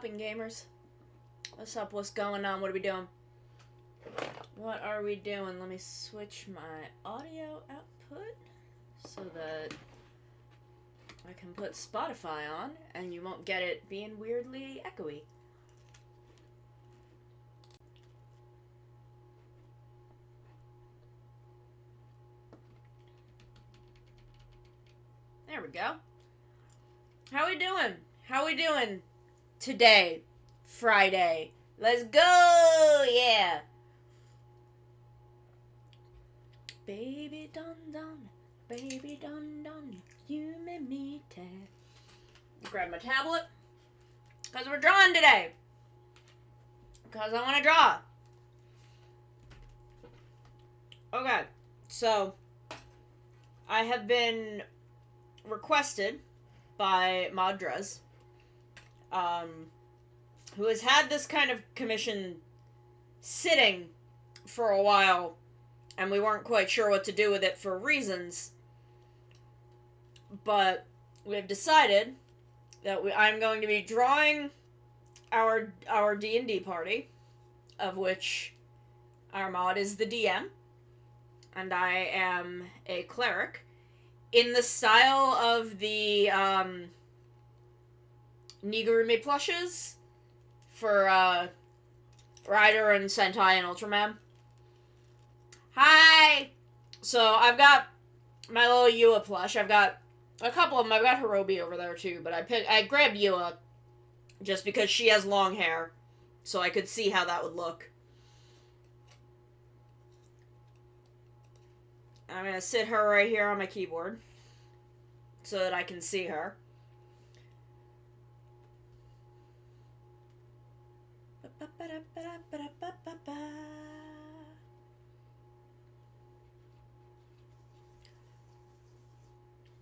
popping, gamers? What's up? What's going on? What are we doing? What are we doing? Let me switch my audio output so that I can put Spotify on and you won't get it being weirdly echoey. There we go. How we doing? How we doing today? Friday. Let's go! Yeah! Baby dun dun, baby dun dun, you made me tap. Grab my tablet, because we're drawing today. Because I want to draw. Okay, so I have been requested by Madras, who has had this kind of commission sitting for a while, and we weren't quite sure what to do with it for reasons, but we've decided that I'm going to be drawing our D&D party, of which our mod is the DM, and I am a cleric, in the style of the Nigurumi plushes for Rider and Sentai and Ultraman. Hi! So I've got my little Yua plush. I've got a couple of them. I've got Hirobi over there too, but I grabbed Yua just because she has long hair, so I could see how that would look. I'm gonna sit her right here on my keyboard so that I can see her.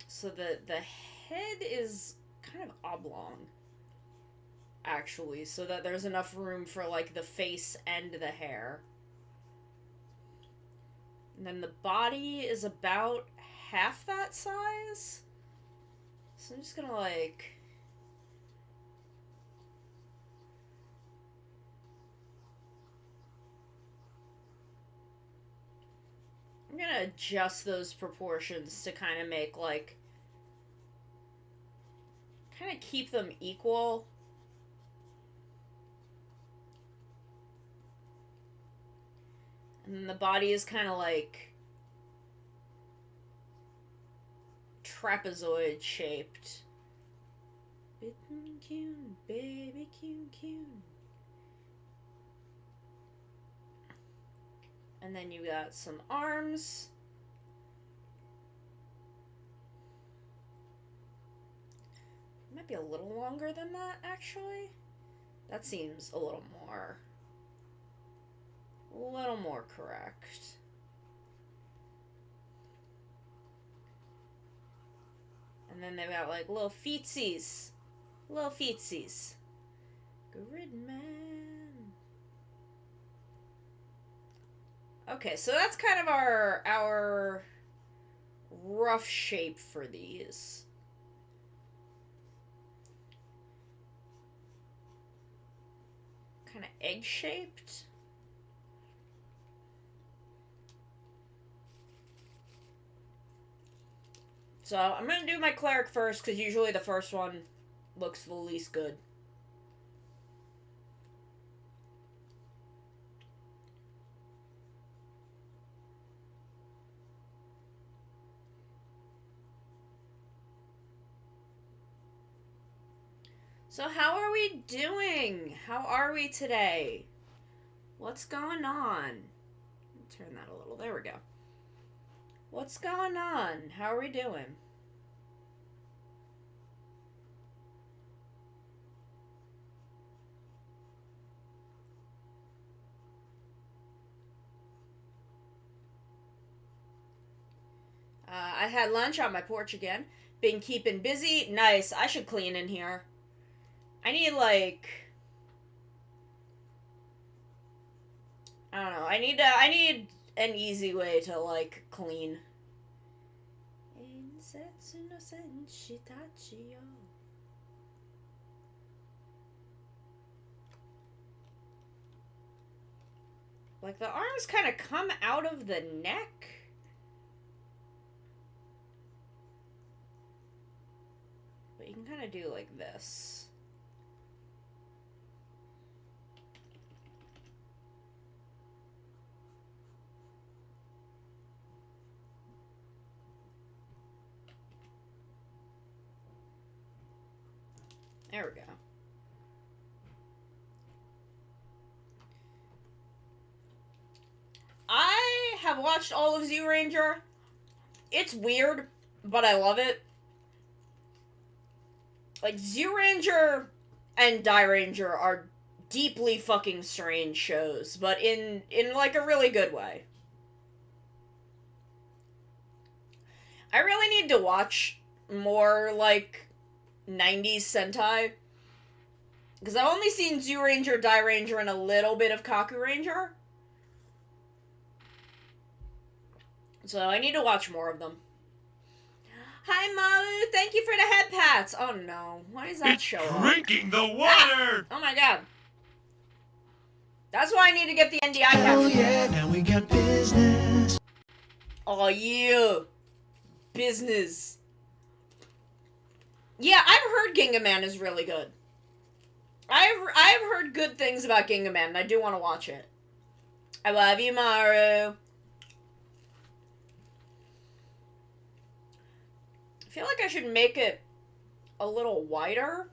So the head is kind of oblong, actually, so that there's enough room for, like, the face and the hair. And then the body is about half that size. So I'm just gonna, like... I'm gonna adjust those proportions to kind of make, like... kind of keep them equal. And then the body is kind of like trapezoid shaped. Bitten cune, baby cune. And then you got some arms. Might be a little longer than that, actually. That seems a little more correct. And then they've got, like, little feetsies. Gridman. Okay, so that's kind of our rough shape for these. Kind of egg-shaped. So I'm going to do my cleric first, because usually the first one looks the least good. So how are we doing? How are we today? What's going on? Turn that a little. There we go. What's going on? How are we doing? I had lunch on my porch again. Been keeping busy. Nice. I should clean in here. I need, like... I don't know. I need an easy way to, like, clean. Like, the arms kind of come out of the neck. But you can kind of do like this. There we go. I have watched all of Zyuranger. It's weird, but I love it. Like, Zyuranger and Dairanger are deeply fucking strange shows, but in like a really good way. I really need to watch more like 90s Sentai. Because I've only seen Zyuranger, Dairanger, and a little bit of Kaku Ranger. So I need to watch more of them. Hi, Malu. Thank you for the head pats. Oh, no. Why does that show up? Drinking the water! Ah! Oh, my God. That's why I need to get the NDI capture. Oh, yeah, now we got business. Oh, yeah. Business. Yeah, I've heard Gingaman is really good. I've heard good things about Gingaman, and I do want to watch it. I love you, Maru. I feel like I should make it a little wider.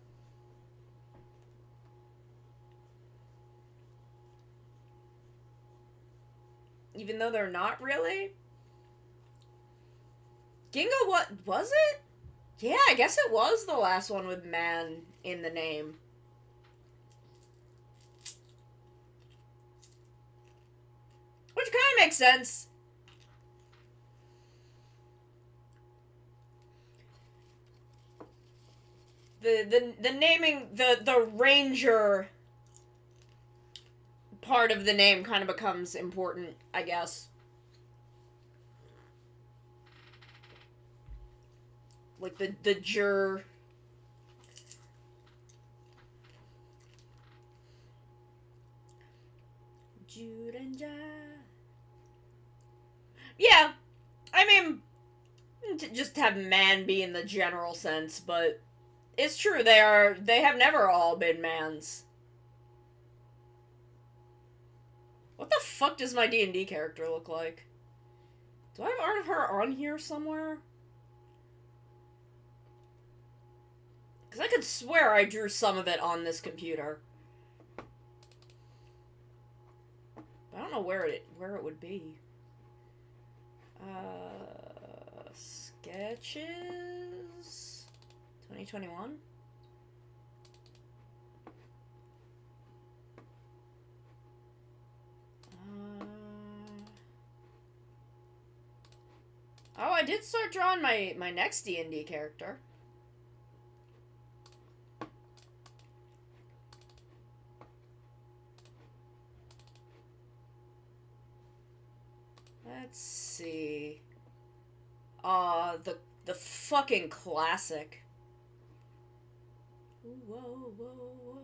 Even though they're not really. Ginga, what was it? Yeah, I guess it was the last one with man in the name. Which kind of makes sense. The naming, the ranger part of the name kind of becomes important, I guess. Like the jur. Yeah, I mean, just have man be in the general sense, but it's true, they have never all been mans. What the fuck does my D&D character look like? Do I have art of her on here somewhere? Because I could swear I drew some of it on this computer. I don't know where it would be. Sketches 2021. Oh, I did start drawing my next D&D character. Let's see. The fucking classic. Whoa, whoa, whoa.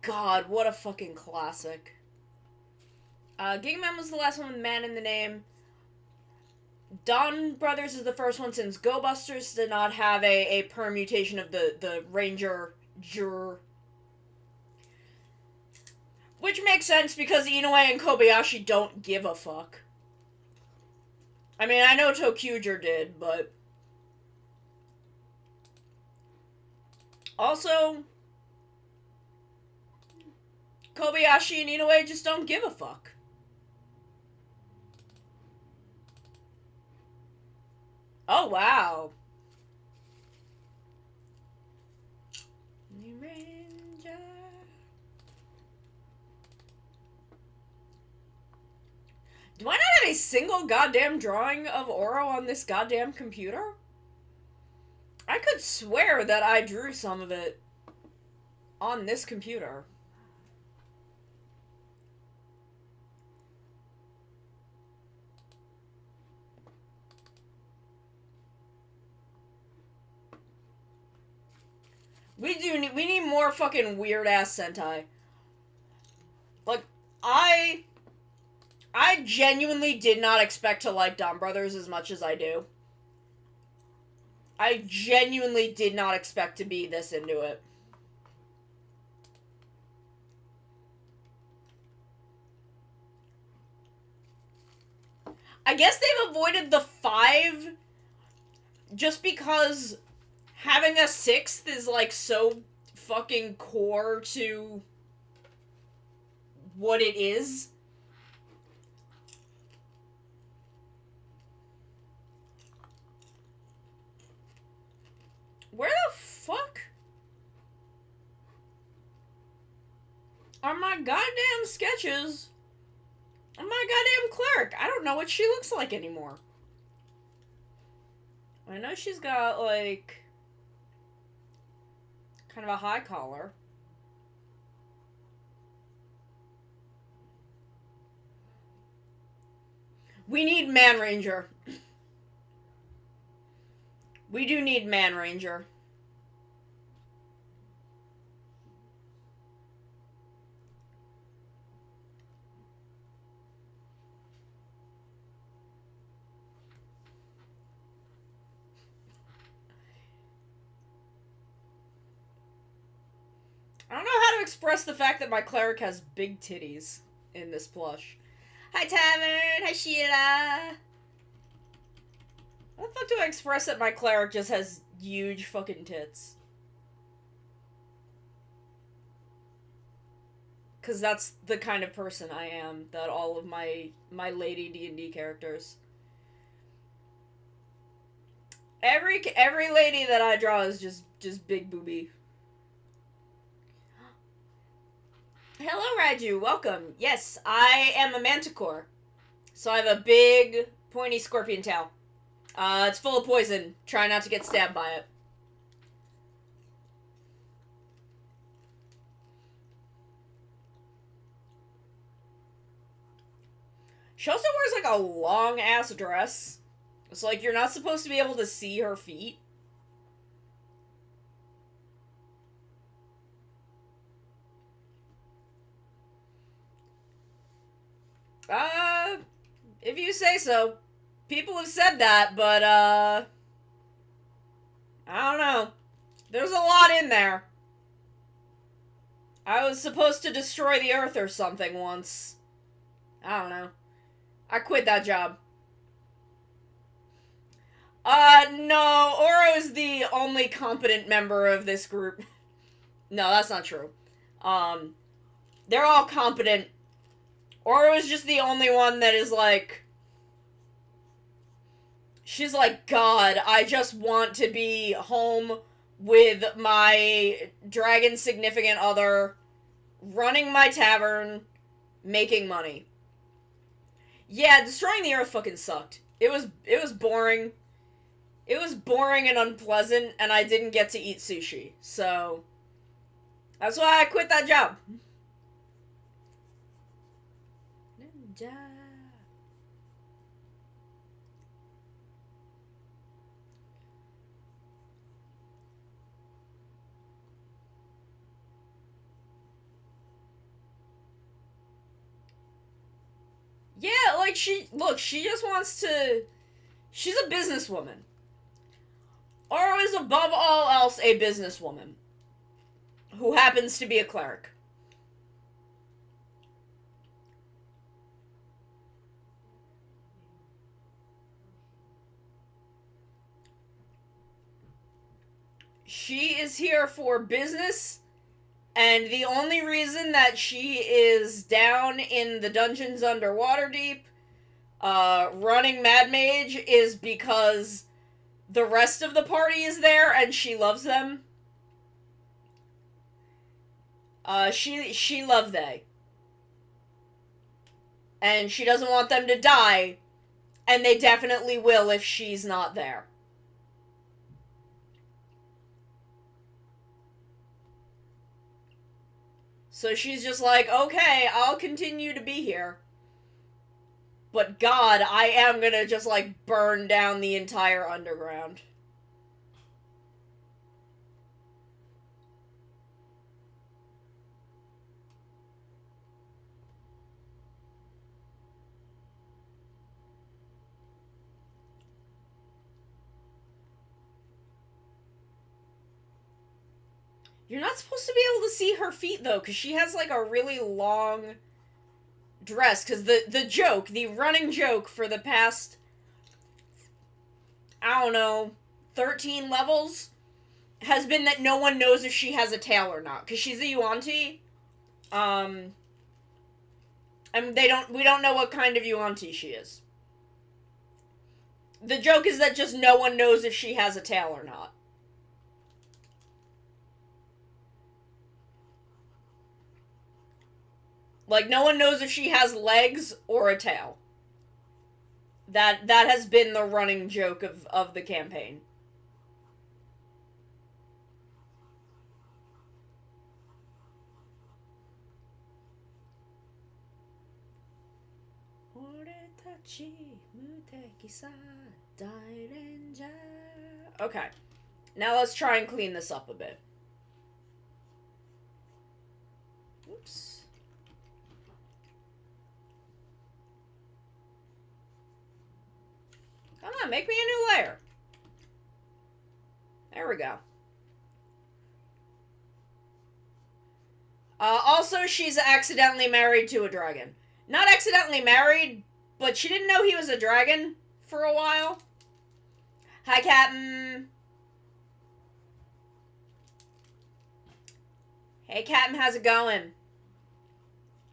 God, what a fucking classic. Gigaman was the last one with man in the name. Dawn Brothers is the first one since Go Busters did not have a permutation of the Ranger Jur. Which makes sense because Inoue and Kobayashi don't give a fuck. I mean, I know Tokyuger did, but... Also... Kobayashi and Inoue just don't give a fuck. Oh, wow. Ranger. Do I not have a single goddamn drawing of Oro on this goddamn computer? I could swear that I drew some of it on this computer. We need more fucking weird-ass Sentai. Like, I I genuinely did not expect to like Dom Brothers as much as I do. I genuinely did not expect to be this into it. I guess they've avoided the 5 just because having a 6th is like so fucking core to what it is. Where the fuck are my goddamn sketches of my goddamn cleric? I don't know what she looks like anymore. I know she's got, like, kind of a high collar. We need Man Ranger. We do need Man Ranger. I don't know how to express the fact that my cleric has big titties in this plush. Hi, Tavern! Hi, Sheila! How the fuck do I express that my cleric just has huge fucking tits? Because that's the kind of person I am, that all of my lady D&D characters. Every lady that I draw is just big booby. Hello, Raju. Welcome. Yes, I am a manticore. So I have a big, pointy scorpion tail. It's full of poison. Try not to get stabbed by it. She also wears, like, a long-ass dress. It's like, you're not supposed to be able to see her feet. If you say so. People have said that, but, I don't know. There's a lot in there. I was supposed to destroy the Earth or something once. I don't know. I quit that job. No. Oro is the only competent member of this group. No, that's not true. They're all competent. Oro is just the only one that is like... She's like, God, I just want to be home with my dragon significant other, running my tavern, making money. Yeah, destroying the Earth fucking sucked. It was boring. It was boring and unpleasant, and I didn't get to eat sushi. So, that's why I quit that job. Ninja. Yeah, like, she just wants to... She's a businesswoman. Oro is above all else a businesswoman. Who happens to be a cleric. She is here for business, and the only reason that she is down in the dungeons under Waterdeep, running Mad Mage, is because the rest of the party is there and she loves them. She love they. And she doesn't want them to die, and they definitely will if she's not there. So she's just like, okay, I'll continue to be here. But God, I am gonna just, like, burn down the entire underground. You're not supposed to be able to see her feet, though, because she has, like, a really long dress. Because the running joke for the past, I don't know, 13 levels has been that no one knows if she has a tail or not. Because she's a Yuan-Ti. And we don't know what kind of Yuan-Ti she is. The joke is that just no one knows if she has a tail or not. Like, no one knows if she has legs or a tail. That has been the running joke of the campaign. Okay. Now let's try and clean this up a bit. Oops. Come on, make me a new layer. There we go. Also, she's accidentally married to a dragon. Not accidentally married, but she didn't know he was a dragon for a while. Hi, Captain. Hey, Captain, how's it going?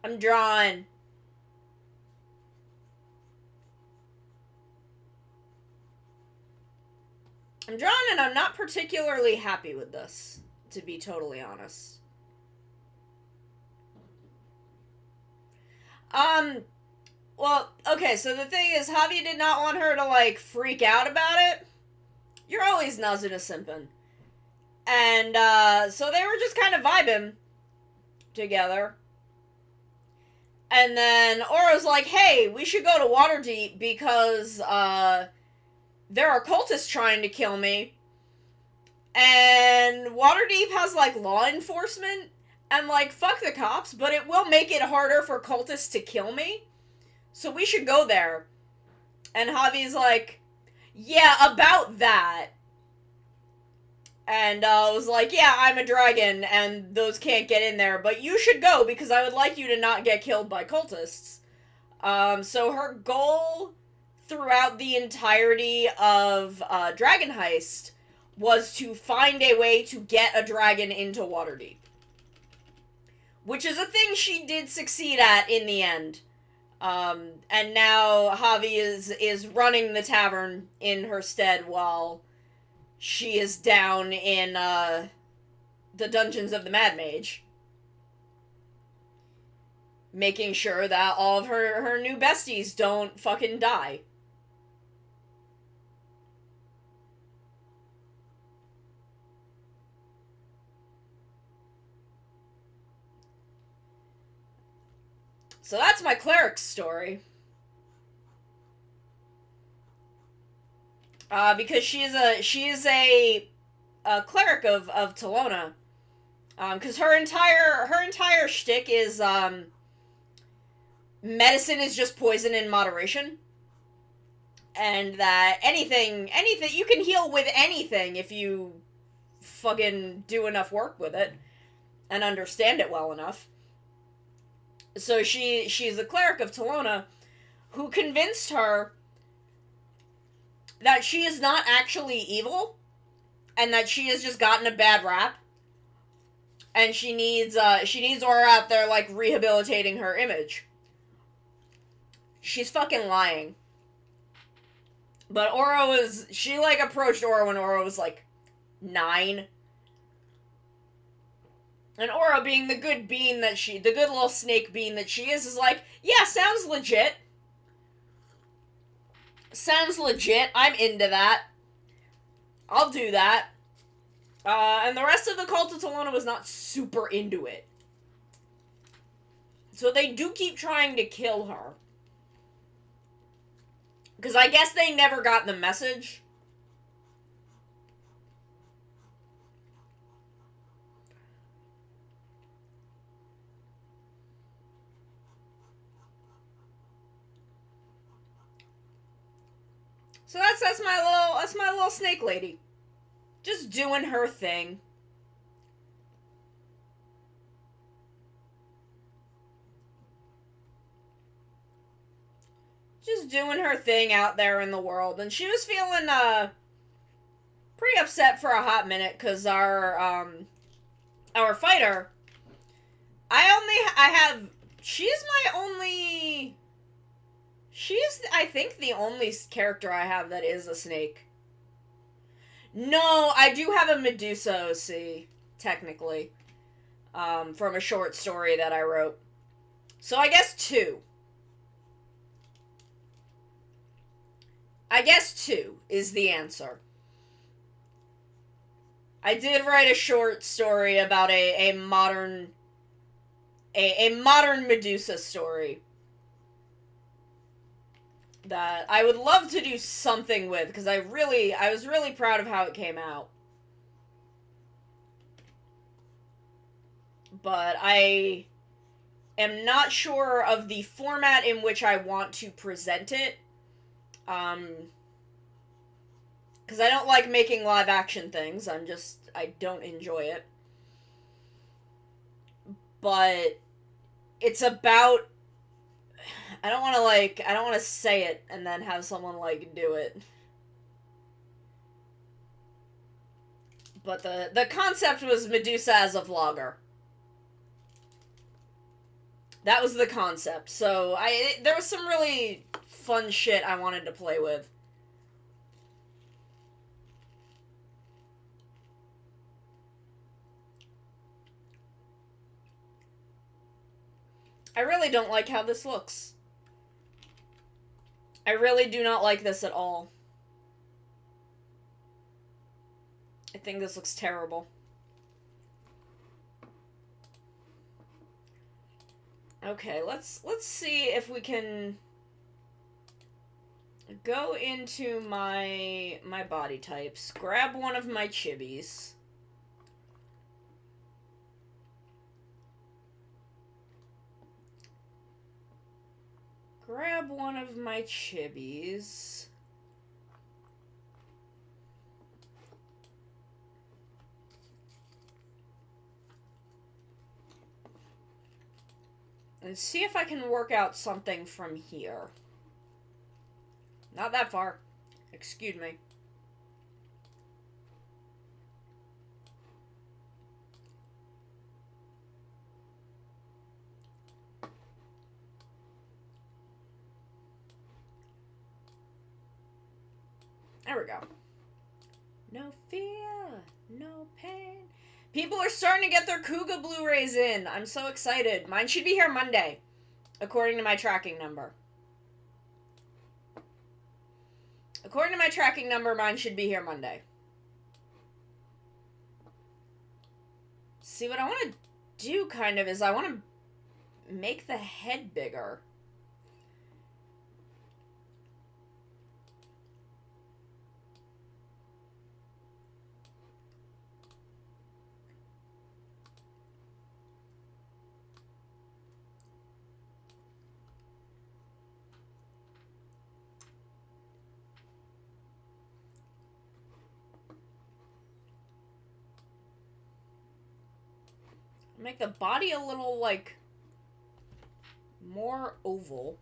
I'm drawing. I'm drawing and I'm not particularly happy with this, to be totally honest. Well, okay, so the thing is, Javi did not want her to, like, freak out about it. You're always nuzzing a simpin'. And, so they were just kind of vibing together. And then Aura's like, hey, we should go to Waterdeep because, there are cultists trying to kill me. And Waterdeep has, like, law enforcement. And, like, fuck the cops, but it will make it harder for cultists to kill me. So we should go there. And Javi's like, yeah, about that. And was like, yeah, I'm a dragon, and those can't get in there, but you should go, because I would like you to not get killed by cultists. So her goal throughout the entirety of Dragon Heist was to find a way to get a dragon into Waterdeep. Which is a thing she did succeed at in the end. And now Javi is running the tavern in her stead while she is down in, the dungeons of the Mad Mage. Making sure that all of her new besties don't fucking die. So that's my cleric's story. Because she is a cleric of Talona. Because her entire shtick is, medicine is just poison in moderation. And that anything, you can heal with anything if you fucking do enough work with it. And understand it well enough. So she's a cleric of Talona who convinced her that she is not actually evil and that she has just gotten a bad rap and she needs Aura out there, like, rehabilitating her image. She's fucking lying. But she, like, approached Aura when Aura was, like, 9. And Aura, being the good little snake bean that she is like, yeah, sounds legit. Sounds legit. I'm into that. I'll do that. And the rest of the cult of Talona was not super into it. So they do keep trying to kill her. Because I guess they never got the message. So that's my little snake lady. Just doing her thing. just doing her thing out there in the world, and she was feeling pretty upset for a hot minute because our fighter, I have she's my only she's I think the only character I have that is a snake. No, I do have a Medusa OC technically, from a short story that I wrote. So I guess two. I guess two is the answer. I did write a short story about a modern modern Medusa story that I would love to do something with because I was really proud of how it came out. But I am not sure of the format in which I want to present it. Because I don't like making live action things. I don't enjoy it. But it's about, I don't want to say it and then have someone, do it. But the concept was Medusa as a vlogger. That was the concept. So there was some really fun shit I wanted to play with. I really don't like how this looks. I really do not like this at all. I think this looks terrible. Okay, let's see if we can go into my body types. Grab one of my chibis. Grab one of my chibis. And see if I can work out something from here. Not that far. Excuse me. There we go. No fear, no pain. People are starting to get their Kuga Blu-rays in. I'm so excited. Mine should be here Monday, according to my tracking number. According to my tracking number, mine should be here Monday. See, what I want to do, kind of, is I want to make the head bigger. Make the body a little, more oval.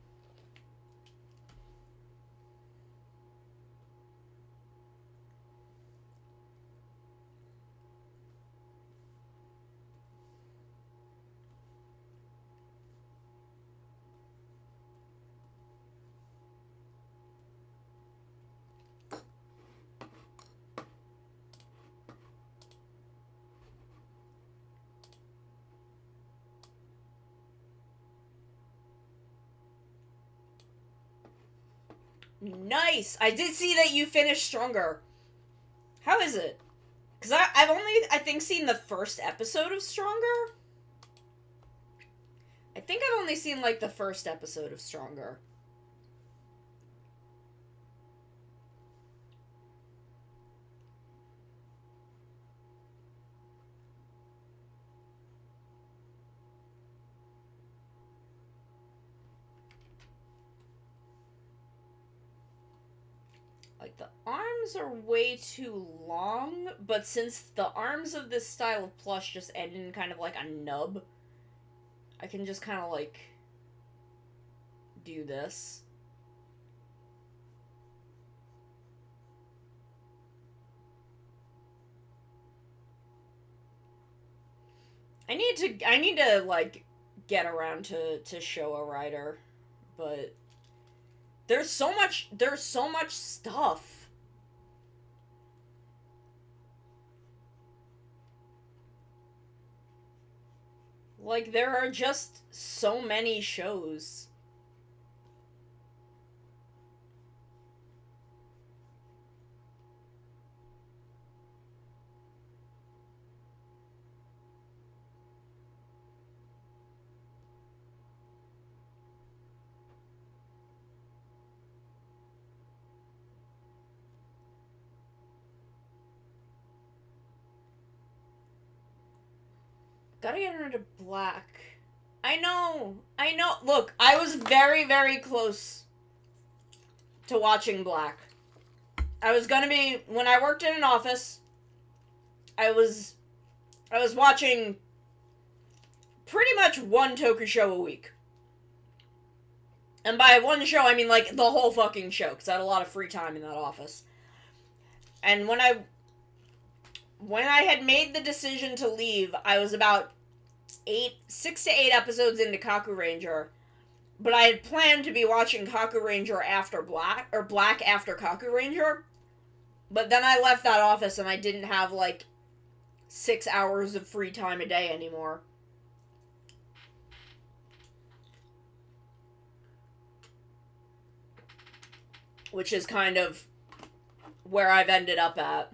Nice! I did see that you finished Stronger. How is it? Because I've only, I think, seen the first episode of Stronger. I think I've only seen, the first episode of Stronger. The arms are way too long, but since the arms of this style of plush just end in kind of like a nub, I can just kind of do this. I need to, like, get around to show a writer, but there's so much stuff. Like, there are just so many shows. Gotta get into black. I know. Look, I was very, very close to watching black. I was gonna be, when I worked in an office, I was watching pretty much one toku show a week. And by one show, I mean, like, the whole fucking show, because I had a lot of free time in that office. And when I had made the decision to leave, I was about 6 to 8 episodes into Kaku Ranger, but I had planned to be watching Kaku Ranger after Black, or Black after Kaku Ranger, but then I left that office and I didn't have, like, 6 hours of free time a day anymore. Which is kind of where I've ended up at.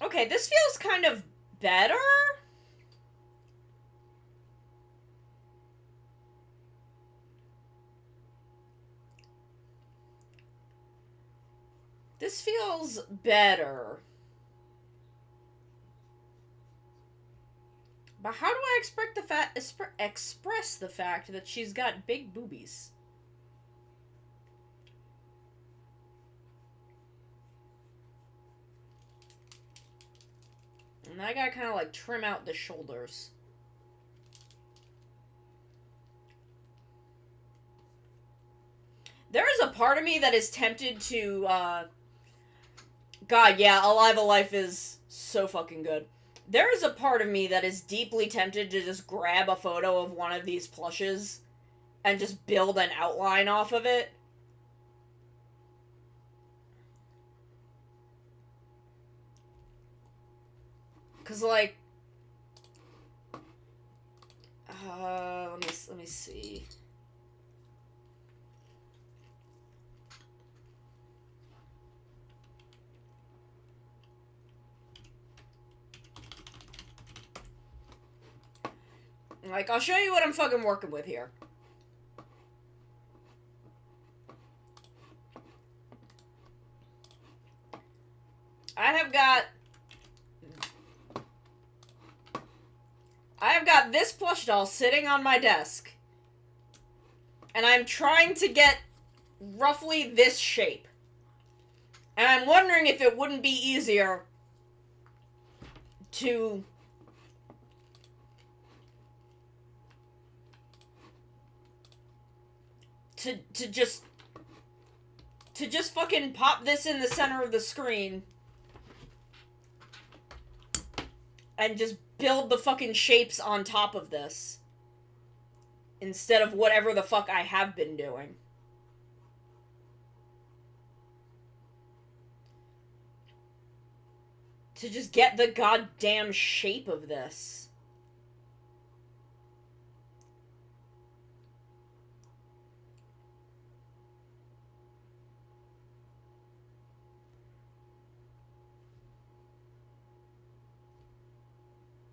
Okay, this feels kind of better? This feels better. But how do I express the fact that she's got big boobies? And I gotta kind of, like, trim out the shoulders. There is a part of me that is tempted to, God, yeah, Alive Alive is so fucking good. There is a part of me that is deeply tempted to just grab a photo of one of these plushes and just build an outline off of it. Cause, like, let me see. Like, I'll show you what I'm fucking working with here. I have got this plush doll sitting on my desk. And I'm trying to get roughly this shape. And I'm wondering if it wouldn't be easier to just fucking pop this in the center of the screen and just build the fucking shapes on top of this instead of whatever the fuck I have been doing. To just get the goddamn shape of this.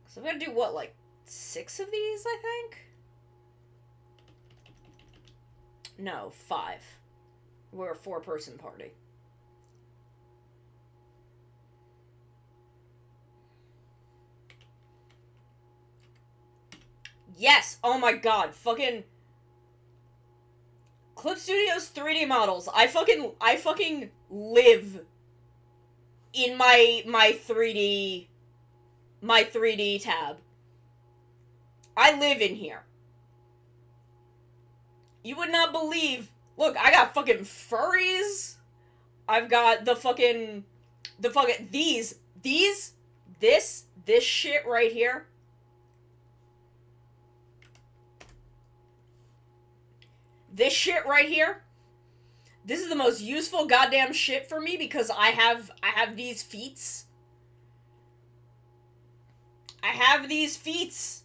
So I'm gonna do, what, like, 6 of these, I think? No, 5. We're a 4-person party. Yes! Oh my god, fucking Clip Studios 3D models. I fucking live in my 3D tab. I live in here. You would not believe. Look, I got fucking furries. I've got this shit right here. This shit right here. This is the most useful goddamn shit for me because I have these feats. I have these feats.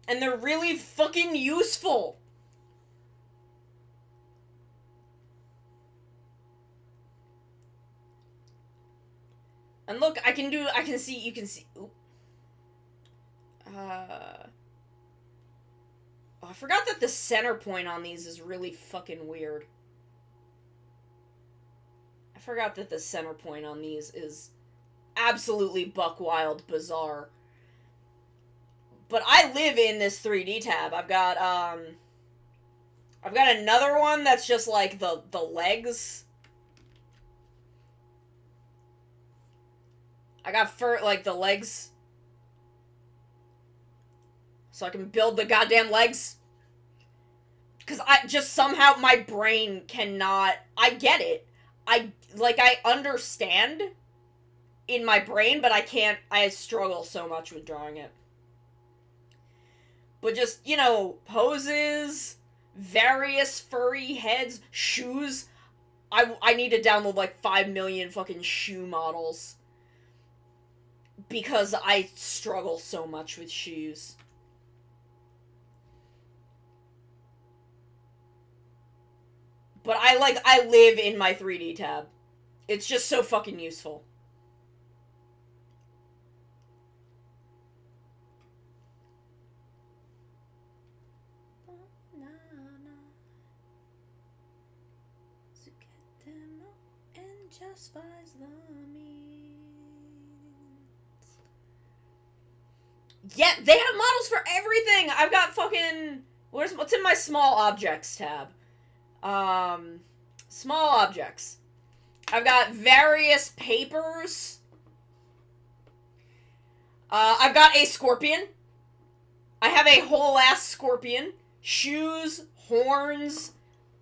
And they're really fucking useful. And look, you can see. Oop. Oh, I forgot that the center point on these is really fucking weird. I forgot that the center point on these is absolutely buck wild bizarre. But I live in this 3D tab. I've got another one that's just like the legs. I got the legs. So I can build the goddamn legs. Because I just somehow my brain cannot... I get it. I understand in my brain, but I can't... I struggle so much with drawing it. But just, poses, various furry heads, shoes. I need to download like 5 million fucking shoe models. Because I struggle so much with shoes. But I live in my 3D tab. It's just so fucking useful. Yeah, they have models for everything! I've got fucking... What's in my small objects tab? Small objects. I've got various papers. I've got a scorpion. I have a whole ass scorpion. Shoes, horns,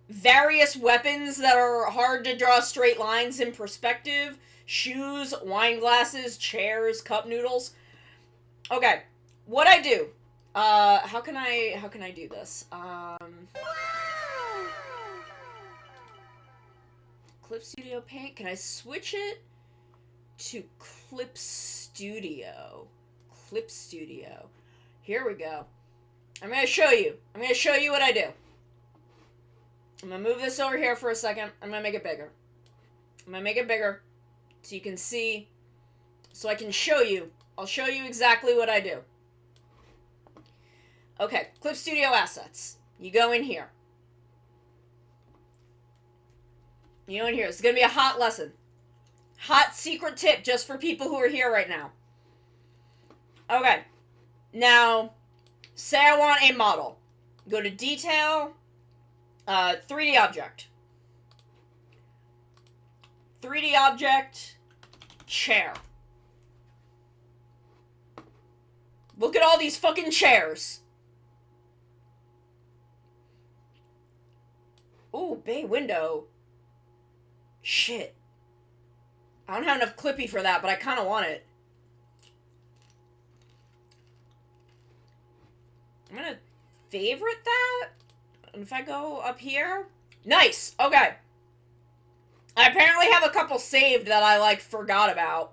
various weapons that are hard to draw straight lines in perspective. Shoes, wine glasses, chairs, cup noodles. Okay, what I do. How can I do this? Clip Studio Paint. Can I switch it to Clip Studio? Clip Studio. Here we go. I'm gonna show you. I'm gonna show you what I do. I'm gonna move this over here for a second. I'm gonna make it bigger. I'm gonna make it bigger so you can see, so I can show you. I'll show you exactly what I do. Okay, Clip Studio Assets. You go in here. You know, in here, it's gonna be a hot lesson. Hot secret tip just for people who are here right now. Okay. Now, say I want a model. Go to Detail, 3D Object. 3D Object, Chair. Look at all these fucking chairs. Ooh, bay window. Shit. I don't have enough Clippy for that, but I kind of want it. I'm gonna favorite that. And if I go up here... Nice! Okay. I apparently have a couple saved that I, forgot about.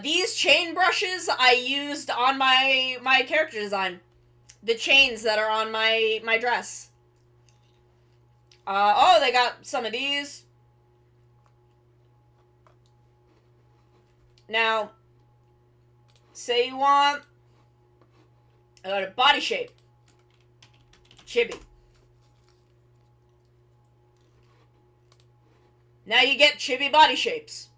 These chain brushes I used on my character design. The chains that are on my dress. Oh, they got some of these. Now, say you want a body shape. Chibi. Now you get chibi body shapes.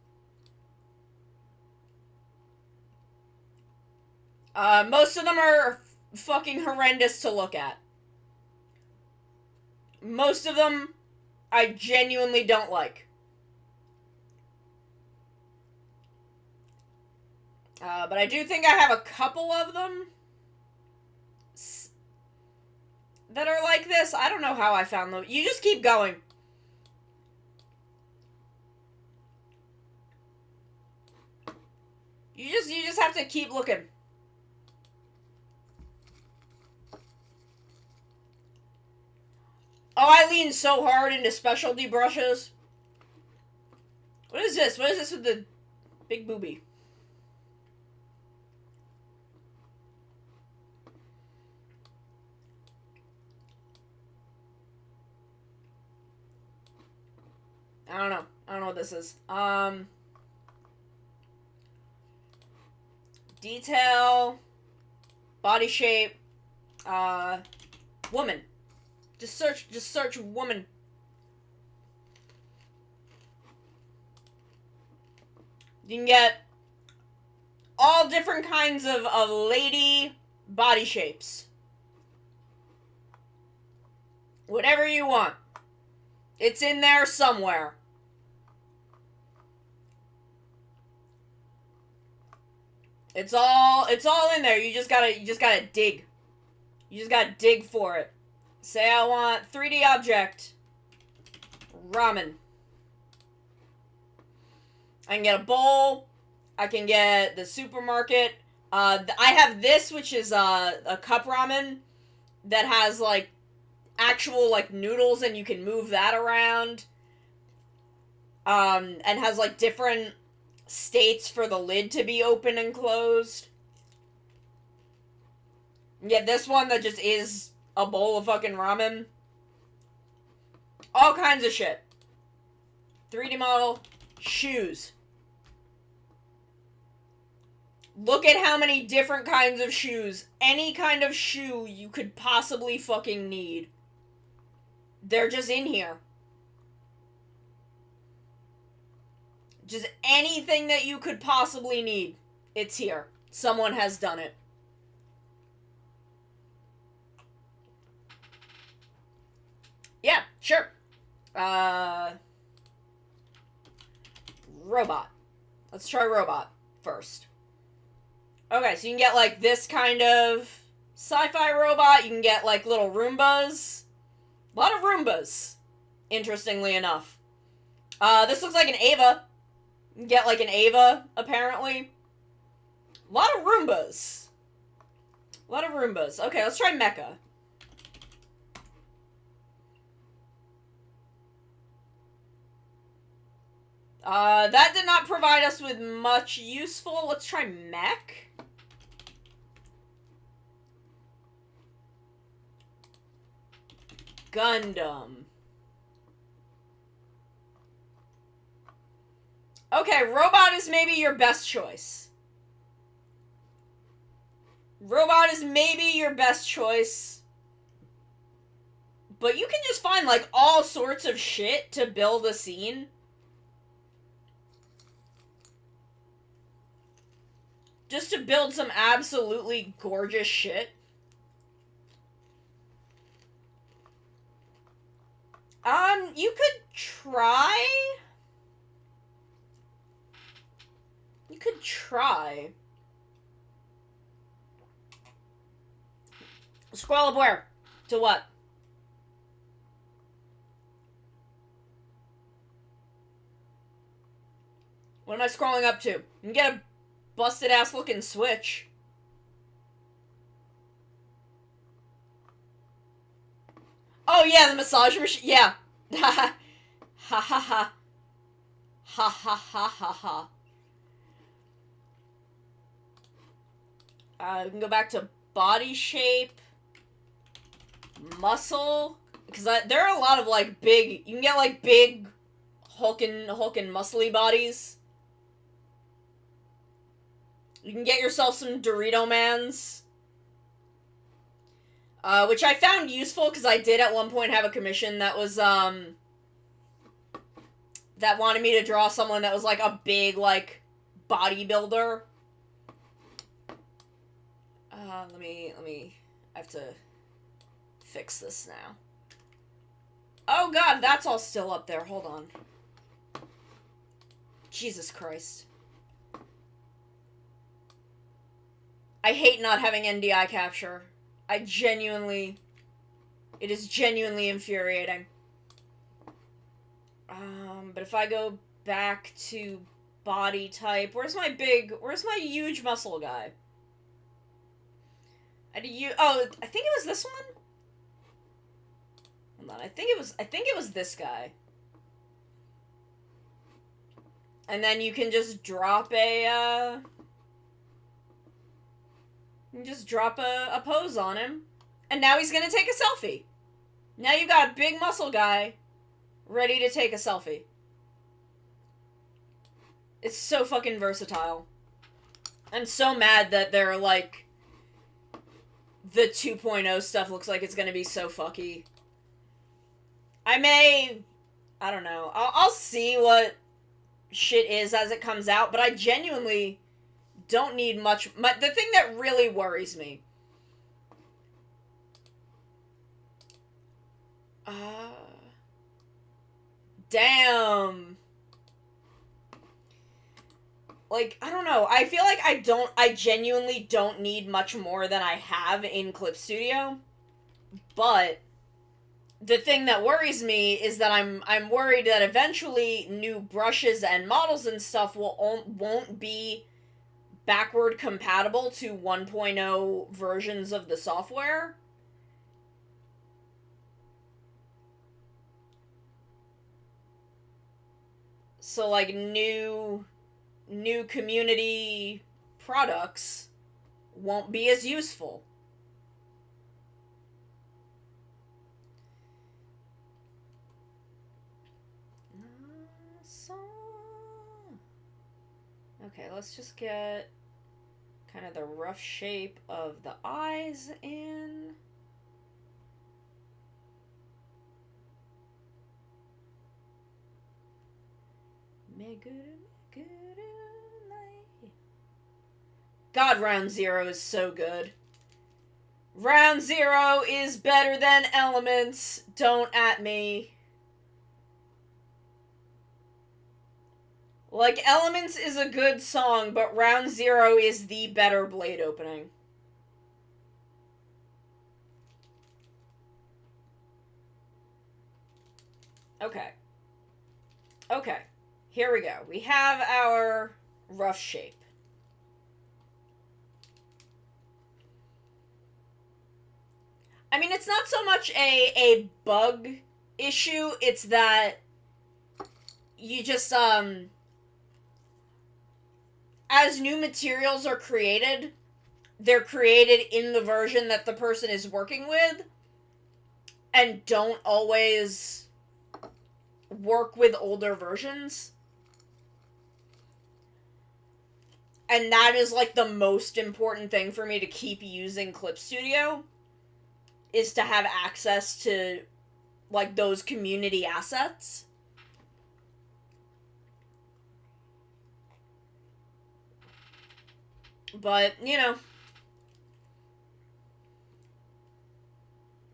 Most of them are fucking horrendous to look at. Most of them I genuinely don't like. But I do think I have a couple of them that are like this. I don't know how I found them. You just keep going. You just have to keep looking. Oh, I lean so hard into specialty brushes. What is this? What is this with the big boobie? I don't know. I don't know what this is. Detail, body shape, woman. Just search woman. You can get all different kinds of lady body shapes. Whatever you want. It's in there somewhere. It's all in there. You just gotta dig. You just gotta dig for it. Say I want 3D object. Ramen. I can get a bowl. I can get the supermarket. I have this, which is a cup ramen that has like actual like noodles, and you can move that around. And has like different states for the lid to be open and closed. Yeah, this one that just is a bowl of fucking ramen. All kinds of shit. 3D model. Shoes. Look at how many different kinds of shoes. Any kind of shoe you could possibly fucking need. They're just in here. Just anything that you could possibly need. It's here. Someone has done it. Yeah, sure. Robot. Let's try robot first. Okay, so you can get, like, this kind of sci-fi robot. You can get, like, little Roombas. A lot of Roombas, interestingly enough. This looks like an Ava. You can get, like, an Ava, apparently. A lot of Roombas. A lot of Roombas. Okay, let's try Mecha. That did not provide us with much useful. Let's try Mech. Gundam. Okay, robot is maybe your best choice. Robot is maybe your best choice. But you can just find, like, all sorts of shit to build a scene. Just to build some absolutely gorgeous shit. You could try... You could try... Scroll up where? To what? What am I scrolling up to? You can get a busted ass looking Switch. Oh yeah, the massage machine. Yeah. Ha ha ha. Ha ha ha ha ha. We can go back to body shape. Muscle. Because there are a lot of, like, big... You can get, like, big hulking muscly bodies. You can get yourself some Dorito Mans. Which I found useful, because I did at one point have a commission that was, that wanted me to draw someone that was, like, a big, like, bodybuilder. Let me... I have to fix this now. Oh god, that's all still up there. Hold on. Jesus Christ. I hate not having NDI capture. I genuinely It is genuinely infuriating. But if I go back to body type, where's my huge muscle guy? I think it was this one? Hold on, I think it was this guy. And then you can just drop a pose on him. And now he's gonna take a selfie. Now you got a big muscle guy ready to take a selfie. It's so fucking versatile. I'm so mad that they're like, the 2.0 stuff looks like it's gonna be so fucky. I don't know. I'll see what shit is as it comes out, but I genuinely don't need much. The thing that really worries me. Damn. Like, I don't know. I feel like I genuinely don't need much more than I have in Clip Studio. But the thing that worries me is that I'm worried that eventually new brushes and models and stuff won't be backward compatible to 1.0 versions of the software. So like new community products won't be as useful. Okay, let's just get kind of the rough shape of the eyes in. God, Round Zero is so good. Round Zero is better than Elements. Don't at me. Like, Elements is a good song, but Round Zero is the better Blade opening. Okay. Okay. Here we go. We have our rough shape. I mean, it's not so much a bug issue, it's that you just, as new materials are created, they're created in the version that the person is working with, and don't always work with older versions. And that is, like, the most important thing for me to keep using Clip Studio, is to have access to, like, those community assets. But, you know,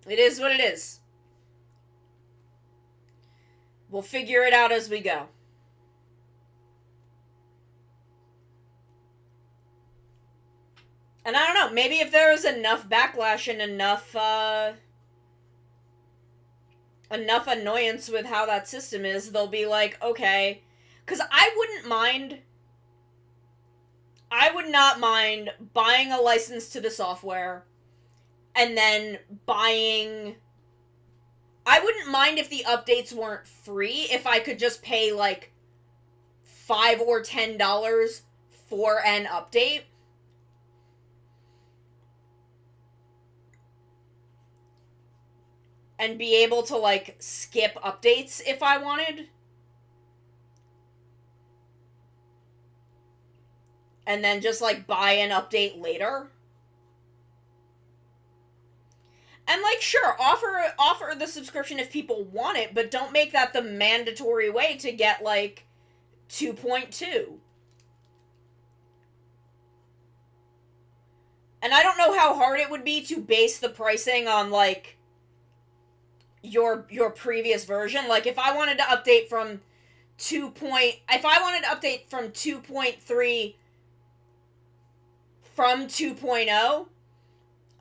it is what it is. We'll figure it out as we go. And I don't know, maybe if there is enough backlash and enough annoyance with how that system is, they'll be like, okay, because I would not mind buying a license to the software, and then I wouldn't mind if the updates weren't free, if I could just pay, like, $5 or $10 for an update. And be able to, like, skip updates if I wanted. And then just, like, buy an update later. And, like, sure, offer the subscription if people want it, but don't make that the mandatory way to get, like, 2.2. And I don't know how hard it would be to base the pricing on, like, your previous version. Like, if I wanted to update from 2.3 from 2.0,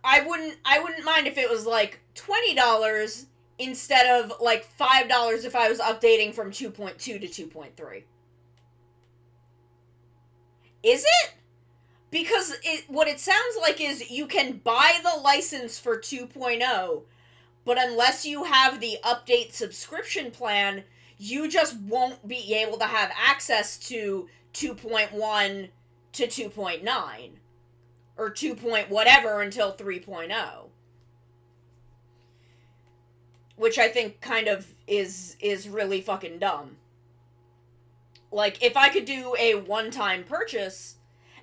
I wouldn't mind if it was, like, $20 instead of like $5 if I was updating from 2.2 to 2.3. Is it? Because what it sounds like is you can buy the license for 2.0, but unless you have the update subscription plan, you just won't be able to have access to 2.1 to 2.9 or 2 point whatever until 3.0, which I think kind of is really fucking dumb. Like, if I could do a one-time purchase,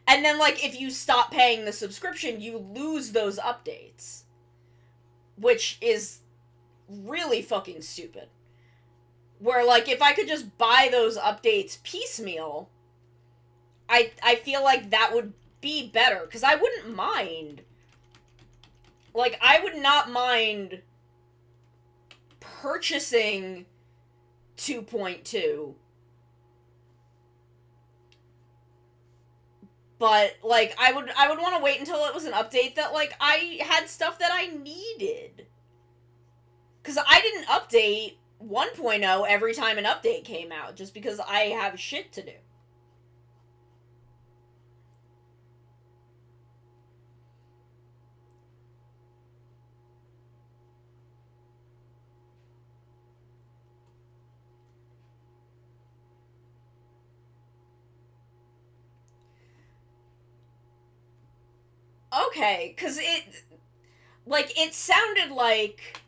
and then, like, if you stop paying the subscription, you lose those updates, which is really fucking stupid. Where, like, if I could just buy those updates piecemeal, I feel like that would be better, because I wouldn't mind. Like, I would not mind purchasing 2.2, but, like, I would want to wait until it was an update that, like, I had stuff that I needed. Because I didn't update 1.0 every time an update came out, just because I have shit to do. Okay, because it sounded like...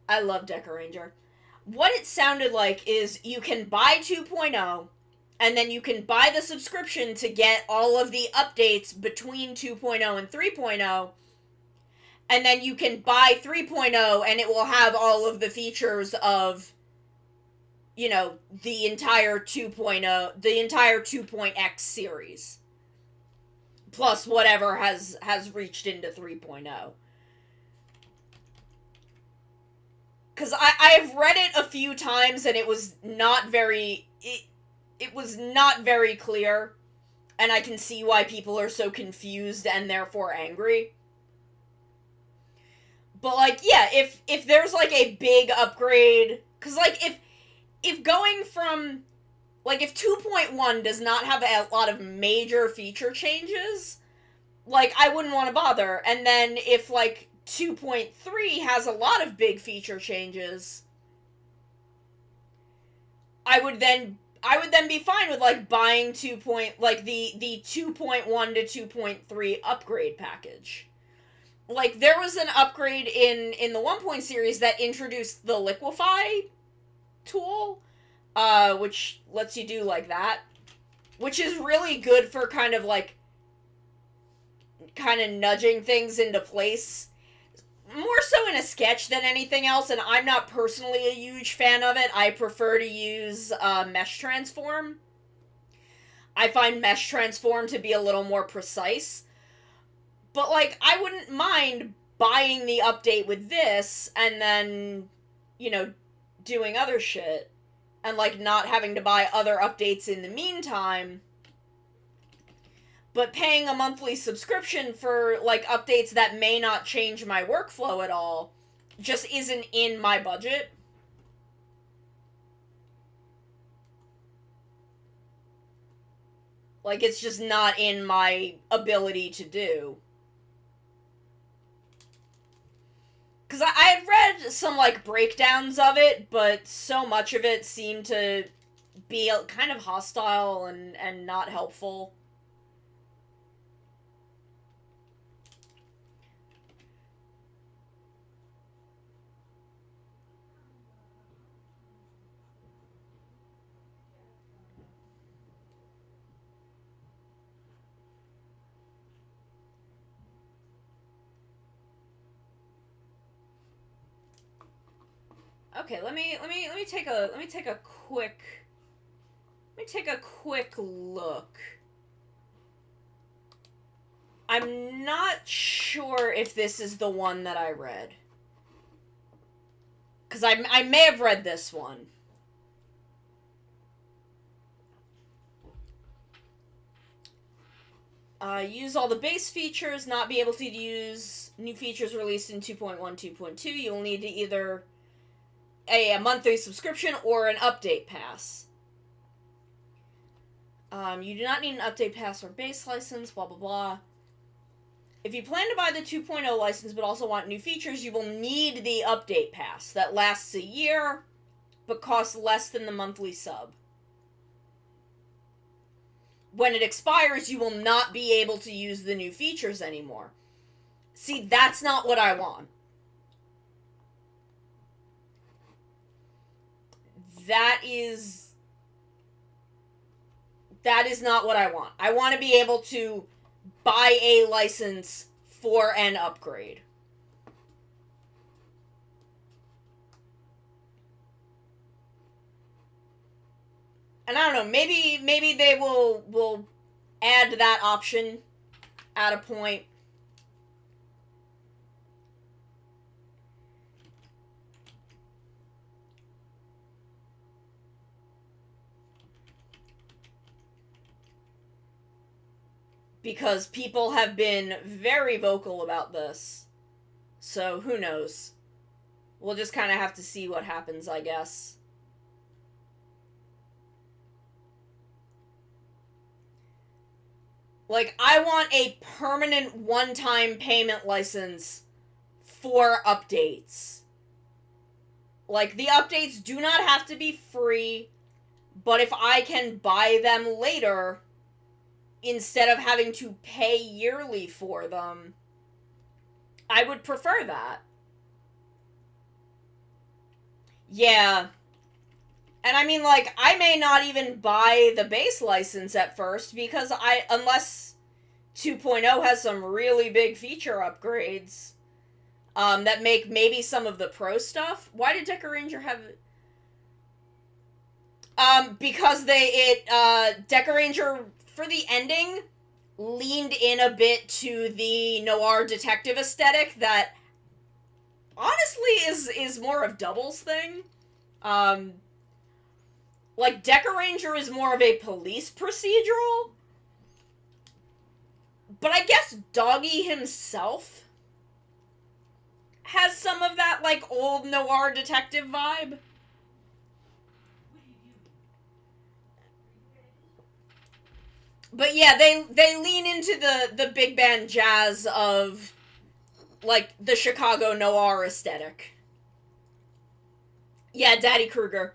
I love Deca Ranger. What it sounded like is you can buy 2.0, and then you can buy the subscription to get all of the updates between 2.0 and 3.0, and then you can buy 3.0, and it will have all of the features of, you know, the entire 2.0, the entire 2.x series. Plus whatever has reached into 3.0. Because I've read it a few times, and it was not very... It was not very clear, and I can see why people are so confused and therefore angry. But, like, yeah, if there's, like, a big upgrade... Because, like, if going from... Like, if 2.1 does not have a lot of major feature changes, like, I wouldn't want to bother. And then if, like, 2.3 has a lot of big feature changes, I would then be fine with, like, buying the 2.1 to 2.3 upgrade package. Like, there was an upgrade in the 1 series that introduced the liquefy tool, which lets you do, like, that. Which is really good for kind of nudging things into place. More so in a sketch than anything else, and I'm not personally a huge fan of it. I prefer to use Mesh Transform. I find Mesh Transform to be a little more precise. But, like, I wouldn't mind buying the update with this, and then, you know, doing other shit. And, like, not having to buy other updates in the meantime. But paying a monthly subscription for, like, updates that may not change my workflow at all just isn't in my budget. Like, it's just not in my ability to do. Because I had read some, like, breakdowns of it, but so much of it seemed to be kind of hostile and not helpful. Okay, let me take a quick look. I'm not sure if this is the one that I read. Because I may have read this one. Use all the base features, not be able to use new features released in 2.1, 2.2. You'll need to either a monthly subscription or an update pass. You do not need an update pass or base license, blah blah blah. If you plan to buy the 2.0 license but also want new features, you will need the update pass that lasts a year but costs less than the monthly sub. When it expires, you will not be able to use the new features anymore. See, that's not what I want. That is not what I want. I want to be able to buy a license for an upgrade. And I don't know, maybe they will add that option at a point. Because people have been very vocal about this. So, who knows? We'll just kind of have to see what happens, I guess. Like, I want a permanent one-time payment license for updates. Like, the updates do not have to be free, but if I can buy them later, instead of having to pay yearly for them, I would prefer that. Yeah. And I mean, like, I may not even buy the base license at first, because unless 2.0 has some really big feature upgrades, that make maybe some of the pro stuff. Why did Deca Ranger have... because Deca Ranger, for the ending, leaned in a bit to the noir detective aesthetic that, honestly, is more of Double's thing. Like, Deca Ranger is more of a police procedural. But I guess Doggy himself has some of that, like, old noir detective vibe. But yeah, they lean into the big band jazz of, like, the Chicago noir aesthetic. Yeah, Daddy Kruger.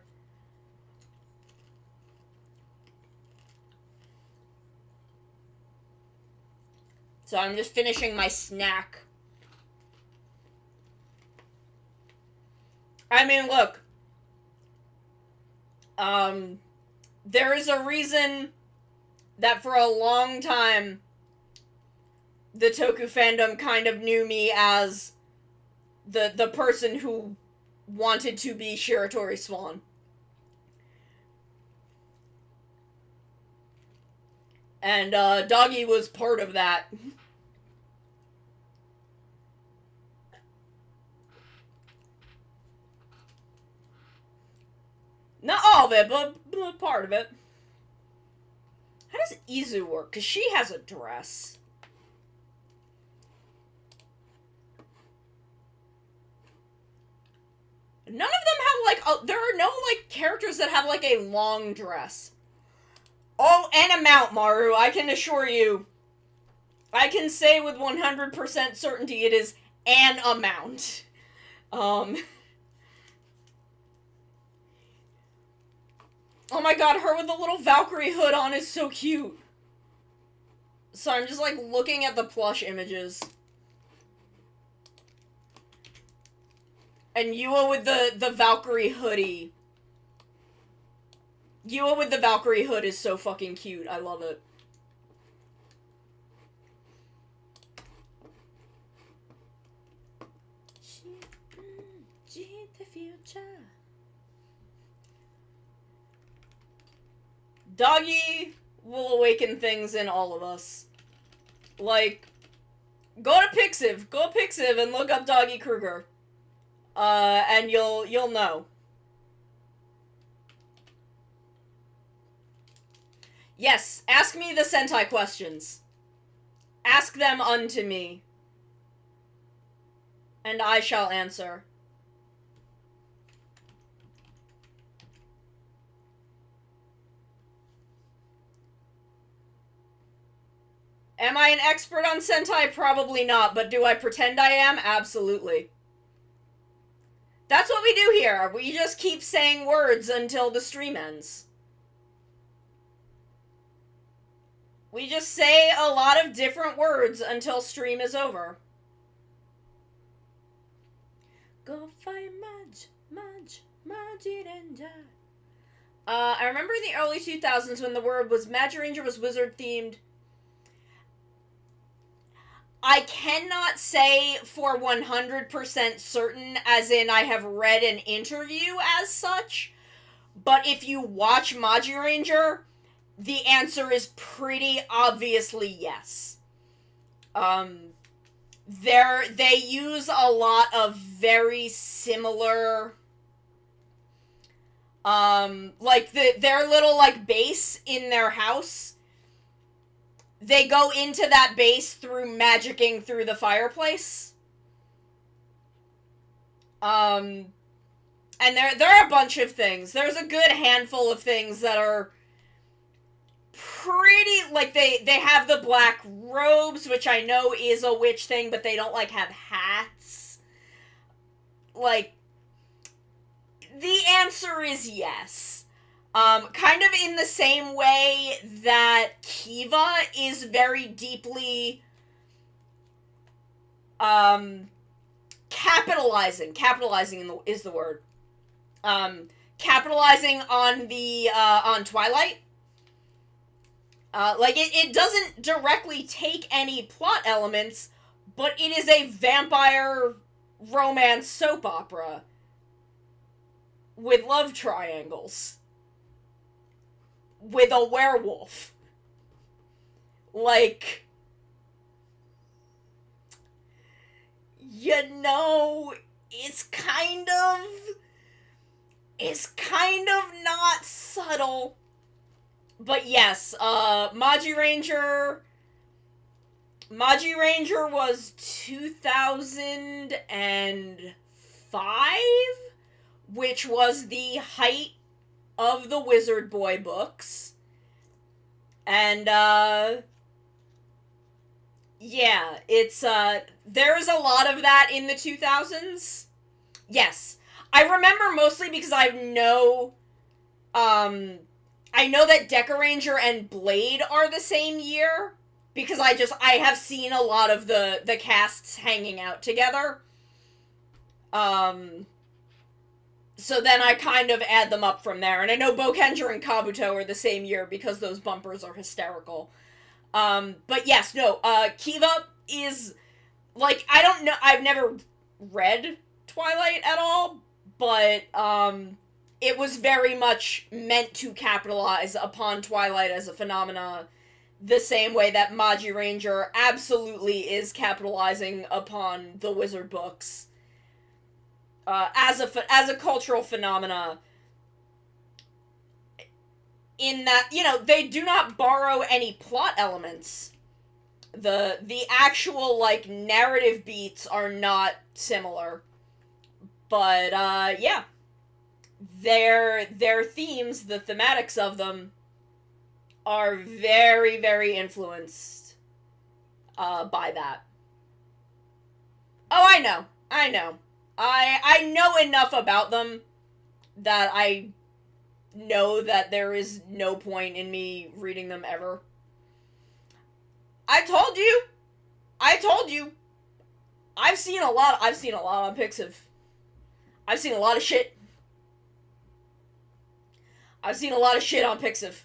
So I'm just finishing my snack. I mean, look. There is a reason that for a long time the Toku fandom kind of knew me as the person who wanted to be Shiratori Swan. And Doggy was part of that. Not all of it, but part of it. How does Izu work? Because she has a dress. None of them have, like, there are no, like, characters that have, like, a long dress. Oh, and a mount, Maru, I can assure you. I can say with 100% certainty it is an amount. Oh my god, her with the little Valkyrie hood on is so cute. So I'm just, like, looking at the plush images. And Yua with the Valkyrie hoodie. Yua with the Valkyrie hood is so fucking cute. I love it. The future. Doggy will awaken things in all of us. Like, go to Pixiv. Go to Pixiv and look up Doggy Kruger. And you'll know. Yes, ask me the Sentai questions. Ask them unto me, and I shall answer. Am I an expert on Sentai? Probably not, but do I pretend I am? Absolutely. That's what we do here. We just keep saying words until the stream ends. We just say a lot of different words until stream is over. Go fight Majiranger. I remember in the early 2000s when the word was Majiranger was wizard themed. I cannot say for 100% certain, as in I have read an interview as such, but if you watch Majiranger, the answer is pretty obviously yes. They use a lot of very similar, like their little, like, base in their house. They go into that base through magicking through the fireplace. And there are a bunch of things. There's a good handful of things that are pretty, like, they have the black robes, which I know is a witch thing, but they don't, like, have hats. Like, the answer is yes. Kind of in the same way that Kiva is very deeply, capitalizing is the word. Capitalizing on the, on Twilight. Like, it doesn't directly take any plot elements, but it is a vampire romance soap opera with love triangles. With a werewolf. Like, you know, it's kind of not subtle. But yes, Majiranger was 2005, which was the height of the Wizard Boy books. And, yeah, it's, there's a lot of that in the 2000s. Yes. I remember mostly because I know that Decaranger and Blade are the same year, because I have seen a lot of the casts hanging out together. So then I kind of add them up from there. And I know Bokenger and Kabuto are the same year because those bumpers are hysterical. But yes, no, Kiva is, like, I don't know, I've never read Twilight at all, but, it was very much meant to capitalize upon Twilight as a phenomena, the same way that Majiranger absolutely is capitalizing upon the Wizard books. As a cultural phenomena, in that, you know, they do not borrow any plot elements. The actual, like, narrative beats are not similar. But, yeah. Their themes, the thematics of them, are very, very influenced, by that. Oh, I know. I know enough about them that I know that there is no point in me reading them ever. I told you. I've seen a lot on Pixiv. I've seen a lot of shit. I've seen a lot of shit on Pixiv.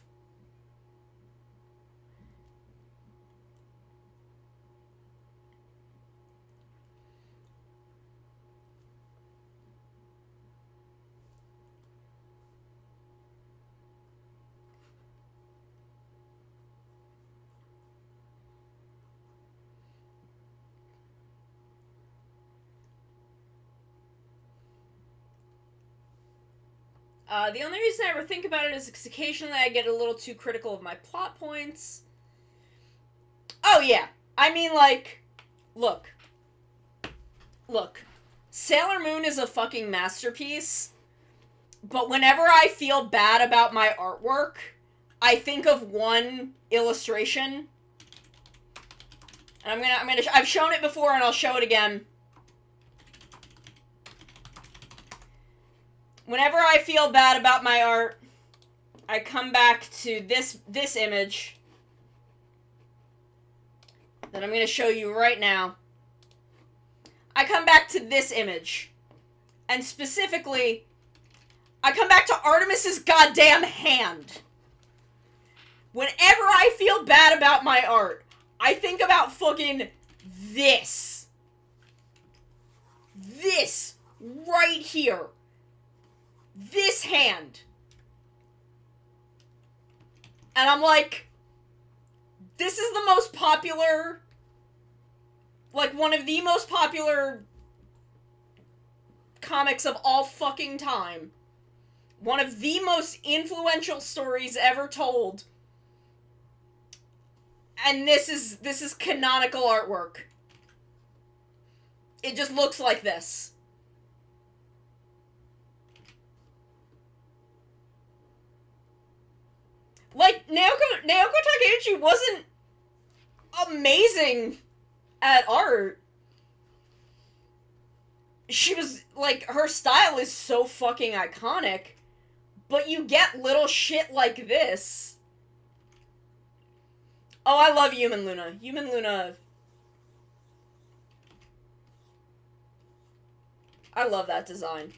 The only reason I ever think about it is because occasionally I get a little too critical of my plot points. Oh, yeah. I mean, like, look. Look. Sailor Moon is a fucking masterpiece, but whenever I feel bad about my artwork, I think of one illustration. And I've shown it before and I'll show it again. Whenever I feel bad about my art, I come back to this image that I'm going to show you right now. I come back to this image. And specifically, I come back to Artemis's goddamn hand. Whenever I feel bad about my art, I think about fucking this. This. Right here. This hand. And I'm like, this is the most popular, like, one of the most popular comics of all fucking time. One of the most influential stories ever told. And this is canonical artwork. It just looks like this. Like, Naoko Takeuchi wasn't amazing at art. She was, like, her style is so fucking iconic, but you get little shit like this. Oh, I love Human Luna. Human Luna. I love that design.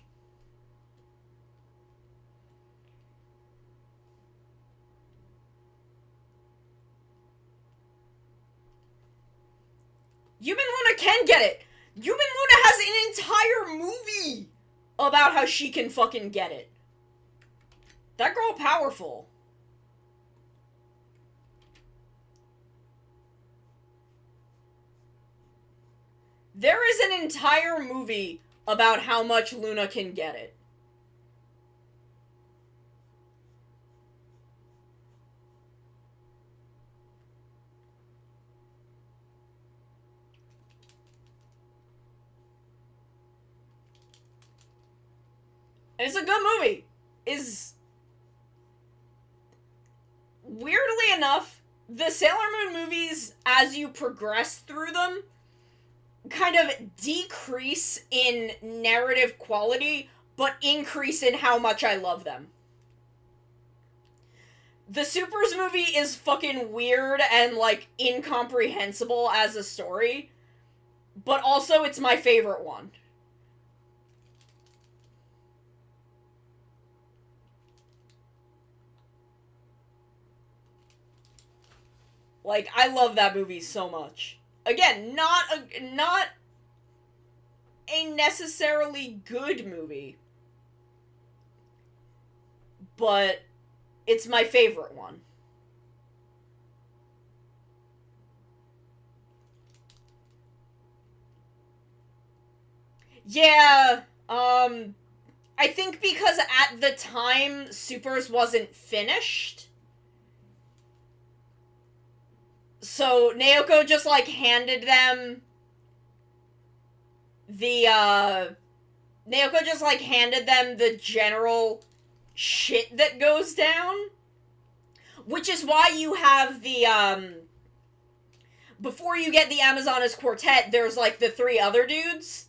Human Luna can get it. Human Luna has an entire movie about how she can fucking get it. That girl powerful. There is an entire movie about how much Luna can get it. And it's a good movie. Weirdly enough, the Sailor Moon movies, as you progress through them, kind of decrease in narrative quality, but increase in how much I love them. The Supers movie is fucking weird and, like, incomprehensible as a story, but also it's my favorite one. Like, I love that movie so much. Again, not a necessarily good movie, but it's my favorite one. Yeah, I think because at the time Supers wasn't finished, so Naoko just, like, handed them the, Naoko just, like, handed them the general shit that goes down. Which is why you have the, before you get the Amazonas Quartet, there's, like, the 3 other dudes.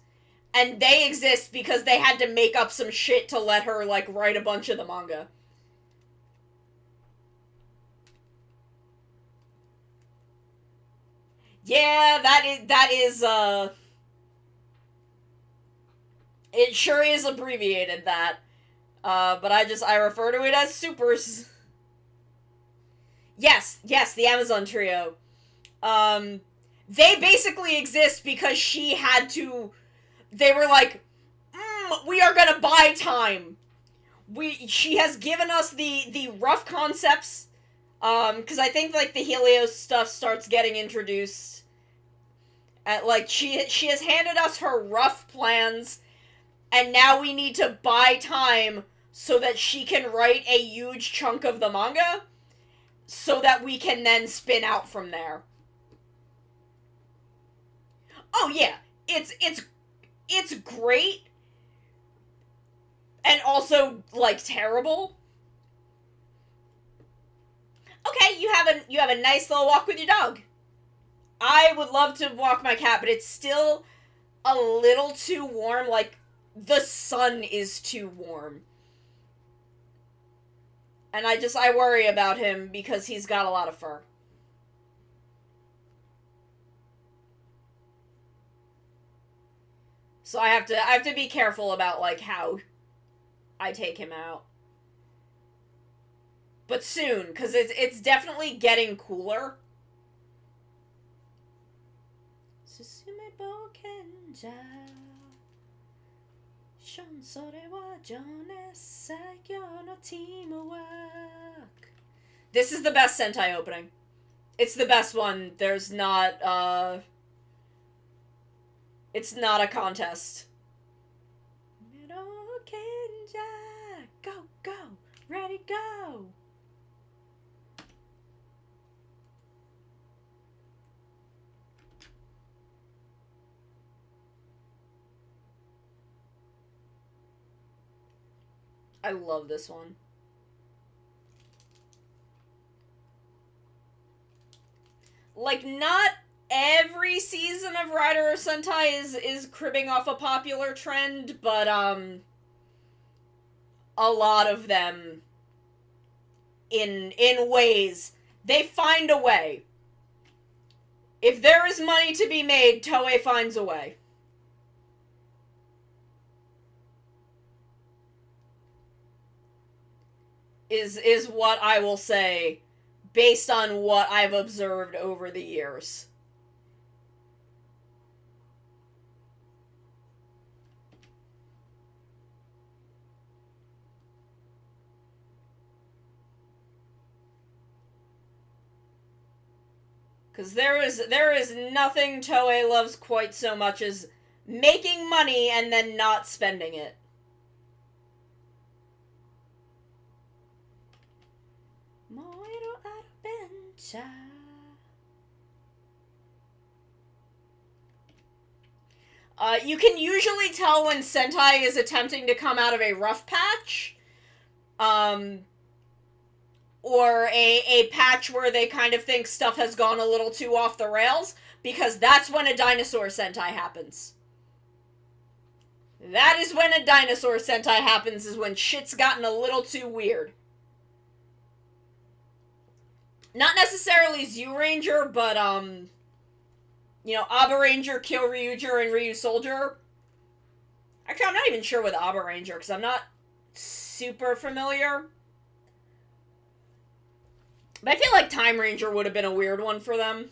And they exist because they had to make up some shit to let her, like, write a bunch of the manga. Yeah, that is, it sure is abbreviated, that. But I refer to it as Supers. Yes, the Amazon Trio. They basically exist because she had to, they were like, we are gonna buy time. She has given us the rough concepts, because I think, like, the Helios stuff starts getting introduced. Like, she has handed us her rough plans, and now we need to buy time so that she can write a huge chunk of the manga, so that we can then spin out from there. Oh yeah, it's great, and also like terrible. Okay, you have a nice little walk with your dog. I would love to walk my cat, but it's still a little too warm. Like, the sun is too warm. And I worry about him because he's got a lot of fur. So I have to be careful about, like, how I take him out. But soon, because it's definitely getting cooler. This is the best Sentai opening. It's the best one. There's not, it's not a contest. Go, go, ready, go! I love this one. Like, not every season of Rider or Sentai is cribbing off a popular trend, but, a lot of them, in ways, they find a way. If there is money to be made, Toei finds a way. Is what I will say, based on what I've observed over the years. Because there is nothing Toei loves quite so much as making money and then not spending it. You can usually tell when Sentai is attempting to come out of a rough patch. Or a patch where they kind of think stuff has gone a little too off the rails, because that's when a dinosaur Sentai happens. That is when a dinosaur Sentai happens, is when shit's gotten a little too weird. Not necessarily Zyuranger, but, you know, Abaranger, Kyoryuger, and Ryu Soldier. Actually, I'm not even sure with Abaranger, because I'm not super familiar. But I feel like Time Ranger would have been a weird one for them.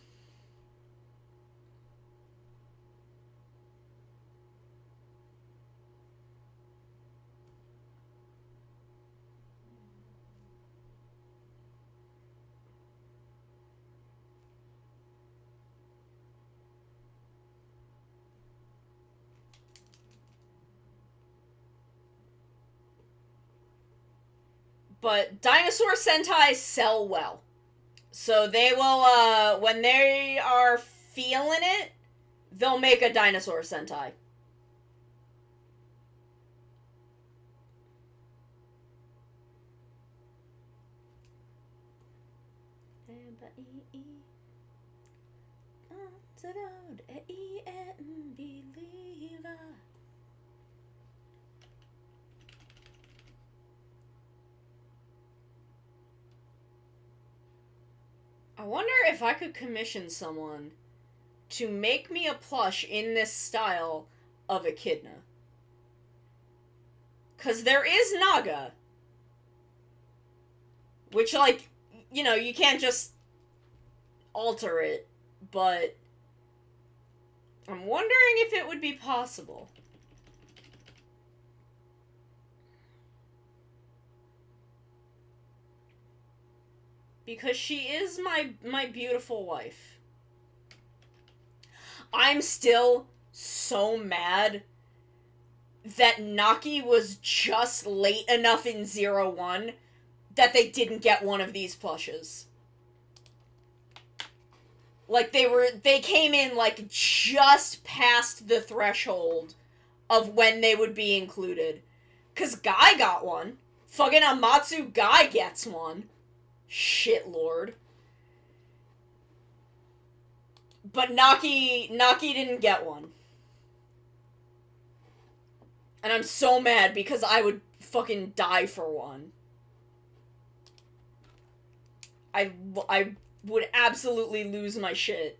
But Dinosaur Sentai sell well. So they will, when they are feeling it, they'll make a Dinosaur Sentai. I wonder if I could commission someone to make me a plush in this style of Echidna. Because there is Naga. Which, like, you know, you can't just alter it, but I'm wondering if it would be possible. Because she is my beautiful wife. I'm still so mad that Naki was just late enough in 01 that they didn't get one of these plushes. Like, they came in, like, just past the threshold of when they would be included. Cause Guy got one. Fucking Amatsu Guy gets one. Shit lord. But Naki didn't get one. And I'm so mad because I would fucking die for one. I would absolutely lose my shit.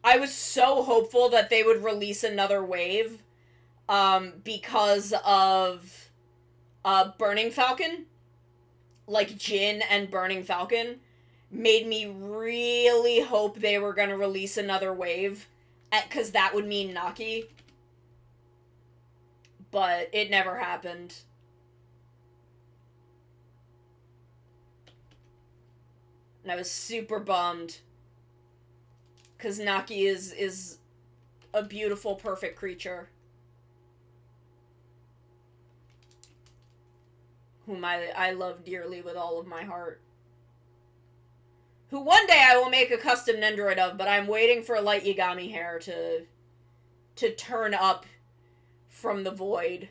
I was so hopeful that they would release another wave, because of, Burning Falcon. Like, Jin and Burning Falcon made me really hope they were gonna release another wave, because that would mean Naki. But it never happened. And I was super bummed. Because Naki is a beautiful, perfect creature. Whom I love dearly with all of my heart. Who one day I will make a custom Nendoroid of, but I'm waiting for Light Yagami hair to turn up from the void.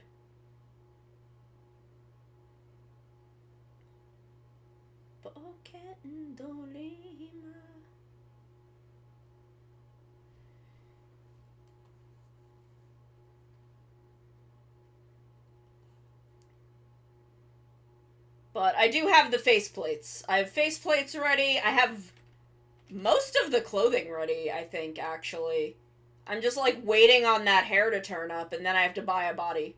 But I do have the faceplates. I have faceplates ready. I have most of the clothing ready, I think, actually. I'm just, like, waiting on that hair to turn up, and then I have to buy a body.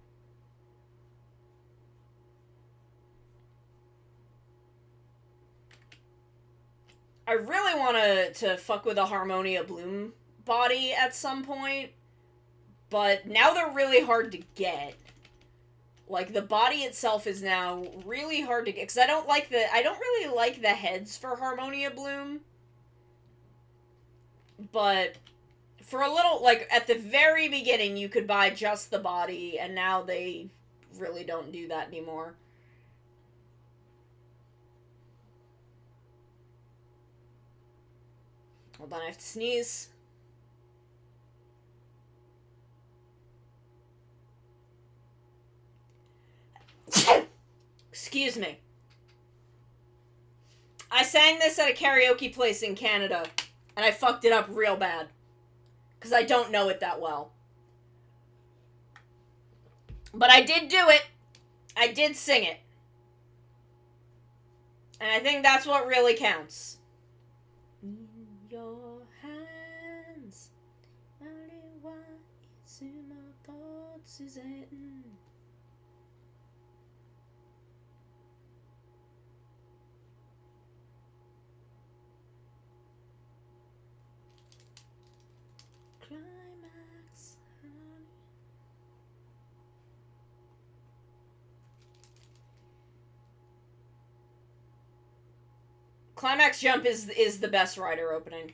I really want to fuck with a Harmonia Bloom body at some point, but now they're really hard to get. Like, the body itself is now really hard to get, because I don't really like the heads for Harmonia Bloom. But for a little, like, at the very beginning, you could buy just the body, and now they really don't do that anymore. Hold on, I have to sneeze. Excuse me. I sang this at a karaoke place in Canada, and I fucked it up real bad. Because I don't know it that well. But I did do it. I did sing it. And I think that's what really counts. In your hands, Climax. Climax Jump is the best rider opening.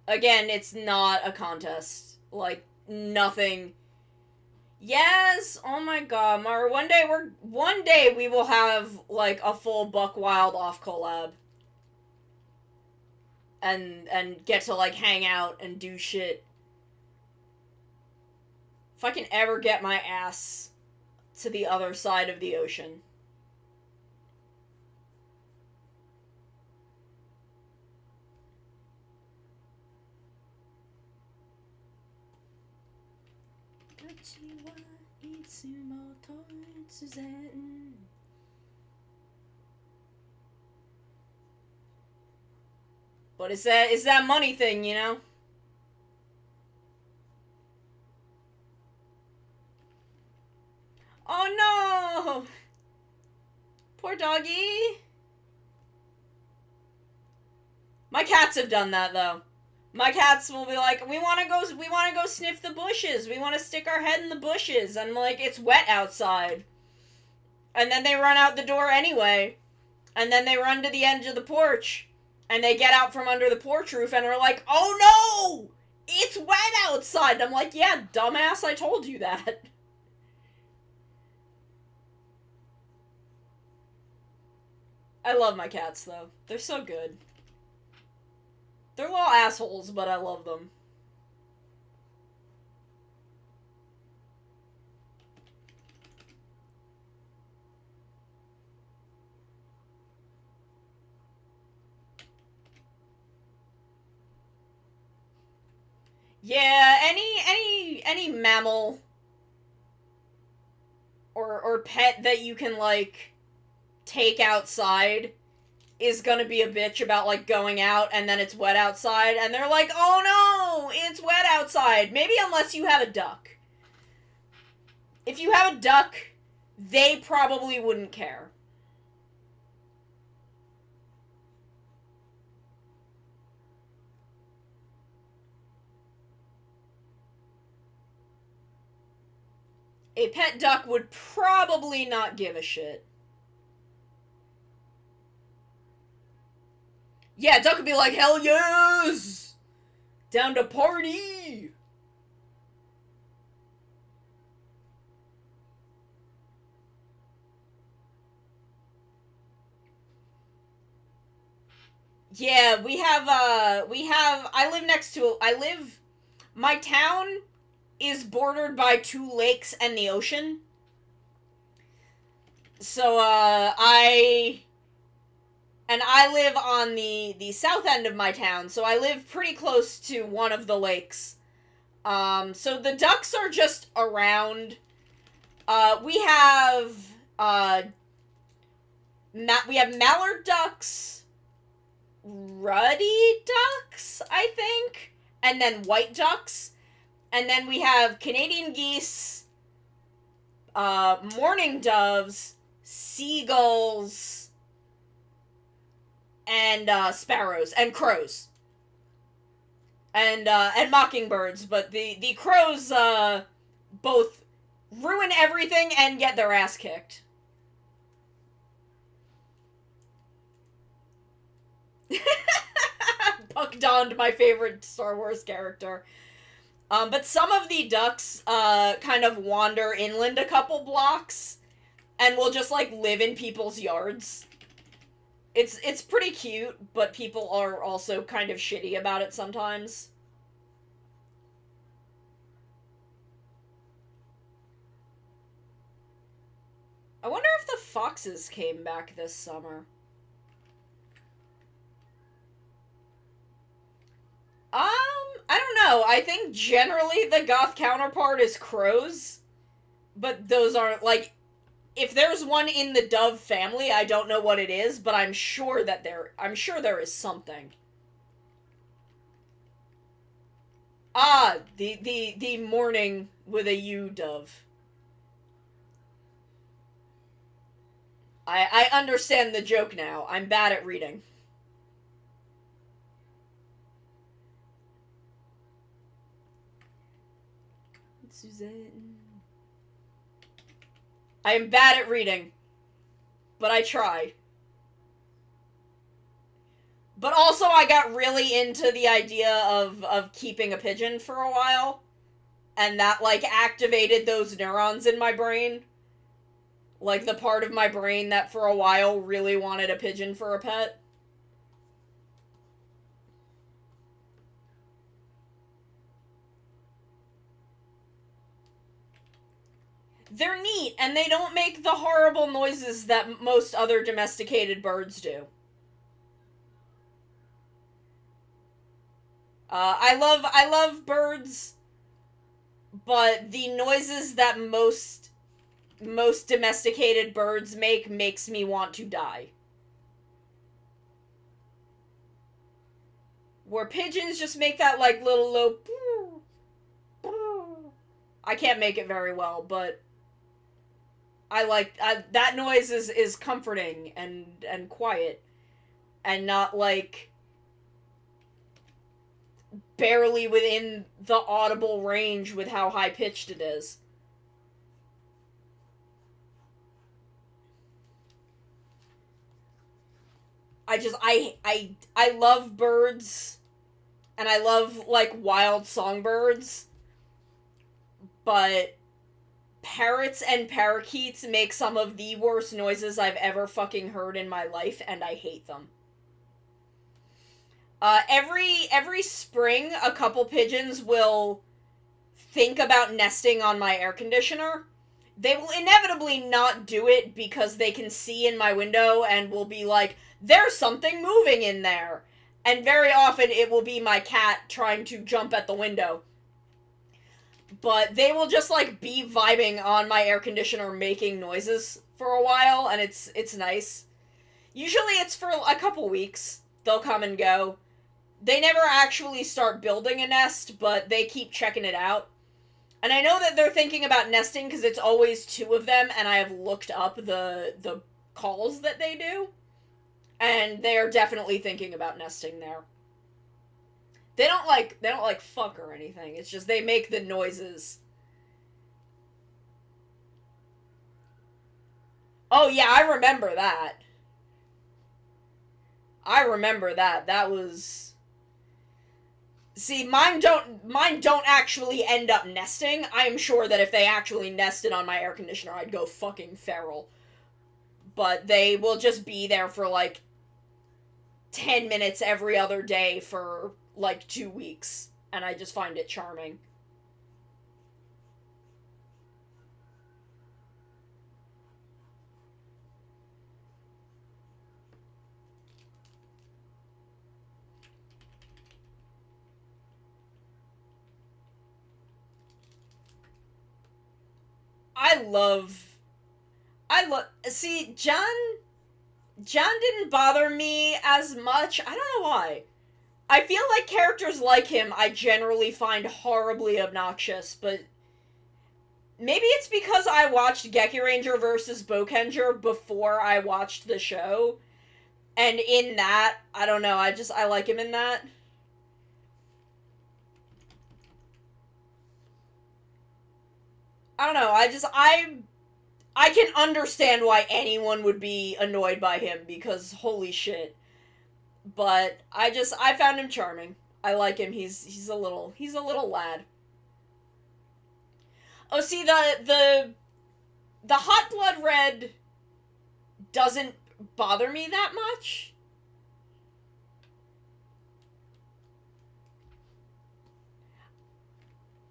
Again, it's not a contest. Like, nothing. Yes! Oh my god, Mara, one day we will have, like, a full Buck Wild off collab. And get to, like, hang out and do shit. If I can ever get my ass to the other side of the ocean. But it's that money thing, you know? Oh no! Poor doggy. My cats have done that though. My cats will be like, we want to go sniff the bushes. We want to stick our head in the bushes. And I'm like, it's wet outside. And then they run out the door anyway. And then they run to the edge of the porch. And they get out from under the porch roof and are like, oh no! It's wet outside! And I'm like, yeah, dumbass, I told you that. I love my cats, though. They're so good. They're little assholes, but I love them. Yeah, any mammal or pet that you can like take outside is gonna be a bitch about like going out and then it's wet outside and they're like, "Oh no, it's wet outside." Maybe unless you have a duck. If you have a duck, they probably wouldn't care. A pet duck would probably not give a shit. Yeah, duck would be like, "Hell yes! Down to party!" Yeah, my town is bordered by 2 lakes and the ocean. So, I live on the south end of my town, so I live pretty close to one of the lakes. So the ducks are just around. We have, we have mallard ducks, ruddy ducks, I think, and then white ducks, and then we have Canadian geese, mourning doves, seagulls, and sparrows and crows, and mockingbirds. But the crows both ruin everything and get their ass kicked. Puck donned, my favorite Star Wars character. But some of the ducks kind of wander inland a couple blocks and will just like live in people's yards. It's pretty cute, but people are also kind of shitty about it sometimes. I wonder if the foxes came back this summer. I don't know. I think generally the goth counterpart is crows, but those aren't like if there's one in the dove family, I don't know what it is, but I'm sure there is something. Ah, the morning with a U dove. I understand the joke now. I'm bad at reading. Suzanne. I am bad at reading, but I try. But also, I got really into the idea of keeping a pigeon for a while, and that, like, activated those neurons in my brain. Like, the part of my brain that for a while really wanted a pigeon for a pet. They're neat, and they don't make the horrible noises that most other domesticated birds do. I love birds, but the noises that most domesticated birds make makes me want to die. Where pigeons just make that like little low. I can't make it very well, but that noise is comforting and quiet, and not like barely within the audible range with how high pitched it is. I love birds, and I love like wild songbirds, but parrots and parakeets make some of the worst noises I've ever fucking heard in my life, and I hate them. Every spring, a couple pigeons will think about nesting on my air conditioner. They will inevitably not do it because they can see in my window and will be like, there's something moving in there. And very often it will be my cat trying to jump at the window. But they will just, like, be vibing on my air conditioner making noises for a while, and it's nice. Usually it's for a couple weeks. They'll come and go. They never actually start building a nest, but they keep checking it out. And I know that they're thinking about nesting because it's always two of them, and I have looked up the calls that they do. And they are definitely thinking about nesting there. They don't like fuck or anything. It's just they make the noises. Oh yeah, I remember that. I remember that. That was... See, mine don't actually end up nesting. I am sure that if they actually nested on my air conditioner, I'd go fucking feral. But they will just be there for, like, 10 minutes every other day for, like, 2 weeks. And I just find it charming. See, John didn't bother me as much. I don't know why. I feel like characters like him I generally find horribly obnoxious, but maybe it's because I watched Geki Ranger vs. Bokenger before I watched the show. And in that, I don't know, I like him in that. I don't know, I can understand why anyone would be annoyed by him, because holy shit. But I found him charming. I like him. He's a little lad. Oh, see, the Hot Blood Red doesn't bother me that much.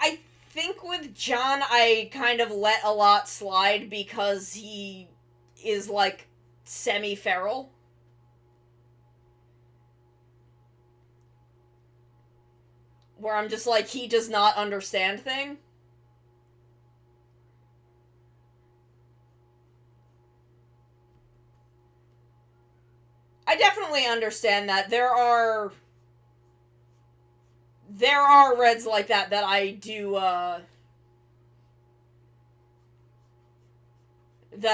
I think with John, I kind of let a lot slide because he is, like, semi-feral. Where I'm just like, he does not understand thing. I definitely understand that. There are Reds like that I do, that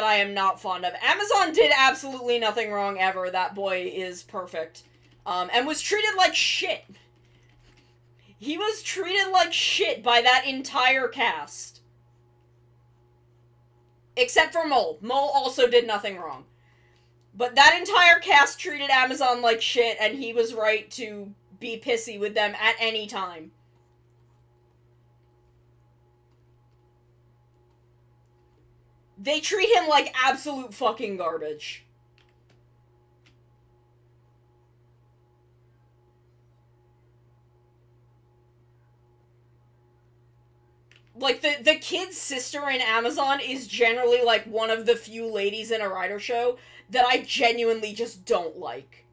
I am not fond of. Amazon did absolutely nothing wrong ever. That boy is perfect. And was treated like shit. He was treated like shit by that entire cast. Except for Mole. Mole also did nothing wrong. But that entire cast treated Amazon like shit, and he was right to be pissy with them at any time. They treat him like absolute fucking garbage. Like, the kid's sister in Amazon is generally, like, one of the few ladies in a writer show that I genuinely just don't like.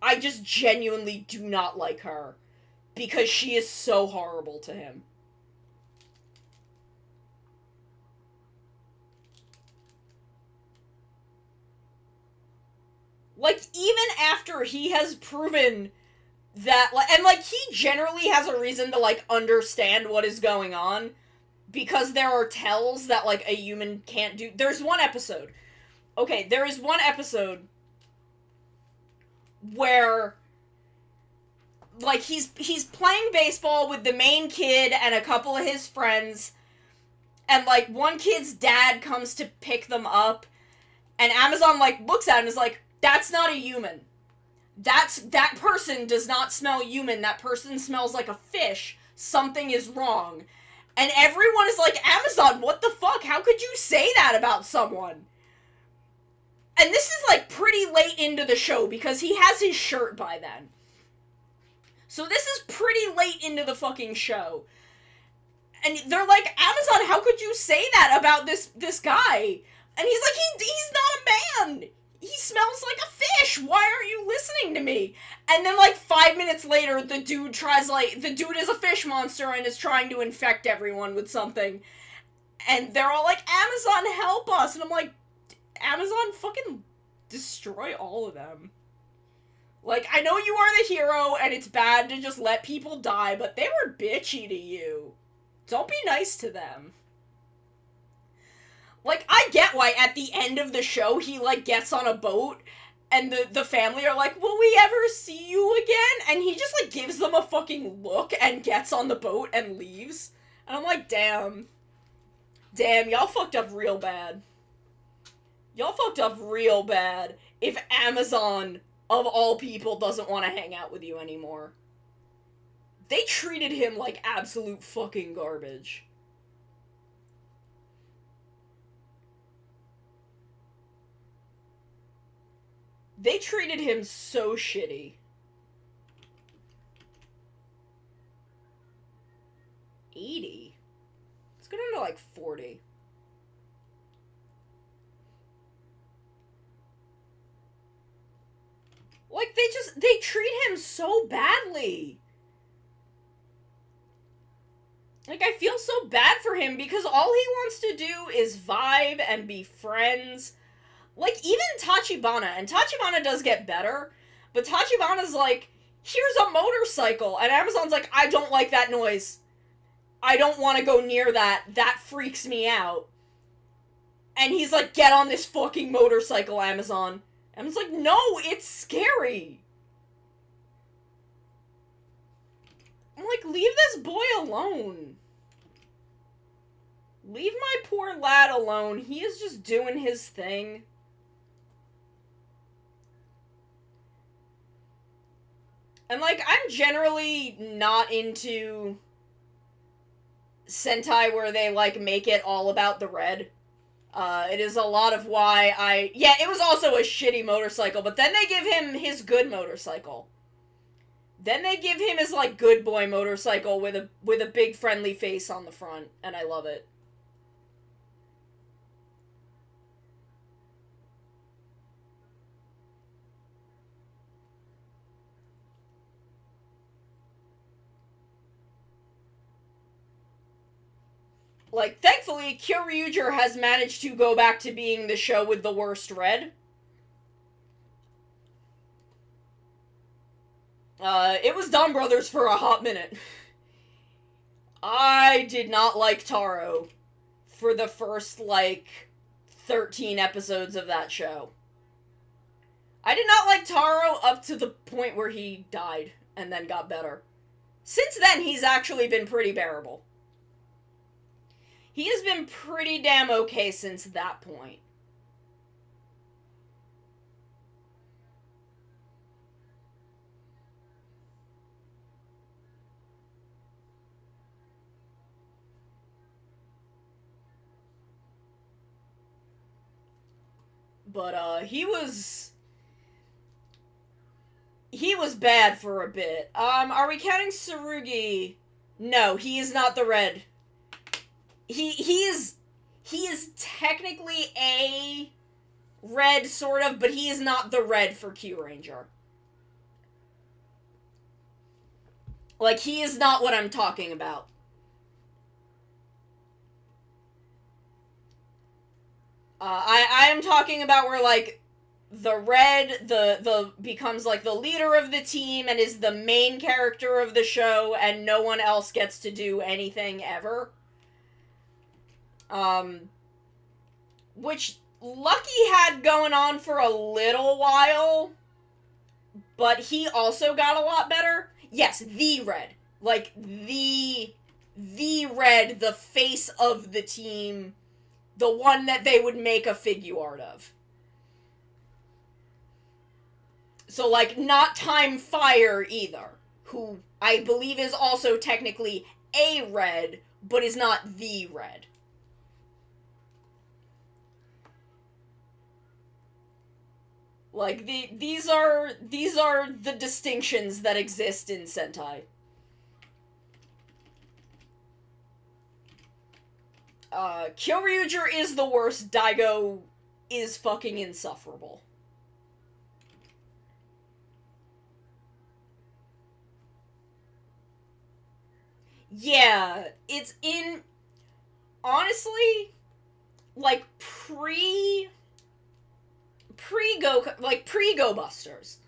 I just genuinely do not like her. Because she is so horrible to him. Like, even after he has proven that, like, and, like, he generally has a reason to, like, understand what is going on, because there are tells that, like, a human can't do. There's one episode. Okay, there is one episode where, like, he's playing baseball with the main kid and a couple of his friends, and, like, one kid's dad comes to pick them up, and Amazon, like, looks at him and is like, that's not a human. That person does not smell human. That person smells like a fish. Something is wrong. And everyone is like, Amazon, what the fuck? How could you say that about someone? And this is, like, pretty late into the show, because he has his shirt by then. So this is pretty late into the fucking show. And they're like, Amazon, how could you say that about this guy? And he's like, he's not a man! He smells like a fish! Why aren't you listening to me? And then, like, 5 minutes later, the dude is a fish monster and is trying to infect everyone with something. And they're all like, Amazon, help us! And I'm like, Amazon, fucking destroy all of them. Like, I know you are the hero, and it's bad to just let people die, but they were bitchy to you. Don't be nice to them. Like, I get why at the end of the show he, like, gets on a boat, and the family are like, will we ever see you again? And he just, like, gives them a fucking look and gets on the boat and leaves. And I'm like, damn. Damn, y'all fucked up real bad. Y'all fucked up real bad if Amazon, of all people, doesn't want to hang out with you anymore. They treated him like absolute fucking garbage. They treated him so shitty. 80? Let's go down to like 40. Like, they treat him so badly. Like, I feel so bad for him because all he wants to do is vibe and be friends. Like, even Tachibana, and Tachibana does get better, but Tachibana's like, here's a motorcycle, and Amazon's like, I don't like that noise. I don't want to go near that. That freaks me out. And he's like, get on this fucking motorcycle, Amazon. And it's like, no, it's scary. I'm like, leave this boy alone. Leave my poor lad alone. He is just doing his thing. And, like, I'm generally not into Sentai where they, like, make it all about the red. It is a lot of why yeah, it was also a shitty motorcycle, but then they give him his good motorcycle. Then they give him his, like, good boy motorcycle with a big friendly face on the front, and I love it. Like, thankfully, Kyoryuger has managed to go back to being the show with the worst red. It was Dawn Brothers for a hot minute. I did not like Taro for the first, like, 13 episodes of that show. I did not like Taro up to the point where he died and then got better. Since then, he's actually been pretty bearable. He has been pretty damn okay since that point. But, he was bad for a bit. Are we counting Tsurugi? No, he is not the red. He is technically a red, sort of, but he is not the red for Q Ranger. Like, he is not what I'm talking about. I am talking about where, like, the red, the becomes, like, the leader of the team and is the main character of the show, and no one else gets to do anything ever. Which Lucky had going on for a little while, but he also got a lot better. Yes, the red. Like, the red, the face of the team, the one that they would make a figure art of. So, like, not Time Fire either, who I believe is also technically a red, but is not the red. Like, these are the distinctions that exist in Sentai. Kyoryuger is the worst, Daigo is fucking insufferable. Yeah, it's in... Honestly, like, pre-Go Busters.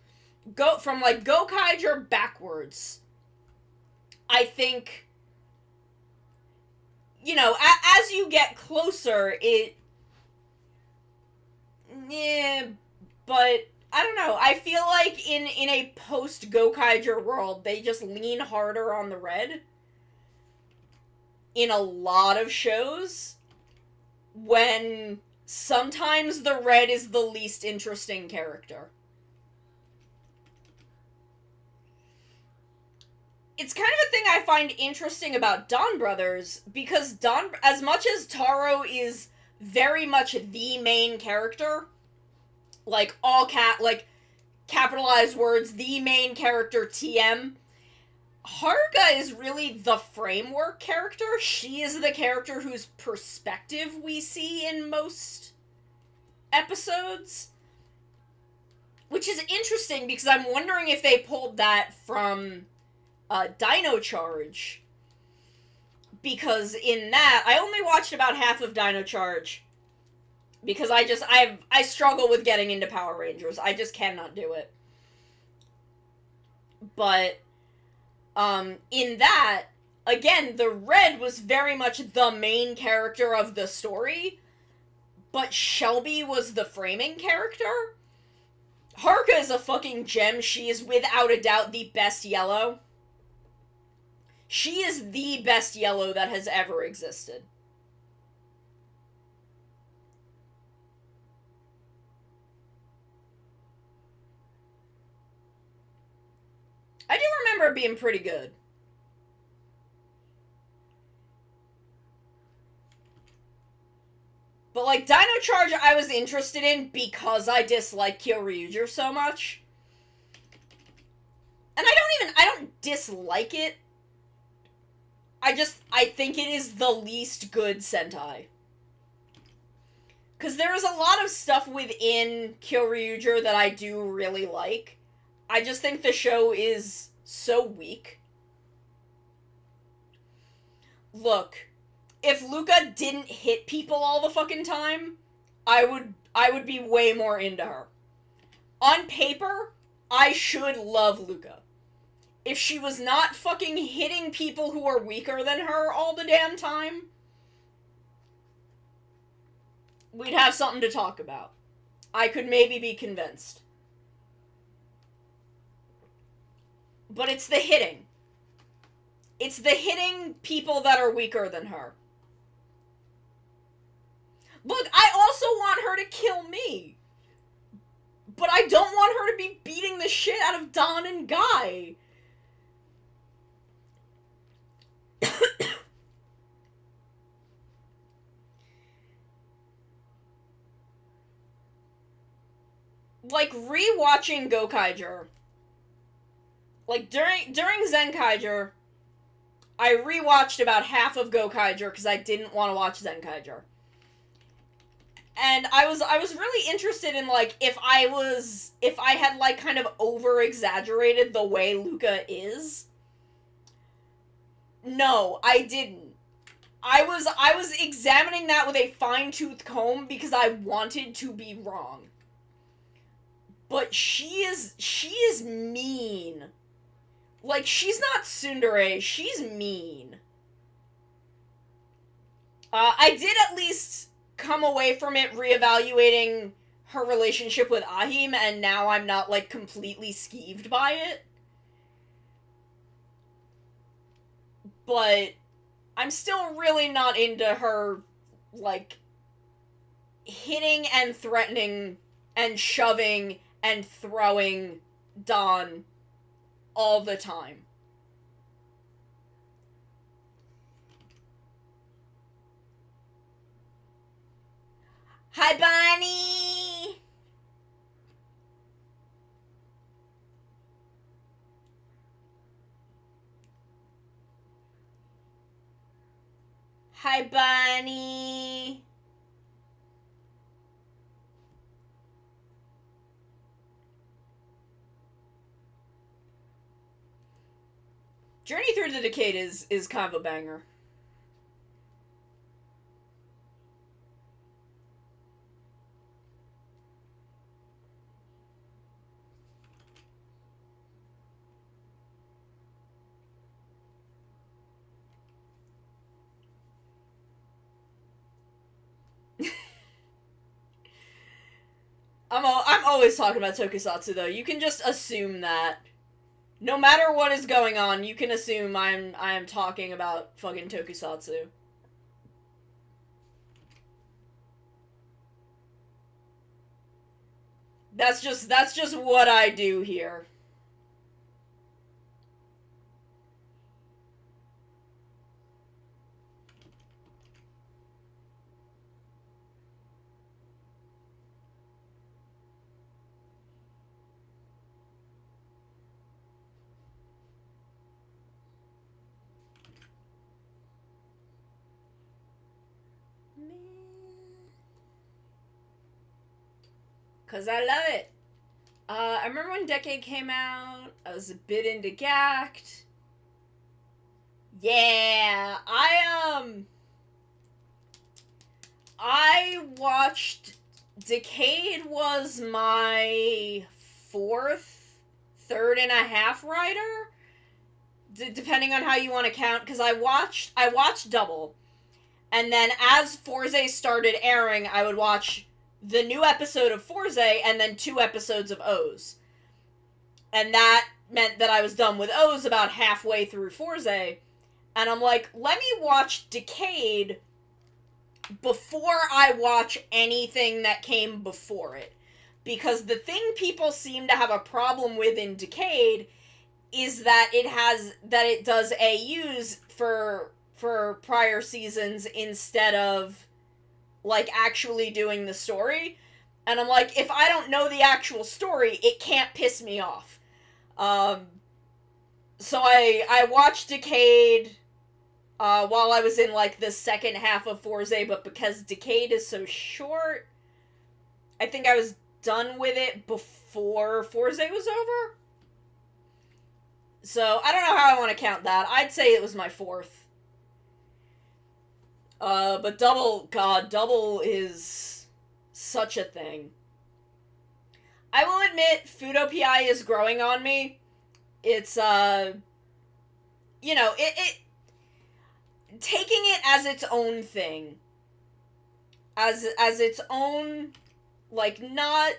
From, like, Gokaiger backwards. I think... You know, as you get closer, yeah, but I don't know. I feel like in a post Gokaiger world, they just lean harder on the red in a lot of shows, when sometimes the red is the least interesting character. It's kind of a thing I find interesting about Dawn Brothers, because as much as Taro is very much the main character, like capitalized words, the main character TM, Haruka is really the framework character. She is the character whose perspective we see in most episodes. Which is interesting, because I'm wondering if they pulled that from Dino Charge. Because in that, I only watched about half of Dino Charge. Because I struggle with getting into Power Rangers. I just cannot do it. But, in that, again, the red was very much the main character of the story, but Shelby was the framing character. Haruka is a fucking gem. She is without a doubt the best yellow. She is the best yellow that has ever existed. I do remember it being pretty good. But, like, Dino Charge I was interested in because I dislike Kyoryuger so much. And I don't dislike it. I think it is the least good Sentai. Because there is a lot of stuff within Kyoryuger that I do really like. I just think the show is so weak. Look, if Luca didn't hit people all the fucking time, I would be way more into her. On paper, I should love Luca. If she was not fucking hitting people who are weaker than her all the damn time, we'd have something to talk about. I could maybe be convinced. But it's the hitting. It's the hitting people that are weaker than her. Look, I also want her to kill me. But I don't want her to be beating the shit out of Don and Guy. Like, rewatching Gokaiger. Like, during Zenkaiger, I rewatched about half of Gokaiger because I didn't want to watch Zenkaiger. And I was really interested in, like, if I had, like, kind of over-exaggerated the way Luca is. No, I didn't. I was examining that with a fine-tooth comb because I wanted to be wrong. But she is mean. Like, she's not tsundere, she's mean. I did at least come away from it reevaluating her relationship with Ahim, and now I'm not, like, completely skeeved by it. But I'm still really not into her, like, hitting and threatening and shoving and throwing Don all the time. Hi, Bonnie! Hi, Bunny. Journey Through the Decade is kind of a banger. I'm always talking about Tokusatsu though. You can just assume that no matter what is going on, you can assume I'm talking about fucking Tokusatsu. That's just what I do here. Cause I love it. I remember when Decade came out. I was a bit into Gact. Yeah, I watched Decade was my third and a half rider, depending on how you want to count. Because I watched Double, and then as Forze started airing, I would watch the new episode of Forze and then 2 episodes of O's, and that meant that I was done with O's about halfway through Forze, and I'm like, let me watch Decade before I watch anything that came before it. Because the thing people seem to have a problem with in Decade is that it does AUs for prior seasons instead of like actually doing the story. And I'm like, if I don't know the actual story, it can't piss me off. So I watched Decade while I was in like the second half of Forze, but because Decade is so short, I think I was done with it before Forze was over. So I don't know how I want to count that. I'd say it was my 4th. But Double is such a thing. I will admit, Fudopi is growing on me. It's, you know, it taking it as its own thing. As its own, like, not...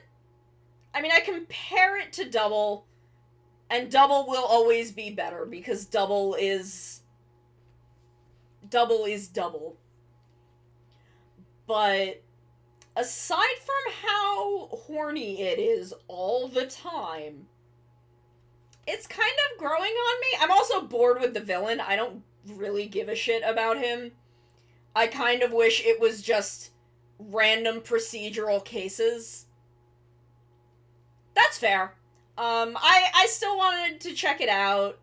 I mean, I compare it to Double, and Double will always be better, because Double is Double. But aside from how horny it is all the time, it's kind of growing on me. I'm also bored with the villain. I don't really give a shit about him. I kind of wish it was just random procedural cases. That's fair. I still wanted to check it out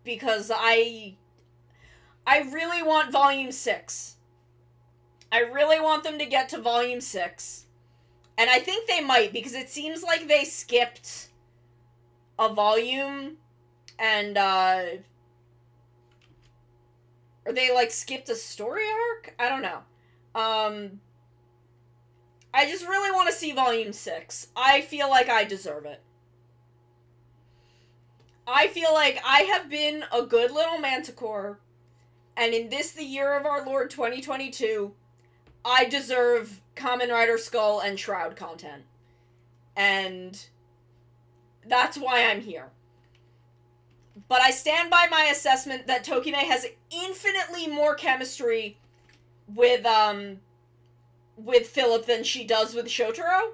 because I really want Volume 6. I really want them to get to Volume 6. And I think they might, because it seems like they skipped a volume, and, or they, like, skipped a story arc? I don't know. I just really want to see Volume 6. I feel like I deserve it. I feel like I have been a good little Manticore, and in this, the year of our Lord 2022, I deserve Kamen Rider Skull and Shroud content. And that's why I'm here. But I stand by my assessment that Tokime has infinitely more chemistry with Philip than she does with Shotaro.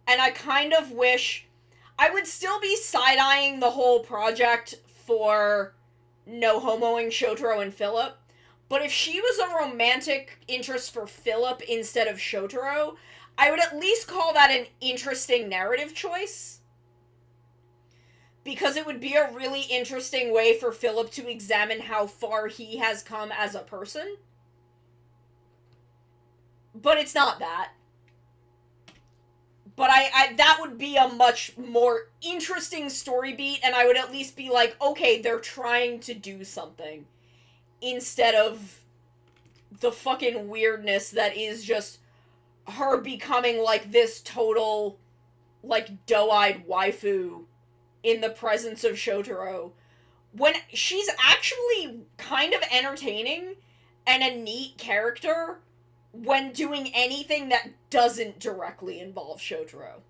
And I kind of wish... I would still be side-eyeing the whole project for no homoing Shotaro and Philip. But if she was a romantic interest for Philip instead of Shotaro, I would at least call that an interesting narrative choice. Because it would be a really interesting way for Philip to examine how far he has come as a person. But it's not that. But that would be a much more interesting story beat, and I would at least be like, okay, they're trying to do something. Instead of the fucking weirdness that is just her becoming, like, this total, like, doe-eyed waifu in the presence of Shotaro, when she's actually kind of entertaining and a neat character when doing anything that doesn't directly involve Shotaro.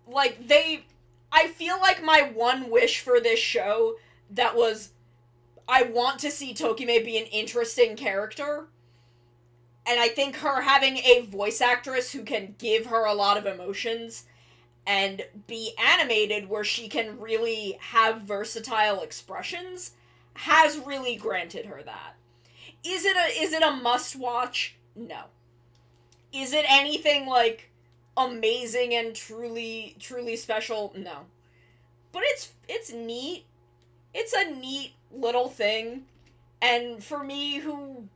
Like, I feel like my one wish for this show that was, I want to see Tokime be an interesting character, and I think her having a voice actress who can give her a lot of emotions and be animated where she can really have versatile expressions has really granted her that. Is it a must watch? No. Is it anything like amazing and truly special? No. But it's neat. It's a neat little thing, and for me who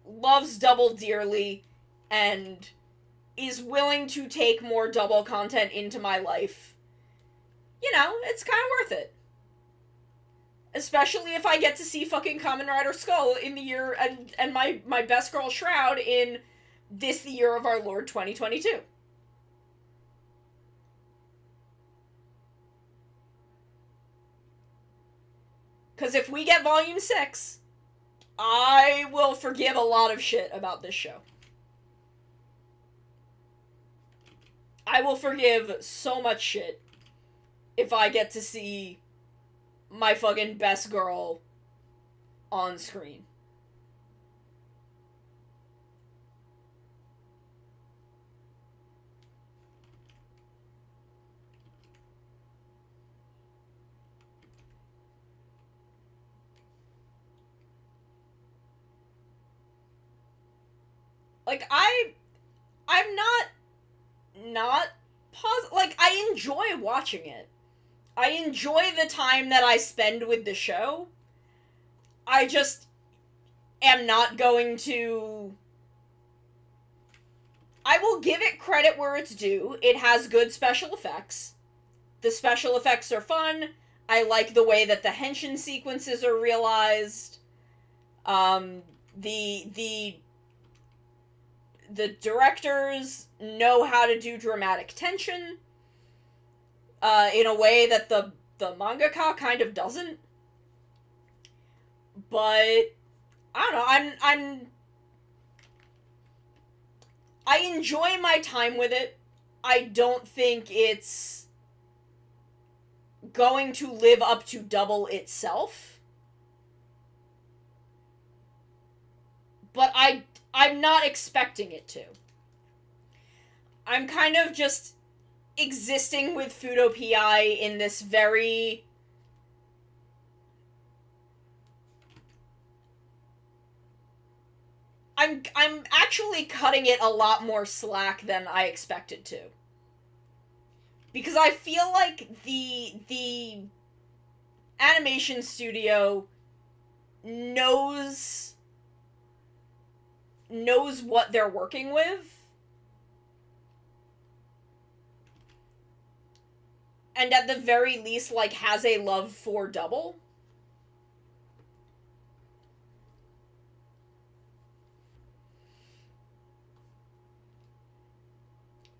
loves Double dearly and is willing to take more Double content into my life, you know, it's kind of worth it. Especially if I get to see fucking Kamen Rider Skull in the year, and my best girl Shroud in this, the year of our Lord 2022. Because if we get Volume 6, I will forgive a lot of shit about this show. I will forgive so much shit if I get to see my fucking best girl on screen. Like, I'm not positive. Like, I enjoy watching it. I enjoy the time that I spend with the show. I just am not going to... I will give it credit where it's due. It has good special effects. The special effects are fun. I like the way that the henshin sequences are realized. The directors know how to do dramatic tension in a way that the mangaka kind of doesn't. But I don't know, I enjoy my time with it. I don't think it's going to live up to Double itself. But I'm not expecting it to. I'm kind of just existing with Fudo PI in this very... I'm actually cutting it a lot more slack than I expected to. Because I feel like the animation studio knows what they're working with. And at the very least, like, has a love for Double.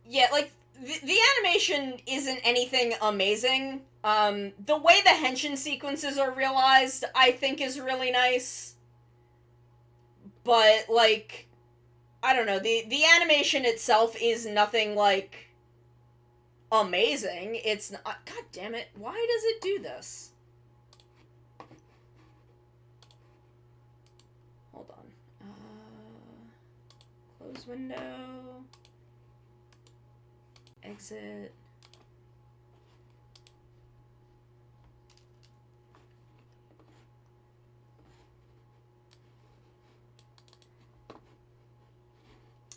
Yeah, like, the animation isn't anything amazing. The way the henshin sequences are realized, I think, is really nice. But, like, I don't know, the animation itself is nothing, like, amazing. It's not... God damn it, why does it do this? Hold on. Close window. Exit.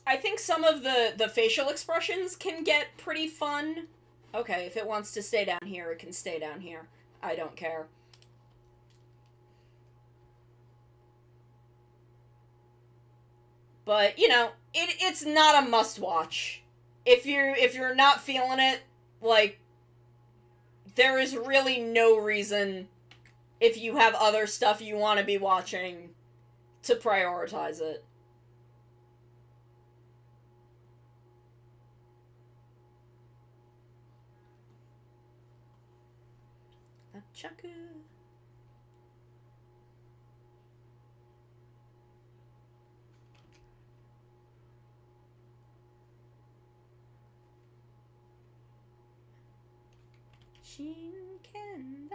I think some of the facial expressions can get pretty fun. Okay, if it wants to stay down here, it can stay down here. I don't care. But, you know, it's not a must-watch. If you're not feeling it, like, there is really no reason, if you have other stuff you want to be watching, to prioritize it. Chaku. Shinkenda.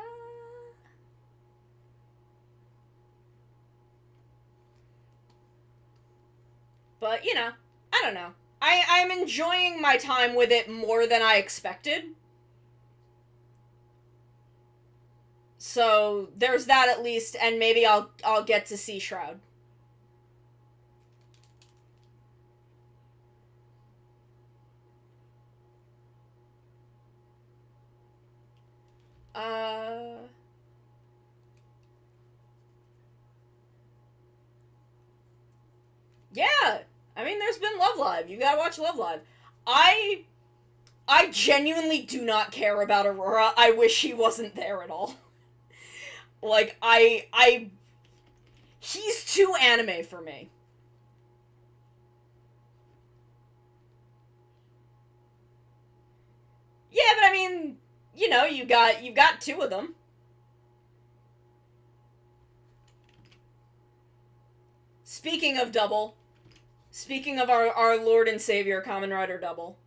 But, you know, I don't know. I'm enjoying my time with it more than I expected. So there's that at least, and maybe I'll get to see Shroud. Yeah. I mean, there's been Love Live. You gotta watch Love Live. I genuinely do not care about Aurora. I wish he wasn't there at all. Like, he's too anime for me. Yeah, but I mean, you know, you've got two of them. Speaking of Double, speaking of our Lord and Savior, Kamen Rider Double.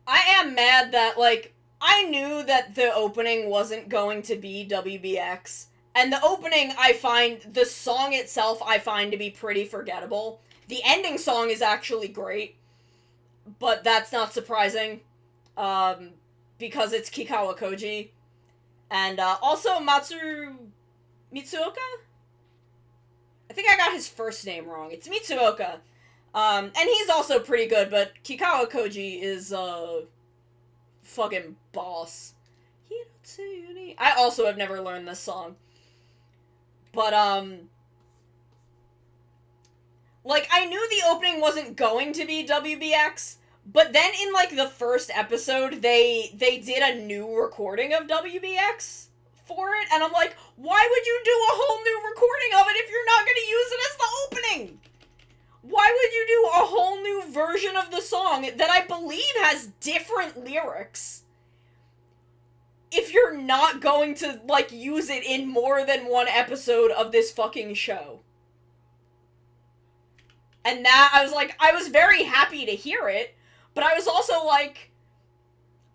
I am mad that, like, I knew that the opening wasn't going to be WBX, and the opening, the song itself, I find to be pretty forgettable. The ending song is actually great, but that's not surprising, because it's Kikawa Koji, and, also Mitsuoka? I think I got his first name wrong. It's Mitsuoka. And he's also pretty good, but Kikawa Koji is, fucking boss. I also have never learned this song. But, like, I knew the opening wasn't going to be WBX, but then in, like, the first episode, they did a new recording of WBX for it, and I'm like, why would you do a whole new recording of it if you're not gonna use it as the opening? Why would you do a whole new version of the song that I believe has different lyrics if you're not going to, like, use it in more than one episode of this fucking show? And that, I was very happy to hear it, but I was also like,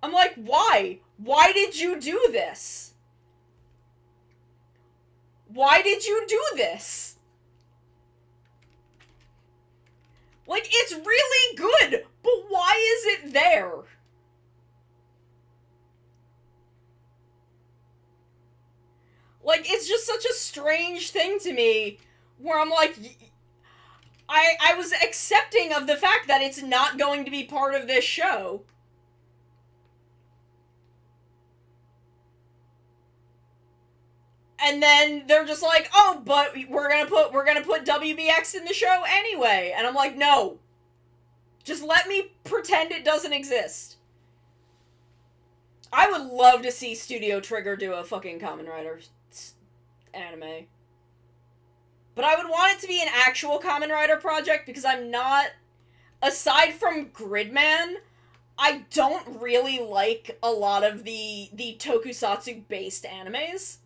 I'm like, why? Why did you do this? Why did you do this? Like, it's really good, but why is it there? Like, it's just such a strange thing to me, where I'm like, I was accepting of the fact that it's not going to be part of this show. And then they're just like, oh, but we're gonna put WBX in the show anyway. And I'm like, no. Just let me pretend it doesn't exist. I would love to see Studio Trigger do a fucking Kamen Rider anime. But I would want it to be an actual Kamen Rider project, because I'm not... Aside from Gridman, I don't really like a lot of the tokusatsu-based animes.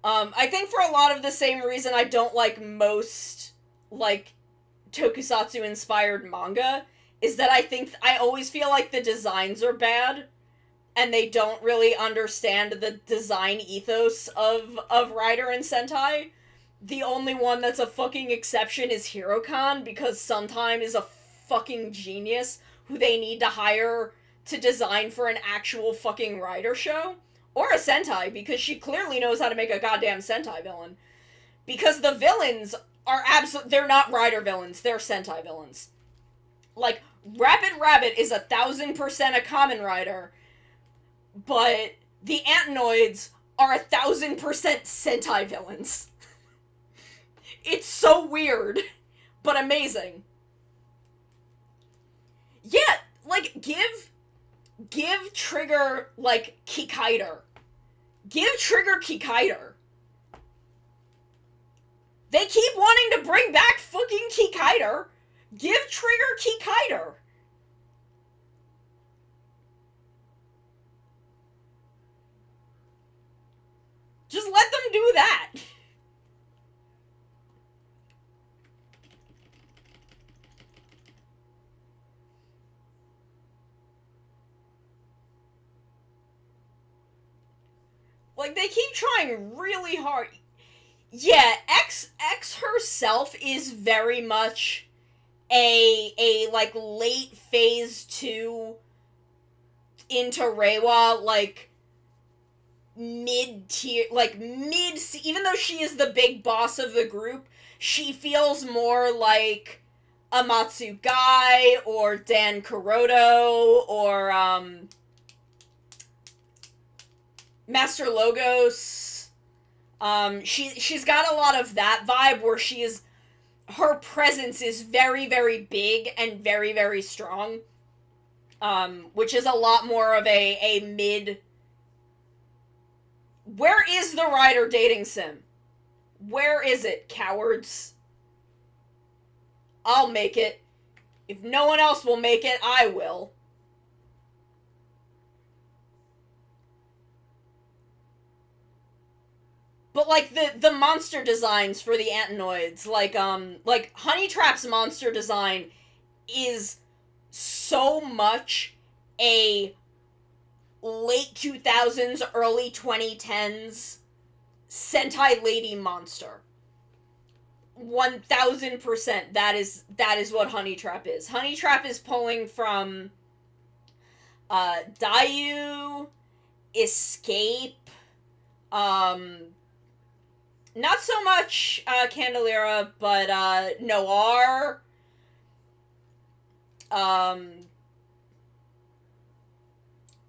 I think for a lot of the same reason I don't like most, like, tokusatsu-inspired manga, is that I always feel like the designs are bad, and they don't really understand the design ethos of Rider and Sentai. The only one that's a fucking exception is Hirokan, because Sometime is a fucking genius who they need to hire to design for an actual fucking Rider show. Or a Sentai, because she clearly knows how to make a goddamn Sentai villain. Because the villains are they're not Rider villains, they're Sentai villains. Like, Rapid Rabbit is 1,000% a Kamen Rider, but the Antinoids are 1,000% Sentai villains. It's so weird, but amazing. Yeah, like, give Trigger, like, Kikaider. Give Trigger Kikaider. They keep wanting to bring back fucking Kikaider. Give Trigger Kikaider. Just let them do that. Like, they keep trying really hard. Yeah, X herself is very much a like late phase 2 into Reiwa, like mid-tier, like even though she is the big boss of the group, she feels more like Amatsu Gai or Dan Kuroto or Master Logos. She's got a lot of that vibe where her presence is very, very big and very, very strong. Which is a lot more of a mid... Where is the Rider dating sim? Where is it, cowards? I'll make it. If no one else will make it, I will. But, like, the monster designs for the Antinoids, like Honey Trap's monster design is so much a late 2000s, early 2010s Sentai lady monster. 1000%. That is what Honey Trap is. Honey Trap is pulling from Dayu, Escape, not so much Candelera, but Noir,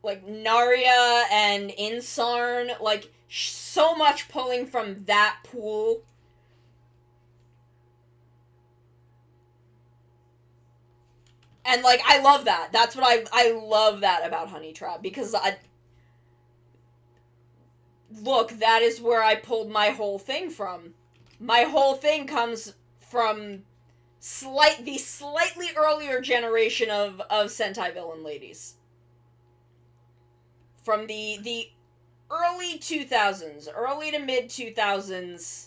like Narya and Insarn, like so much pulling from that pool. And like I love that. That's what I love that about Honey Trap, because look, that is where I pulled my whole thing from. My whole thing comes from the slightly earlier generation of Sentai villain ladies. From the early 2000s, early to mid 2000s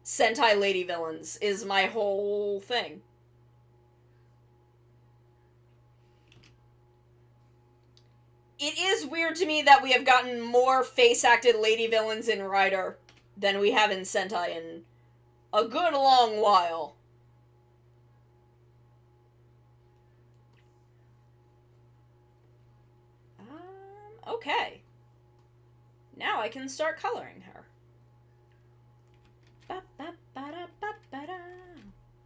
Sentai lady villains is my whole thing. It is weird to me that we have gotten more face-acted lady villains in Rider than we have in Sentai in a good long while. Okay. Now I can start coloring her. Ba-ba-ba-da-ba-ba-da.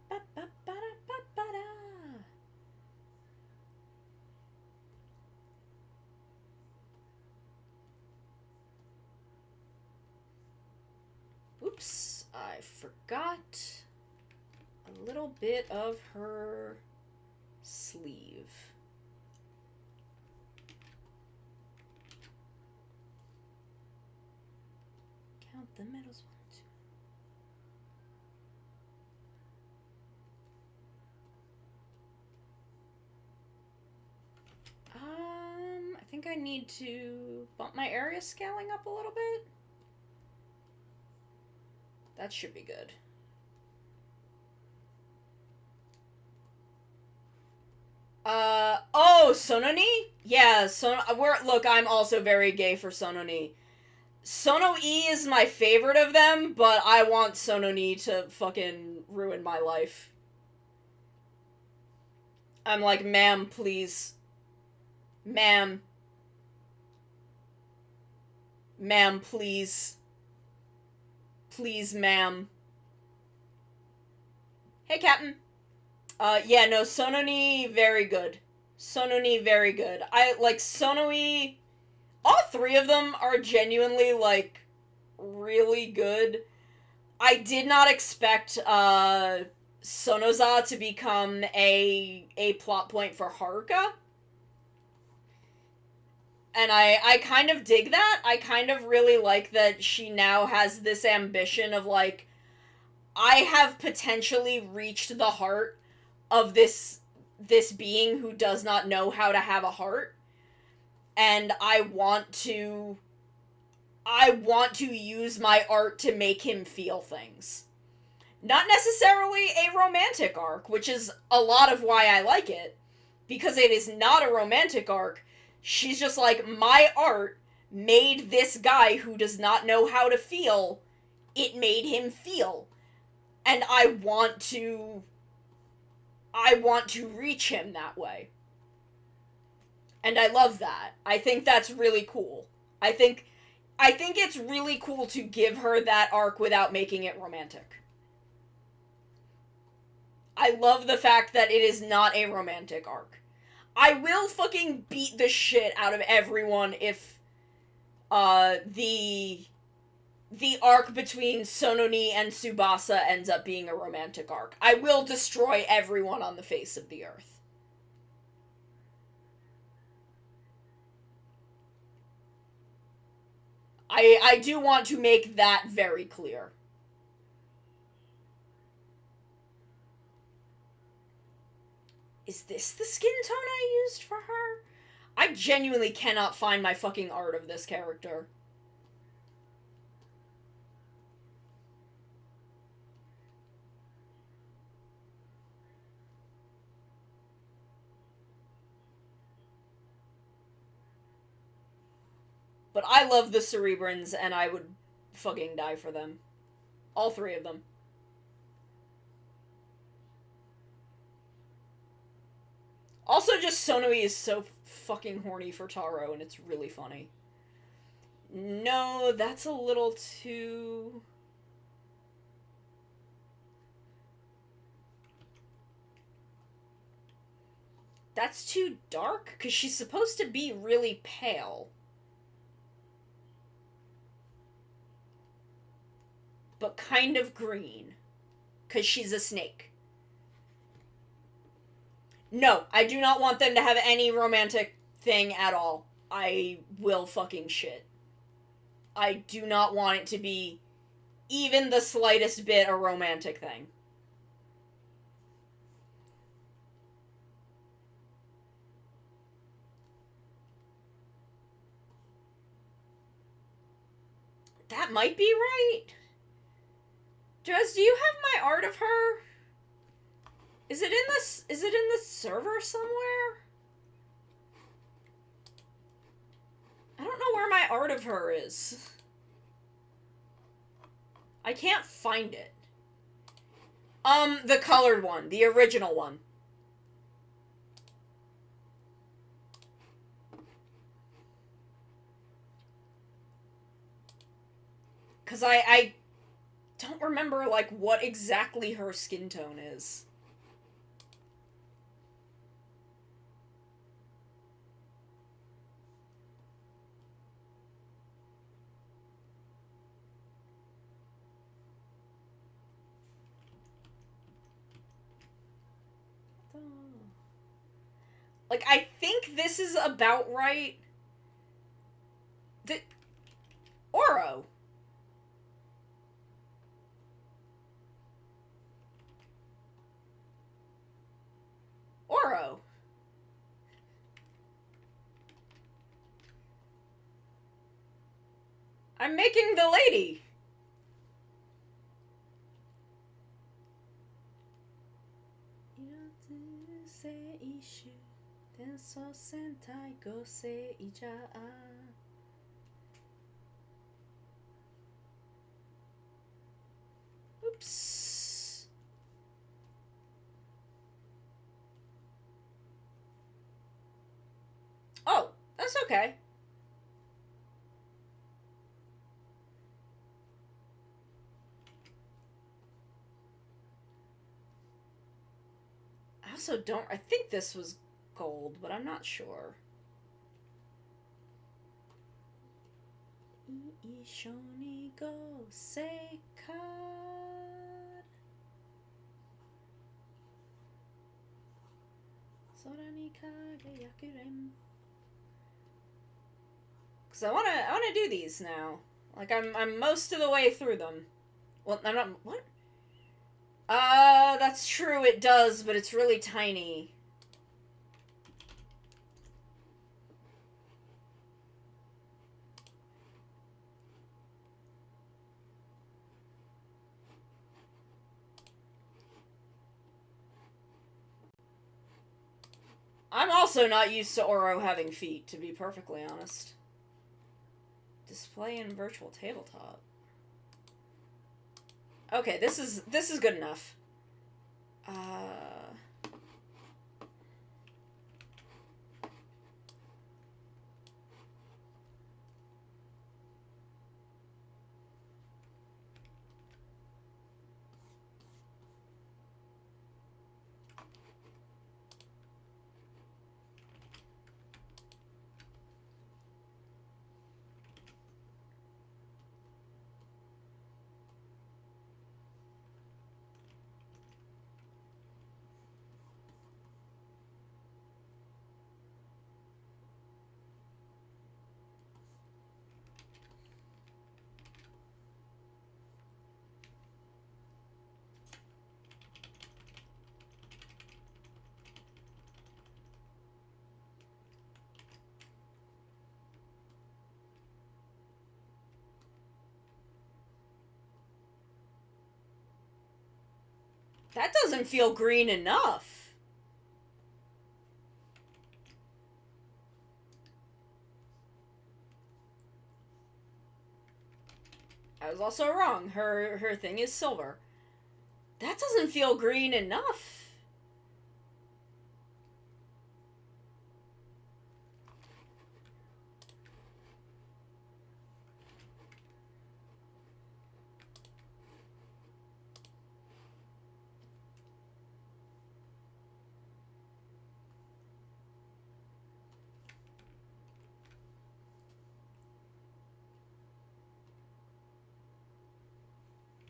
Ba-ba-ba-da-ba-ba-da. Oops, I forgot a little bit of her sleeve. Count the medals. 1, 2. I think I need to bump my area scaling up a little bit. That should be good. Oh, Sononi? Yeah, look, I'm also very gay for Sononi. Sono-E is my favorite of them, but I want Sononi to fucking ruin my life. I'm like, ma'am, please. Ma'am. Ma'am, please. Please, ma'am. Hey, Captain. Yeah, no, Sononi, very good. Sononi, very good. I like Sonoi. All three of them are genuinely, like, really good. I did not expect, Sonoza to become a plot point for Haruka. And I kind of dig that. I kind of really like that she now has this ambition of, like, I have potentially reached the heart of this being who does not know how to have a heart, and I want to use my art to make him feel things. Not necessarily a romantic arc, which is a lot of why I like it, because it is not a romantic arc. She's just like, my art made this guy who does not know how to feel, it made him feel. And I want to reach him that way. And I love that. I think that's really cool. I think it's really cool to give her that arc without making it romantic. I love the fact that it is not a romantic arc. I will fucking beat the shit out of everyone if the arc between Sononi and Tsubasa ends up being a romantic arc. I will destroy everyone on the face of the earth. I do want to make that very clear. Is this the skin tone I used for her? I genuinely cannot find my fucking art of this character. But I love the Cerebrans, and I would fucking die for them. All three of them. Also, just Sonoi is so fucking horny for Taro, and it's really funny. No, that's a little too... That's too dark, because she's supposed to be really pale. But kind of green. Because she's a snake. No, I do not want them to have any romantic thing at all. I will fucking shit. I do not want it to be even the slightest bit a romantic thing. That might be right. Drez, do you have my art of her? Is it in the server somewhere? I don't know where my art of her is. I can't find it. The colored one. The original one. Because I don't remember, like, what exactly her skin tone is. Like, I think this is about right. The... Oro. Oro. I'm making the lady. Oops. Oh, that's okay. also don't... I think this was gold, but I'm not sure. Ishoni go seikad. Sora ni kage yakuren. Cause I wanna do these now. Like I'm most of the way through them. Well, I'm not. What? That's true. It does, but it's really tiny. I'm also not used to Oro having feet, to be perfectly honest. Display in virtual tabletop. Okay, this is good enough. That doesn't feel green enough. I was also wrong. Her thing is silver. That doesn't feel green enough.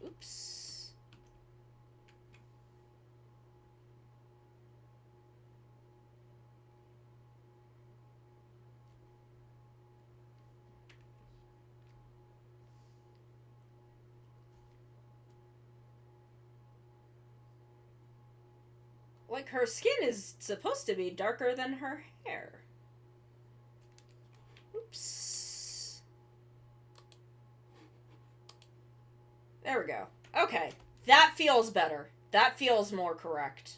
Oops. Like, her skin is supposed to be darker than her hair. Oops. There we go. Okay. That feels better. That feels more correct.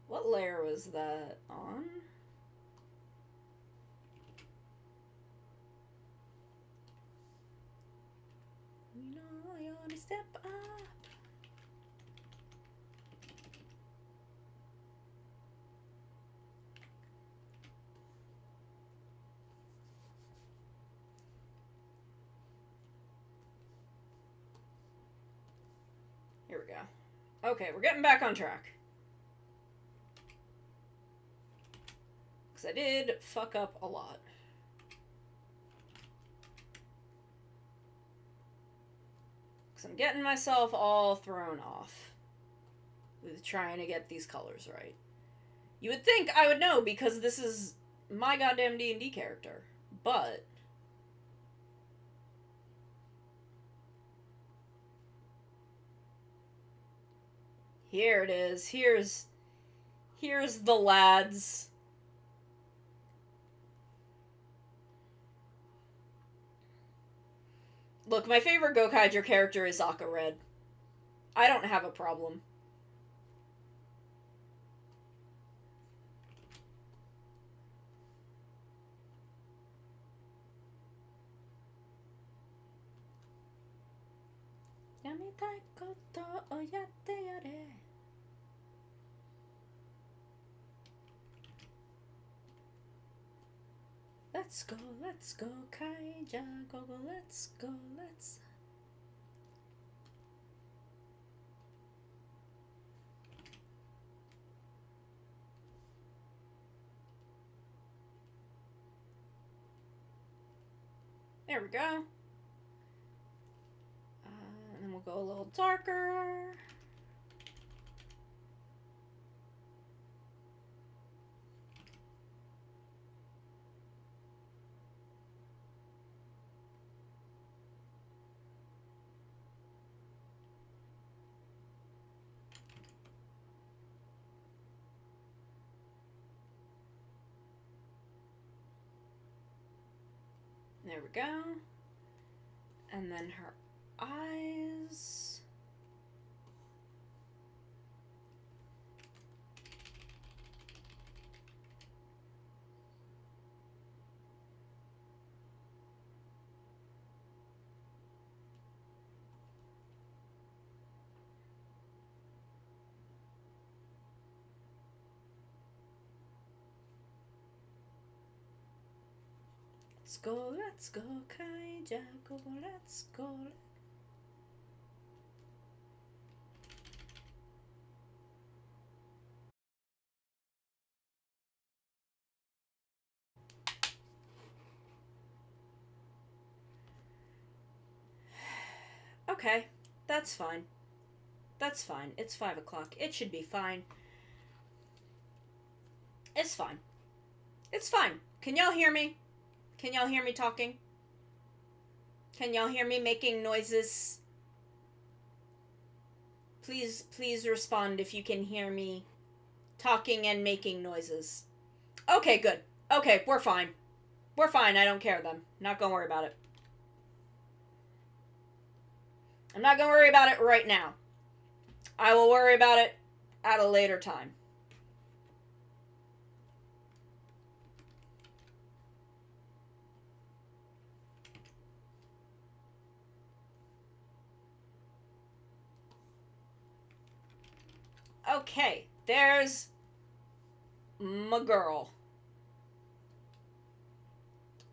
What layer was that on? You know you want to step up. Here we go. Okay, we're getting back on track. Because I did fuck up a lot. Because I'm getting myself all thrown off with trying to get these colors right. You would think I would know because this is my goddamn D&D character. But here it is. Here's the lads. Look, my favorite Gokaiger character is Aka Red. I don't have a problem. Yamitai koto o yatte yare. let's go, Kaija, go, let's go, let's. There we go. And then we'll go a little darker. There we go. And then her eyes. Let's go, Kaija, go, let's go. Okay, that's fine. That's fine. It's 5 o'clock. It should be fine. It's fine. It's fine. Can y'all hear me? Can y'all hear me talking? Can y'all hear me making noises? Please respond if you can hear me talking and making noises. Okay, good. Okay, we're fine. We're fine. I don't care then. Not gonna worry about it. I'm not gonna worry about it right now. I will worry about it at a later time. Okay, there's my girl.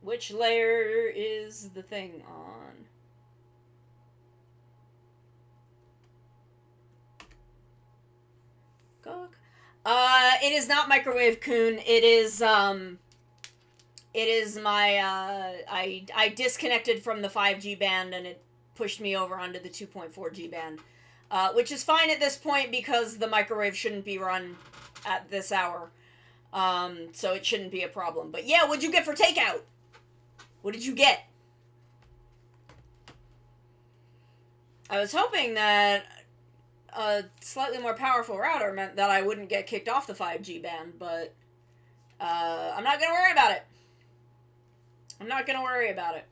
Which layer is the thing on? Go. It is not Microwave Coon. It is my, I disconnected from the 5G band and it pushed me over onto the 2.4G band. Which is fine at this point because the microwave shouldn't be run at this hour. So it shouldn't be a problem. But yeah, what'd you get for takeout? What did you get? I was hoping that a slightly more powerful router meant that I wouldn't get kicked off the 5G band, but I'm not gonna worry about it. I'm not gonna worry about it.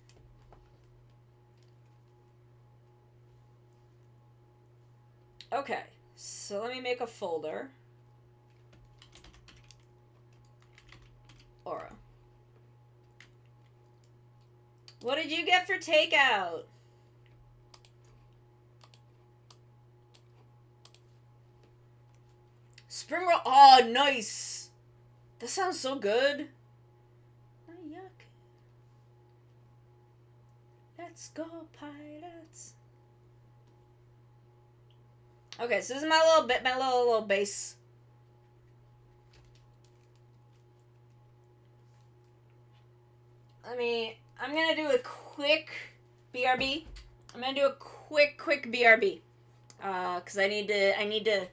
Okay, so let me make a folder. Aura. What did you get for takeout? Spring roll. Oh, nice. That sounds so good. Yuck. Let's go, pirates. Okay, so this is my little base. I'm gonna do a quick BRB. I'm gonna do a quick BRB. Cause I need a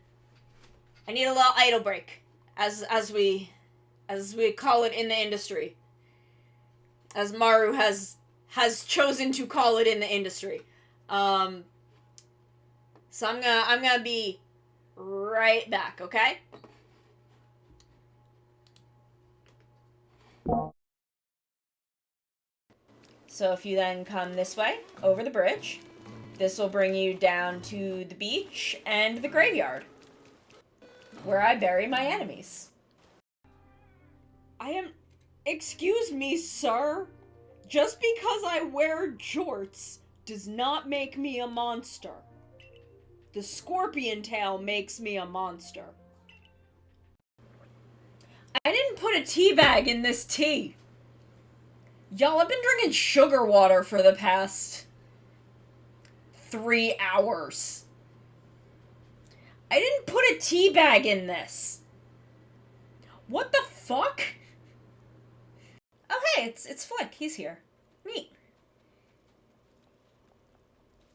little idle break, as we call it in the industry. As Maru has chosen to call it in the industry. So I'm gonna be right back, okay? So if you then come this way, over the bridge, this will bring you down to the beach and the graveyard, where I bury my enemies. Excuse me, sir. Just because I wear jorts does not make me a monster. The scorpion tail makes me a monster. I didn't put a tea bag in this tea. Y'all, I've been drinking sugar water for the past 3 hours. I didn't put a tea bag in this. What the fuck? Oh hey, it's Flick. He's here. Neat.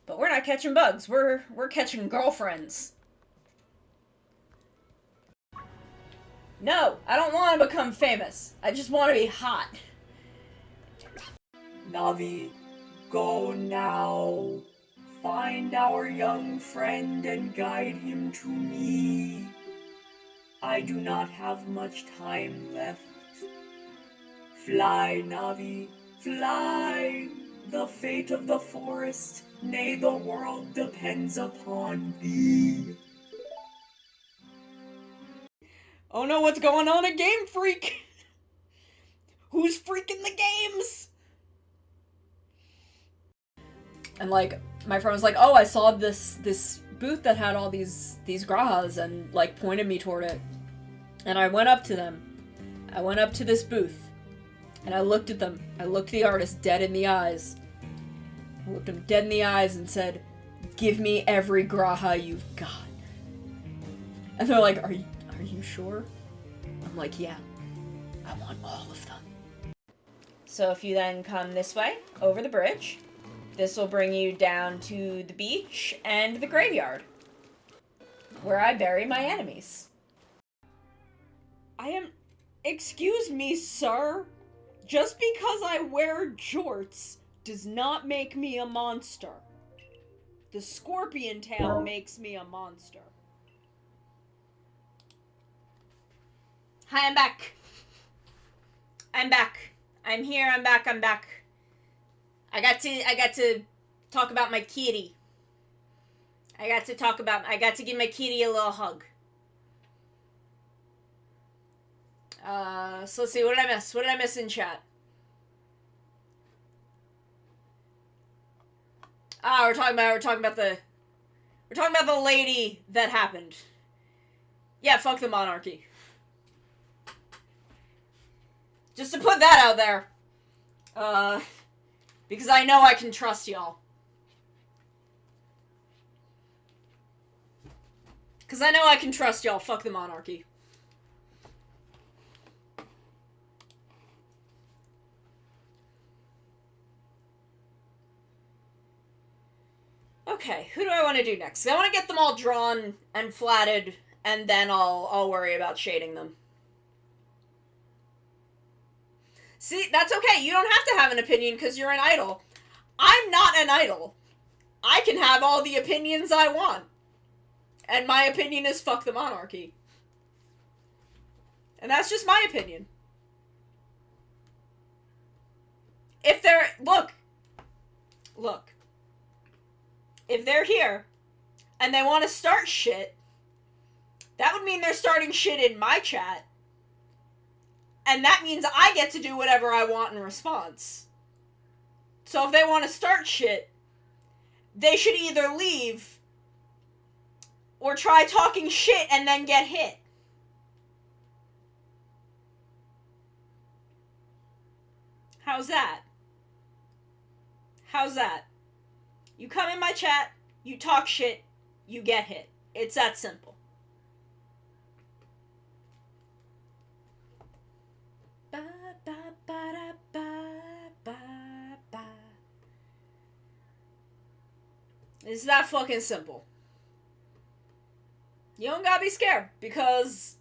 But we're not catching bugs. We're catching girlfriends. No, I don't want to become famous. I just want to be hot. Navi, go now. Find our young friend and guide him to me. I do not have much time left. Fly, Navi, fly. The fate of the forest, nay, the world depends upon thee. Oh no, what's going on at Game Freak? Who's freaking the games? And like, my friend was like, oh, I saw this booth that had all these grahas, and like pointed me toward it. And I went up to them. I went up to this booth. And I looked at them. I looked the artist dead in the eyes. I looked him dead in the eyes and said, give me every graha you've got. And they're like, are you sure? I'm like, yeah. I want all of them. So if you then come this way, over the bridge, this will bring you down to the beach and the graveyard, where I bury my enemies. Excuse me, sir. Just because I wear jorts does not make me a monster. The scorpion tail makes me a monster. Hi, I'm back. I'm back. I'm here, I'm back. I got to talk about my kitty. I got to give my kitty a little hug. So let's see, what did I miss? What did I miss in chat? We're talking about the lady that happened. Yeah, fuck the monarchy. Just to put that out there. Because I know I can trust y'all. Because I know I can trust y'all. Fuck the monarchy. Okay, who do I want to do next? I want to get them all drawn and flatted, and then I'll worry about shading them. See, that's okay. You don't have to have an opinion because you're an idol. I'm not an idol. I can have all the opinions I want. And my opinion is fuck the monarchy. And that's just my opinion. If they're... Look. If they're here, and they want to start shit, that would mean they're starting shit in my chat. And that means I get to do whatever I want in response. So if they want to start shit, they should either leave or try talking shit and then get hit. How's that? How's that? You come in my chat, you talk shit, you get hit. It's that simple. It's that fucking simple. You don't gotta be scared, because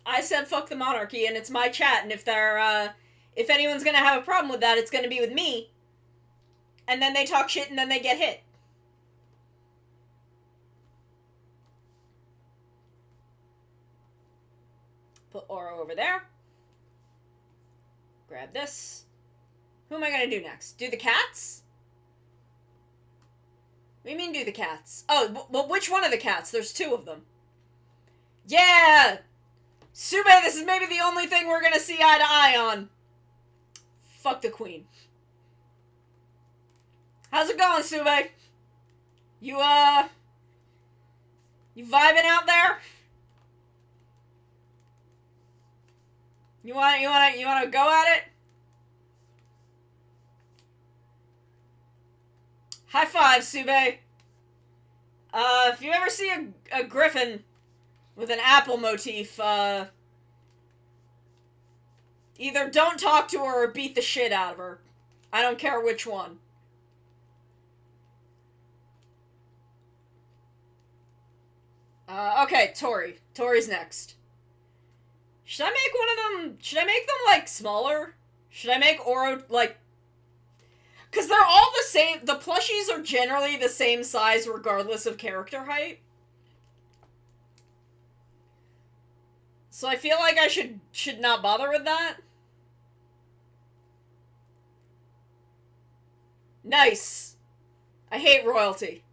I said fuck the monarchy, and it's my chat, and if anyone's gonna have a problem with that, it's gonna be with me. And then they talk shit, and then they get hit. Put Oro over there. Grab this. Who am I gonna do next? Do the cats? What do you mean do the cats? Oh, well, which one of the cats? There's two of them. Yeah! Sube, this is maybe the only thing we're gonna see eye to eye on. Fuck the queen. How's it going, Sube? You vibing out there? You wanna go at it? High five, Sube. If you ever see a griffin with an apple motif, either don't talk to her or beat the shit out of her. I don't care which one. Okay, Tori. Tori's next. Should I make one of them... Should I make them, like, smaller? Should I make Oro, like... Because they're all the same... The plushies are generally the same size regardless of character height. So I feel like I should not bother with that. Nice. I hate royalty.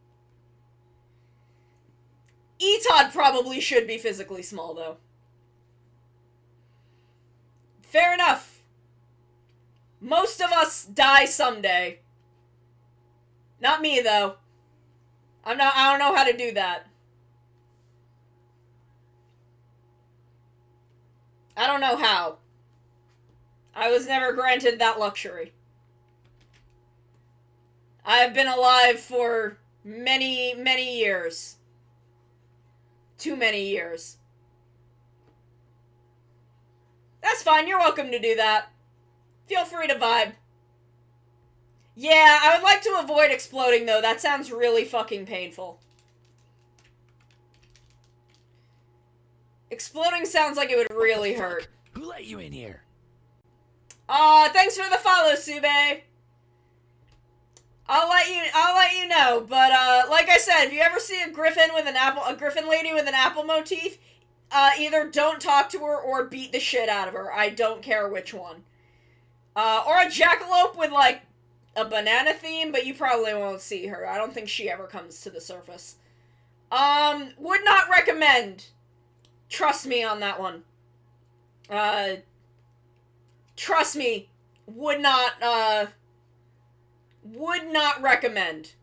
Etod probably should be physically small, though. Fair enough. Most of us die someday. Not me, though. I don't know how to do that. I don't know how. I was never granted that luxury. I've been alive for many, many years. Too many years. That's fine, you're welcome to do that. Feel free to vibe. Yeah, I would like to avoid exploding, though. That sounds really fucking painful. Exploding sounds like it would really hurt. Who let you in here? Thanks for the follow, Sube. I'll let you know, but, like I said, if you ever see a griffin lady with an apple motif, either don't talk to her or beat the shit out of her. I don't care which one. Or a jackalope with, like, a banana theme, but you probably won't see her. I don't think she ever comes to the surface. Would not recommend. Trust me on that one. Trust me. Would not recommend.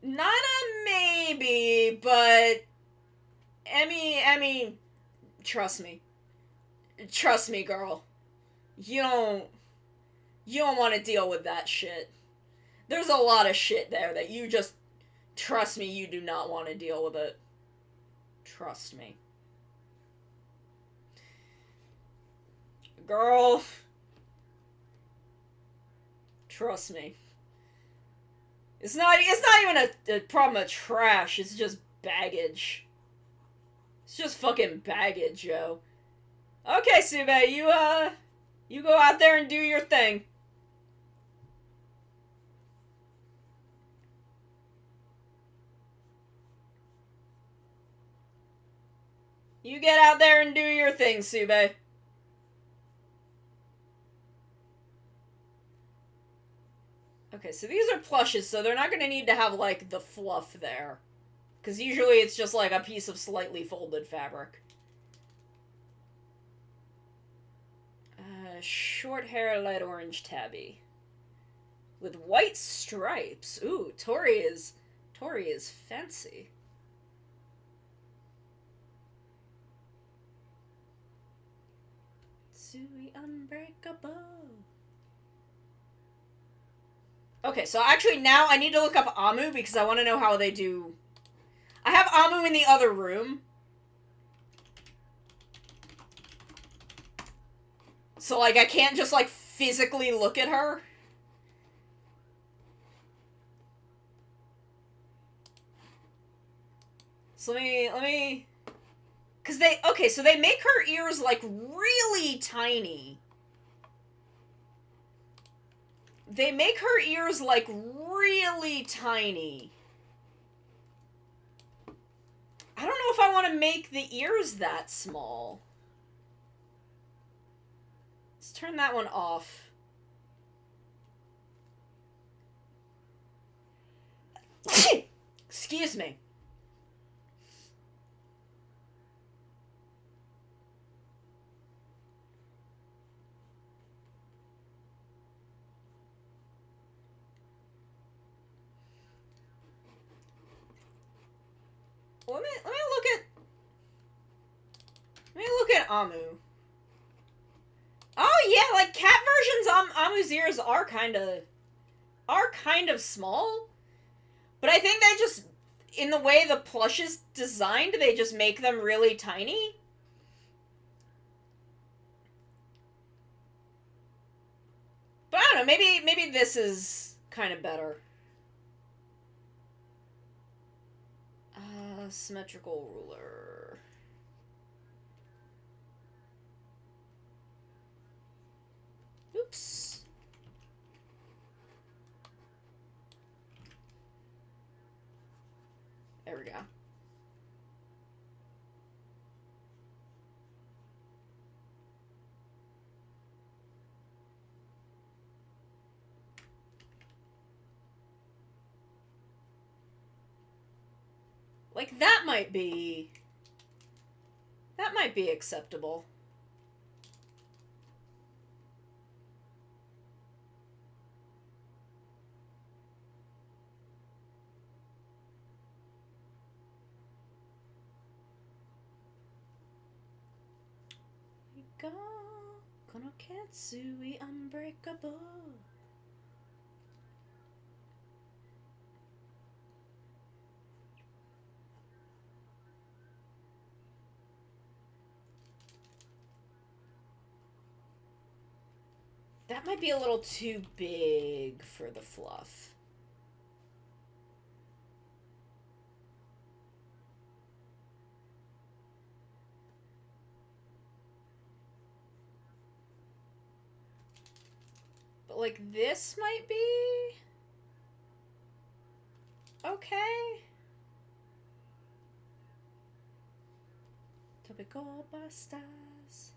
Not a maybe, but Emmy, trust me. Trust me, girl. You don't want to deal with that shit. There's a lot of shit there that you just, trust me, you do not want to deal with it. Trust me. Girl. Trust me. It's not even a problem of trash, it's just baggage. It's just fucking baggage, yo. Okay, Sube, you go out there and do your thing. You get out there and do your thing, Sube. Okay, so these are plushes, so they're not going to need to have, like, the fluff there. Because usually it's just, like, a piece of slightly folded fabric. Short hair, light orange tabby. With white stripes. Ooh, Tori is fancy. Sui unbreakable. Okay, so actually now I need to look up Amu because I want to know how they do... I have Amu in the other room. So, like, I can't just, like, physically look at her. So let me... Because okay, so they make her ears, like, really tiny. They make her ears, like, really tiny. I don't know if I want to make the ears that small. Let's turn that one off. Excuse me. Let me look at Amu. Oh yeah, like cat versions Amu's ears are kind of are kind of small, but I think they just, in the way the plush is designed, they just make them really tiny. But I don't know, maybe this is kind of better. Symmetrical ruler. Oops. There we go. Like, that might be acceptable. Kono Katsui Unbreakable. That might be a little too big for the fluff. But, like, this might be okay. Topical bastas.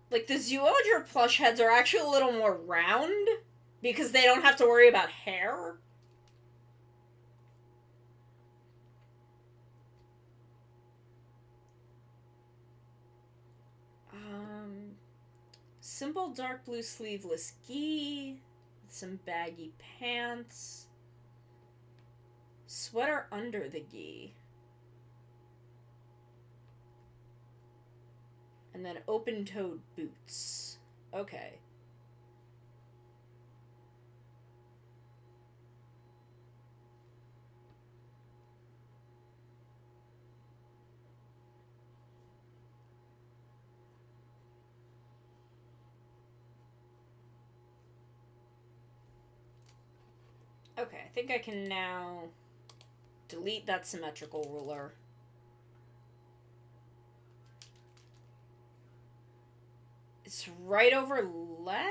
Like, the Zoologer plush heads are actually a little more round because they don't have to worry about hair. Simple dark blue sleeveless gi, some baggy pants, sweater under the gi, and then open-toed boots. Okay. Okay, I think I can now delete that symmetrical ruler. It's right over left?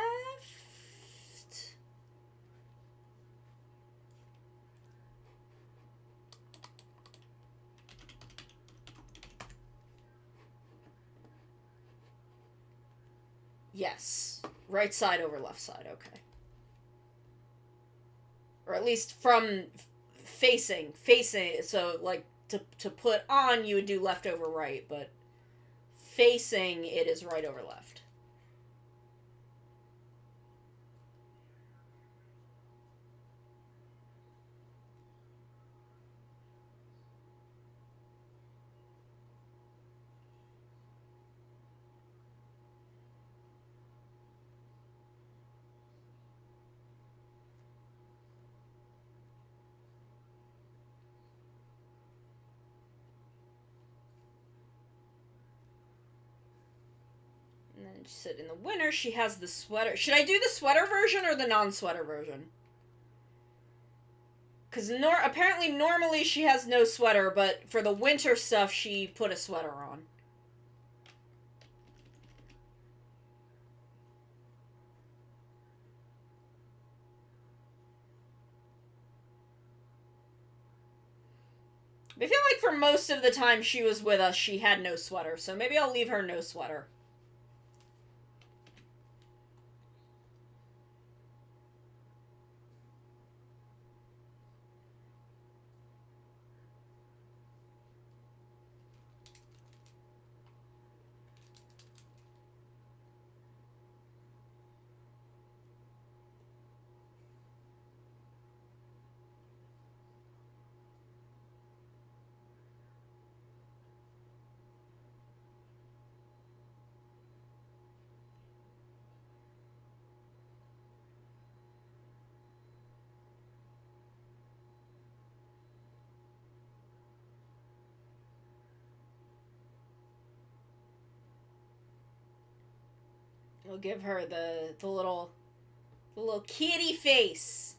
Yes. Right side over left side, okay. Or at least from facing, so, like, to put on, you would do left over right, but facing, it is right over left. And then she said in the winter she has the sweater. Should I do the sweater version or the non-sweater version? Because apparently normally she has no sweater, but for the winter stuff she put a sweater on. I feel like for most of the time she was with us, she had no sweater, so maybe I'll leave her no sweater. We'll give her the little kitty face.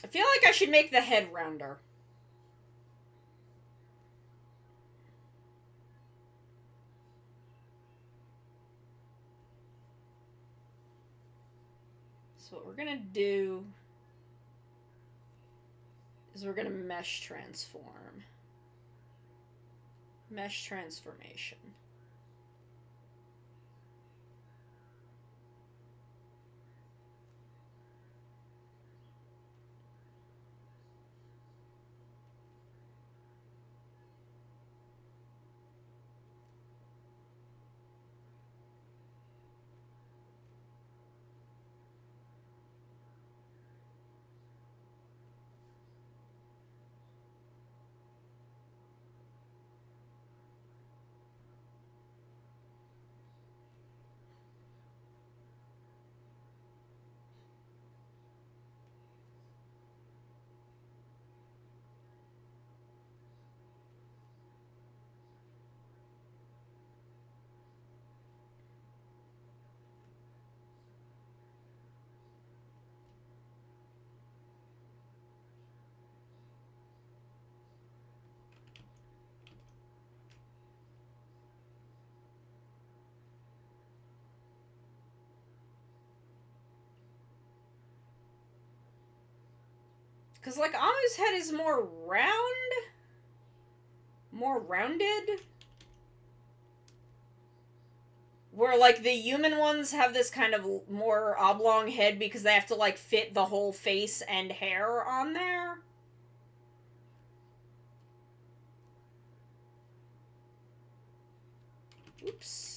I feel like I should make the head rounder. So what we're gonna do is we're gonna mesh transform. Mesh transformation. Because, like, Amu's head is more rounded. Where, like, the human ones have this kind of more oblong head because they have to, like, fit the whole face and hair on there. Oops.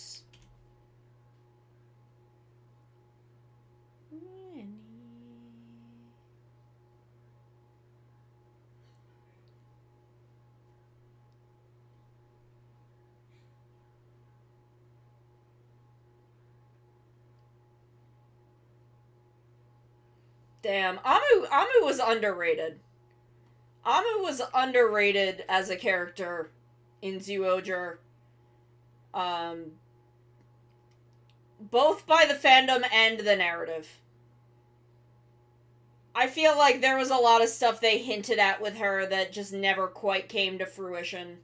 Damn, Amu was underrated. Amu was underrated as a character in Zyuohger. Both by the fandom and the narrative. I feel like there was a lot of stuff they hinted at with her that just never quite came to fruition.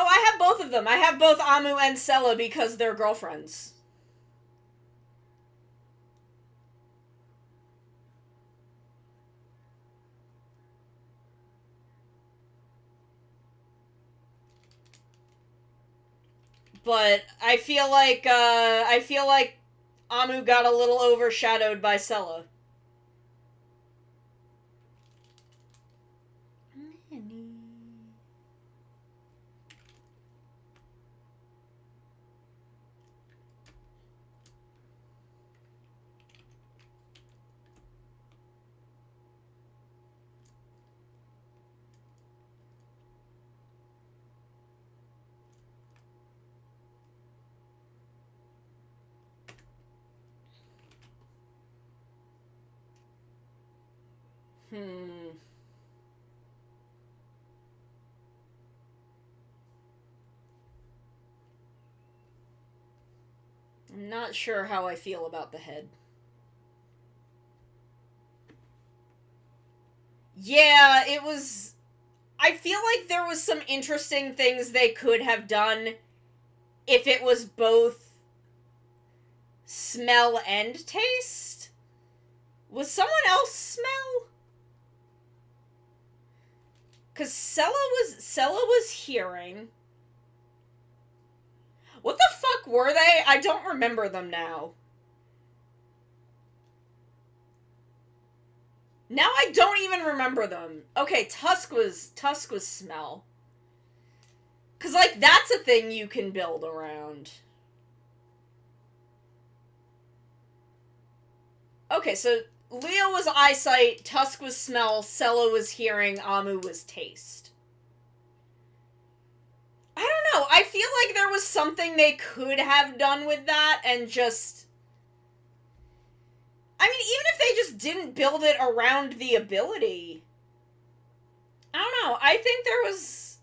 Oh, I have both of them. I have both Amu and Sella because they're girlfriends. But I feel like Amu got a little overshadowed by Sella. I'm not sure how I feel about the head. Yeah, it was... I feel like there was some interesting things they could have done if it was both smell and taste. Was someone else smell? Because Sella was hearing. What the fuck were they? I don't remember them now. Now I don't even remember them. Okay, Tusk was smell. Cause, like, that's a thing you can build around. Okay, so Leo was eyesight, Tusk was smell, Sella was hearing, Amu was taste. I don't know. I feel like there was something they could have done with that and just... I mean, even if they just didn't build it around the ability... I don't know. I think there was...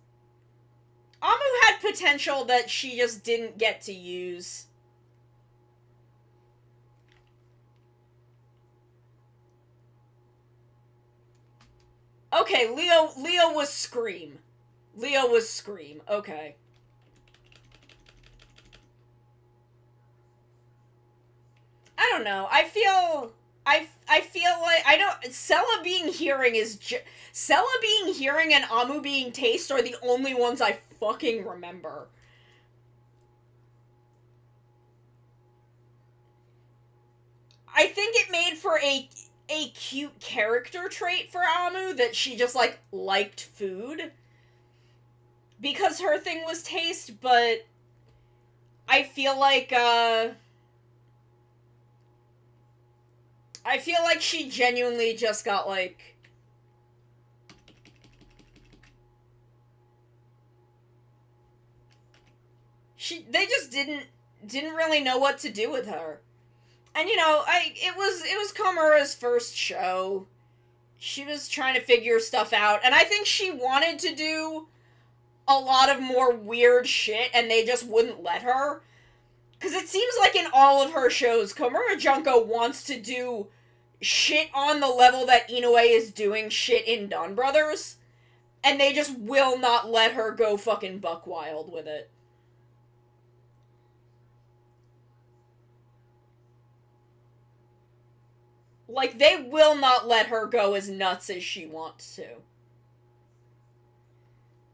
Amu had potential that she just didn't get to use. Okay, Leo was Scream. Leo was Scream. Okay. I don't know. I feel like I don't. Sella being hearing is Sella being hearing and Amu being taste are the only ones I fucking remember. I think it made for a cute character trait for Amu that she just like liked food because her thing was taste, but I feel like she genuinely just got like they just didn't really know what to do with her. And you know, it was Komura's first show. She was trying to figure stuff out, and I think she wanted to do a lot of more weird shit, and they just wouldn't let her. Because it seems like in all of her shows, Komura Junko wants to do shit on the level that Inoue is doing shit in Dawn Brothers, and they just will not let her go fucking buck wild with it. Like, they will not let her go as nuts as she wants to.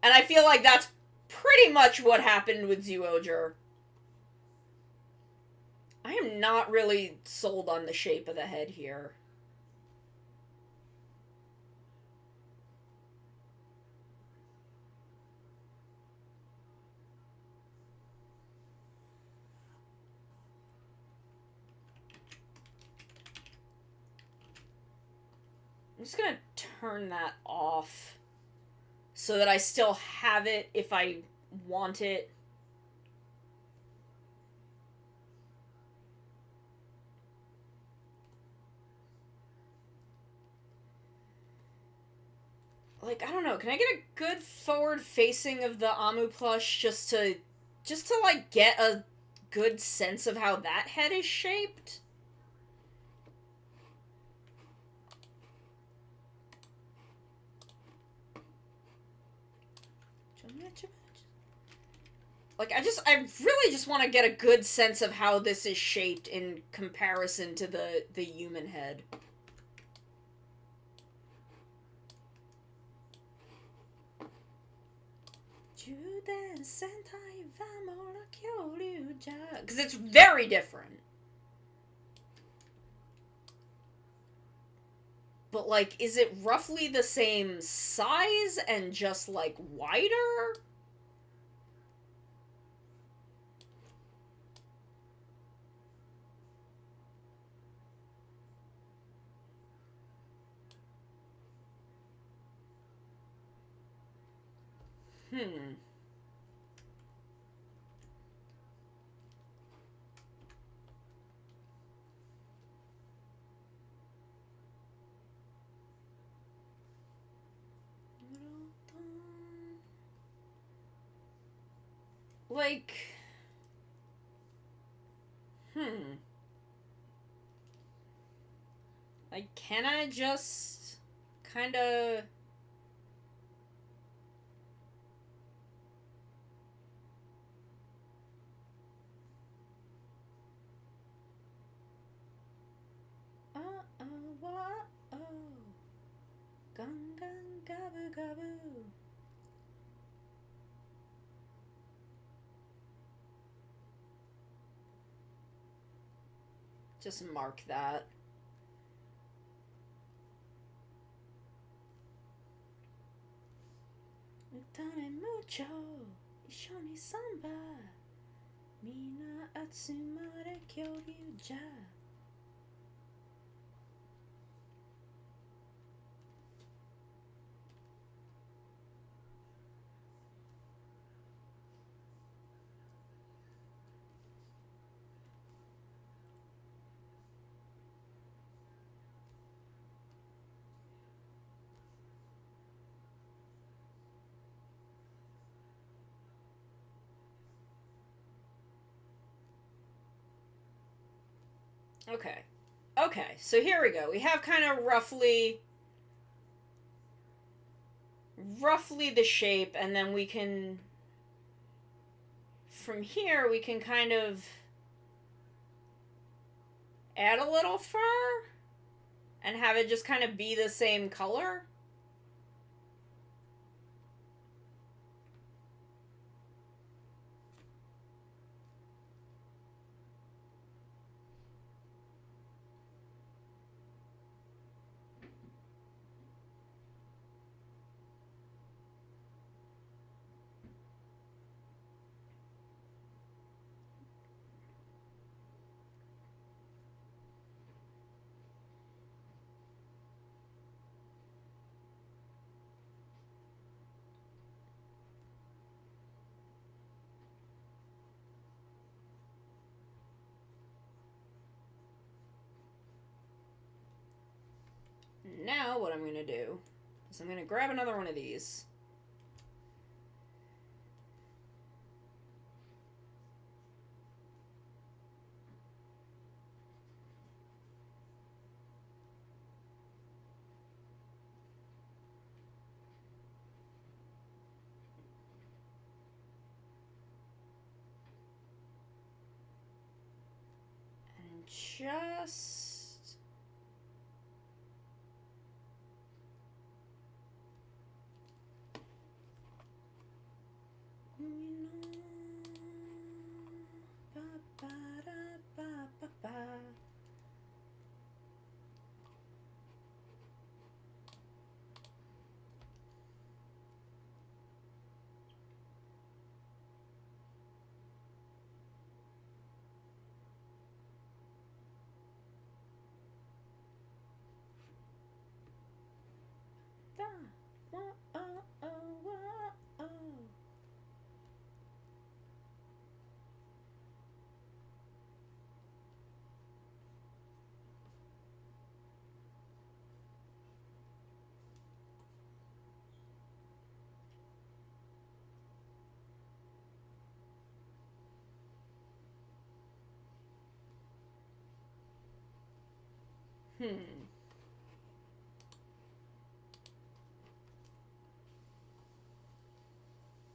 And I feel like that's pretty much what happened with Zyuohger. I am not really sold on the shape of the head here. I'm just gonna turn that off so that I still have it if I want it. Like, I don't know, can I get a good forward facing of the Amu plush just to like get a good sense of how that head is shaped? Like, I really just want to get a good sense of how this is shaped in comparison to the human head. Because it's very different. But, like, is it roughly the same size and just, like, wider? Hmm. Like... Like, can I just... kinda... Gun gun gabu gabu. Just mark that. Utane mucho, ishoni samba. Mina atsumare kyoryu ja. Okay. Okay, so here we go. We have kind of roughly the shape, and then we can, from here, we can kind of add a little fur and have it just kind of be the same color. Now what I'm going to do is I'm going to grab another one of these. And just...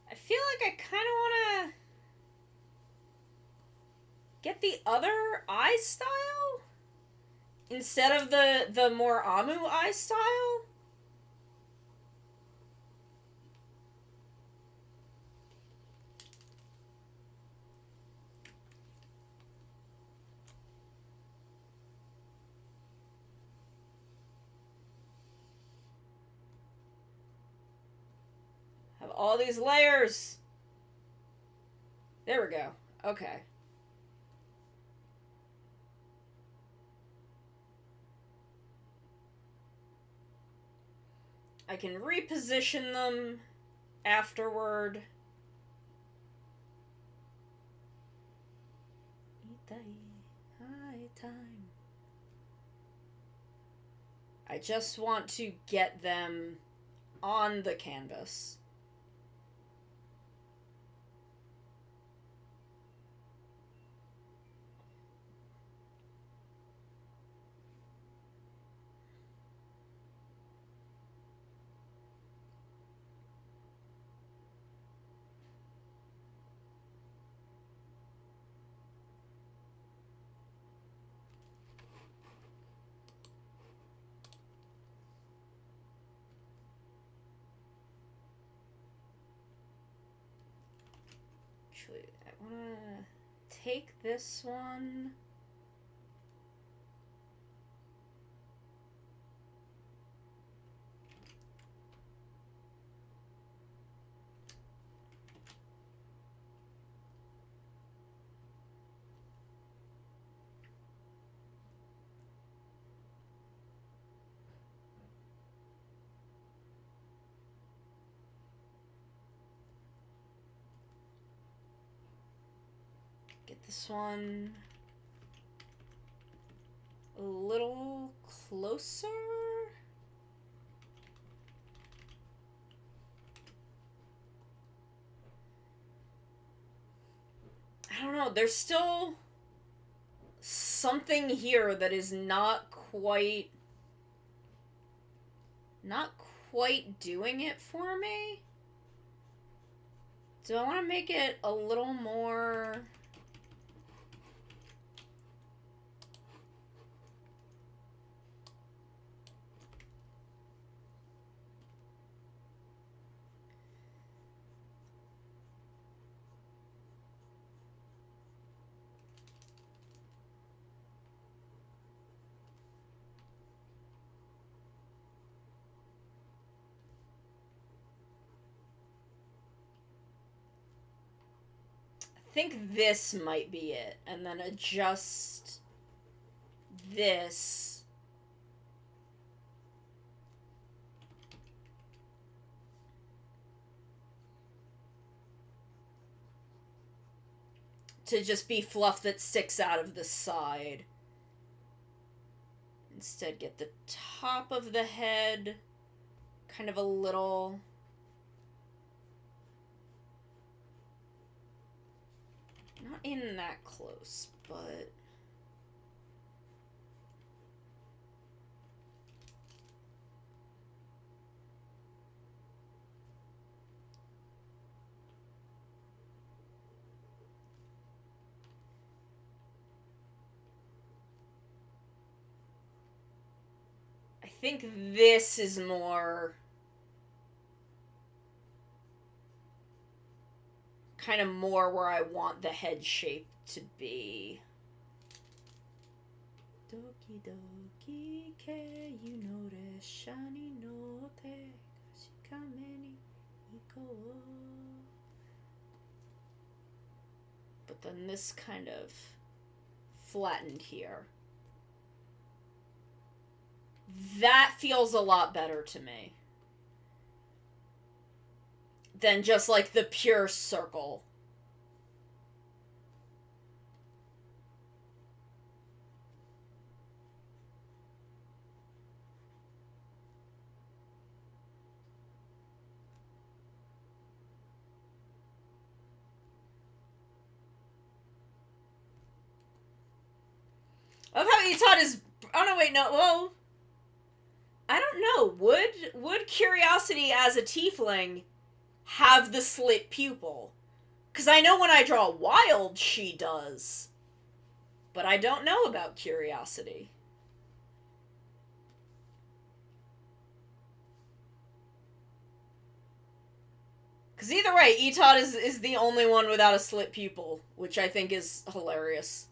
I feel like I kind of want to get the other eye style instead of the more Amu eye style. Have all these layers. There we go. Okay. I can reposition them afterward. I just want to get them on the canvas. Actually, I want to take this one. Get this one a little closer. I don't know, there's still something here that is not quite doing it for me. Do I want to make it a little more... I think this might be it, and then adjust this to just be fluff that sticks out of the side. Instead, get the top of the head kind of a little... not in that close, but... I think this is more... kind of more where I want the head shape to be. Doki doki ke yunore shani no te kashikame ni iko. But then this kind of flattened here. That feels a lot better to me than just like the pure circle. I love how Itan is... oh no, wait, no, whoa. I don't know. Would Curiosity as a tiefling have the slit pupil? Because I know when I draw Wild, she does. But I don't know about Curiosity. Because either way, Etod is the only one without a slit pupil, which I think is hilarious.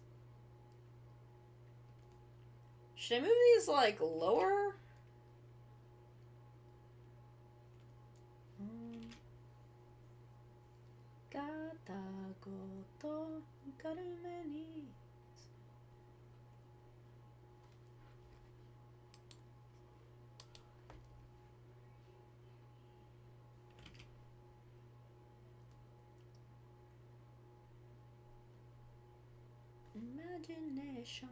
Should I move these, like, lower? Imagination.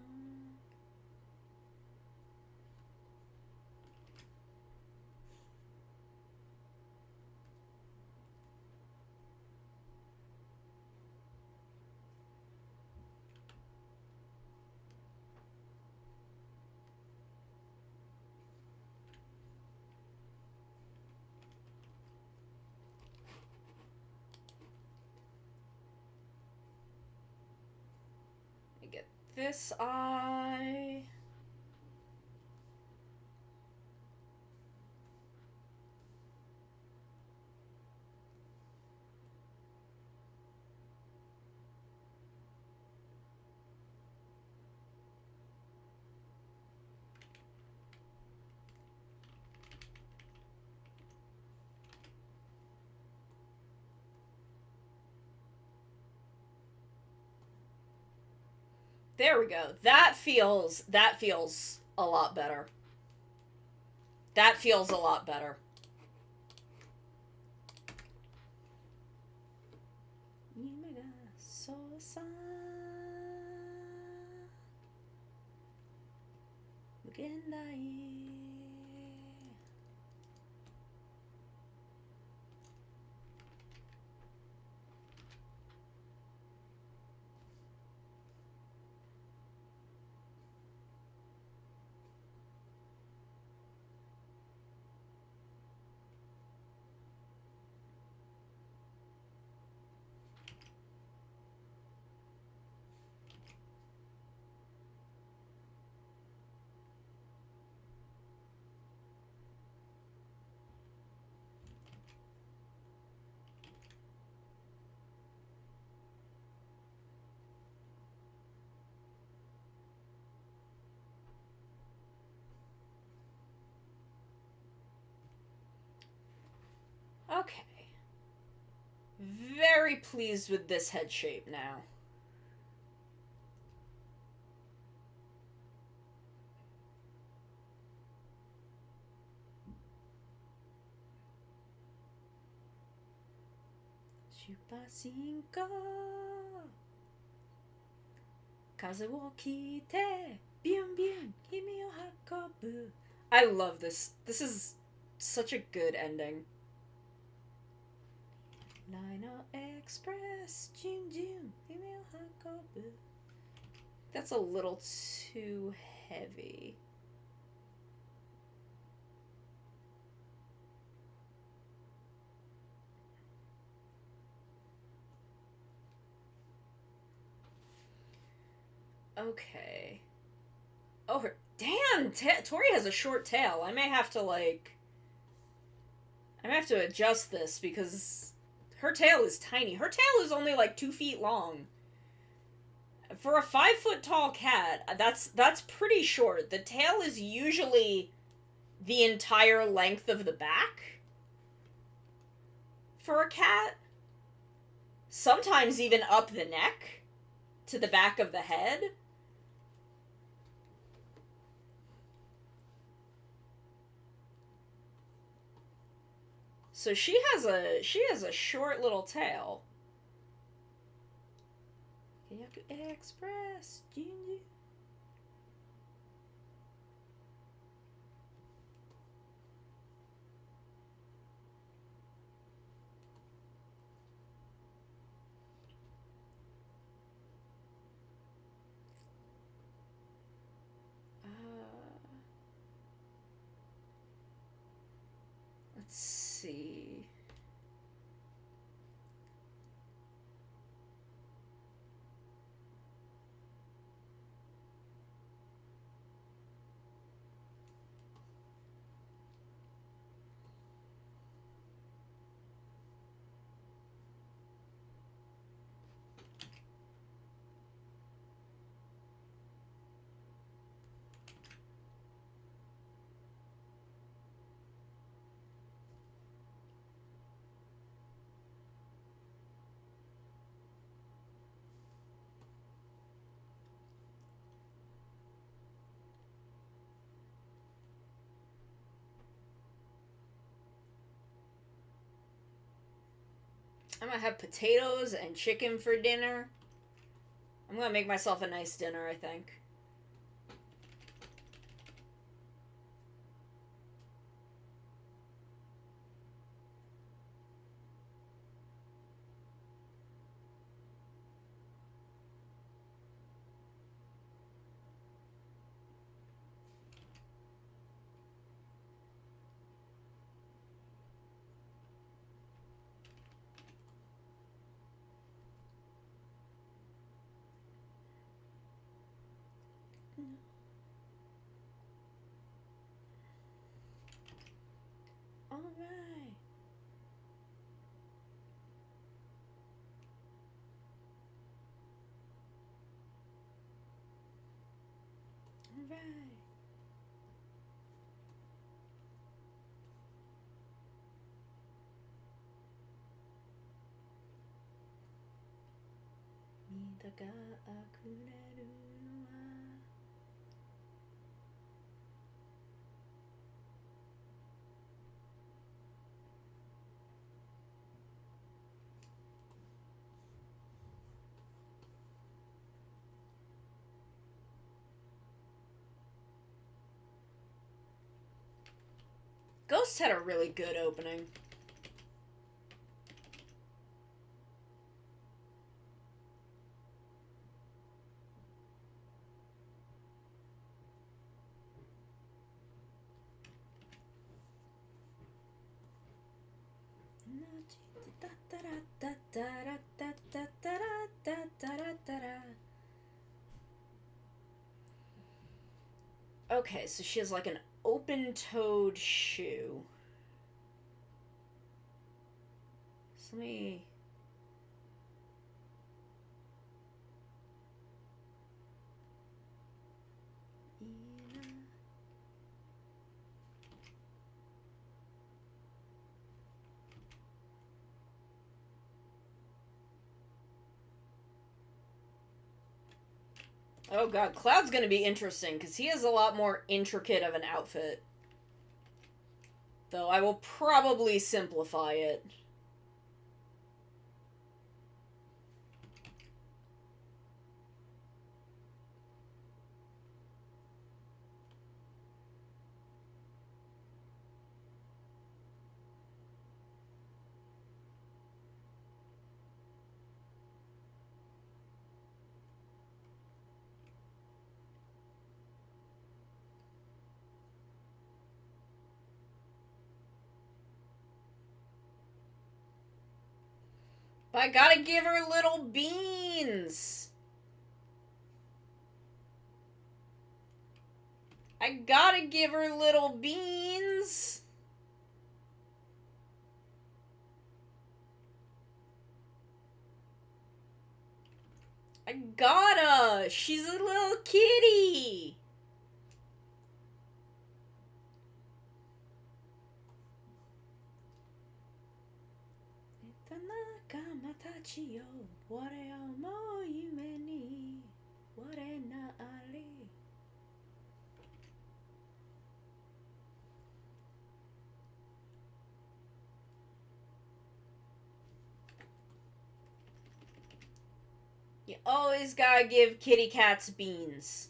Get this eye. There we go. That feels a lot better. That feels a lot better. very pleased with this head shape now. Shupasinka Kaze wo kite Byun byun Kimi o hakobu. I love this. This is such a good ending. Lino Express Jun Jun Kimi o hakobu. That's a little too heavy. Okay. Oh, her... Damn! Tori has a short tail. I may have to, like... I may have to adjust this, because... her tail is tiny. Her tail is only, like, 2 feet long. For a 5-foot-tall cat, that's pretty short. The tail is usually the entire length of the back. For a cat. Sometimes even up the neck. To the back of the head. So she has a short little tail. Kayaku Express, Jinju. Let's see. I'm gonna have potatoes and chicken for dinner. I'm gonna make myself a nice dinner, I think. Alright. Alright. Mita ga akureru no wa Ghost had a really good opening. Okay, so she has like an open-toed shoe. So let me... Oh god, Cloud's gonna be interesting, because he has a lot more intricate of an outfit. Though I will probably simplify it. But I gotta give her little beans. I gotta give her little beans. I gotta. She's a little kitty. You always gotta give kitty cats beans.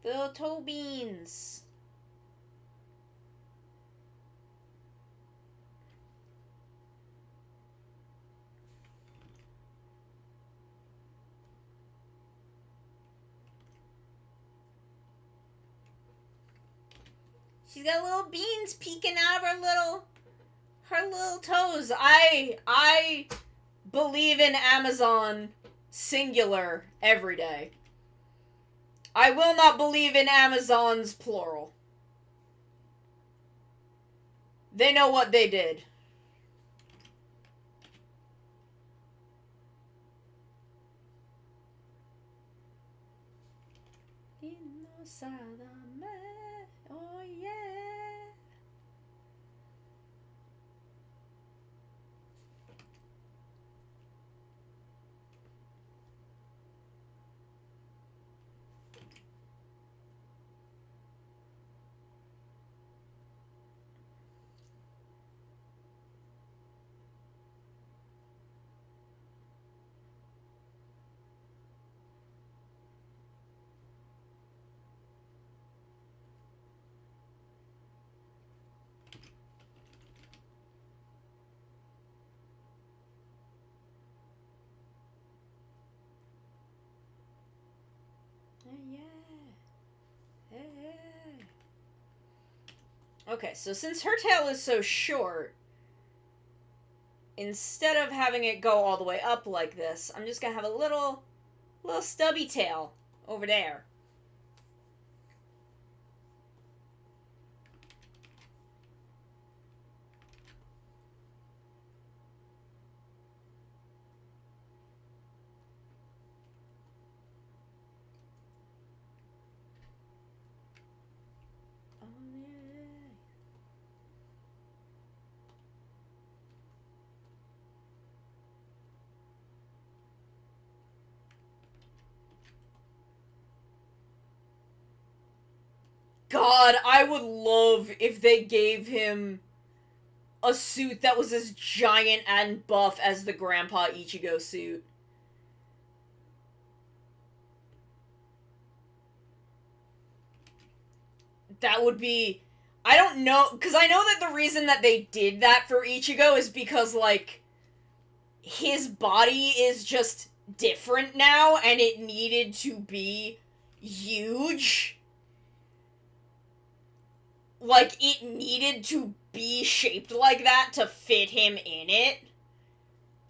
Little toe beans. She's got little beans peeking out of her little toes. I believe in Amazon singular every day. I will not believe in Amazon's plural. They know what they did. Oh yeah. Okay, so since her tail is so short, instead of having it go all the way up like this, I'm just gonna have a little stubby tail over there. God, I would love if they gave him a suit that was as giant and buff as the Grandpa Ichigo suit. That would be... I don't know, because I know that the reason that they did that for Ichigo is because, like, his body is just different now, and it needed to be huge. like, it needed to be shaped like that to fit him in it.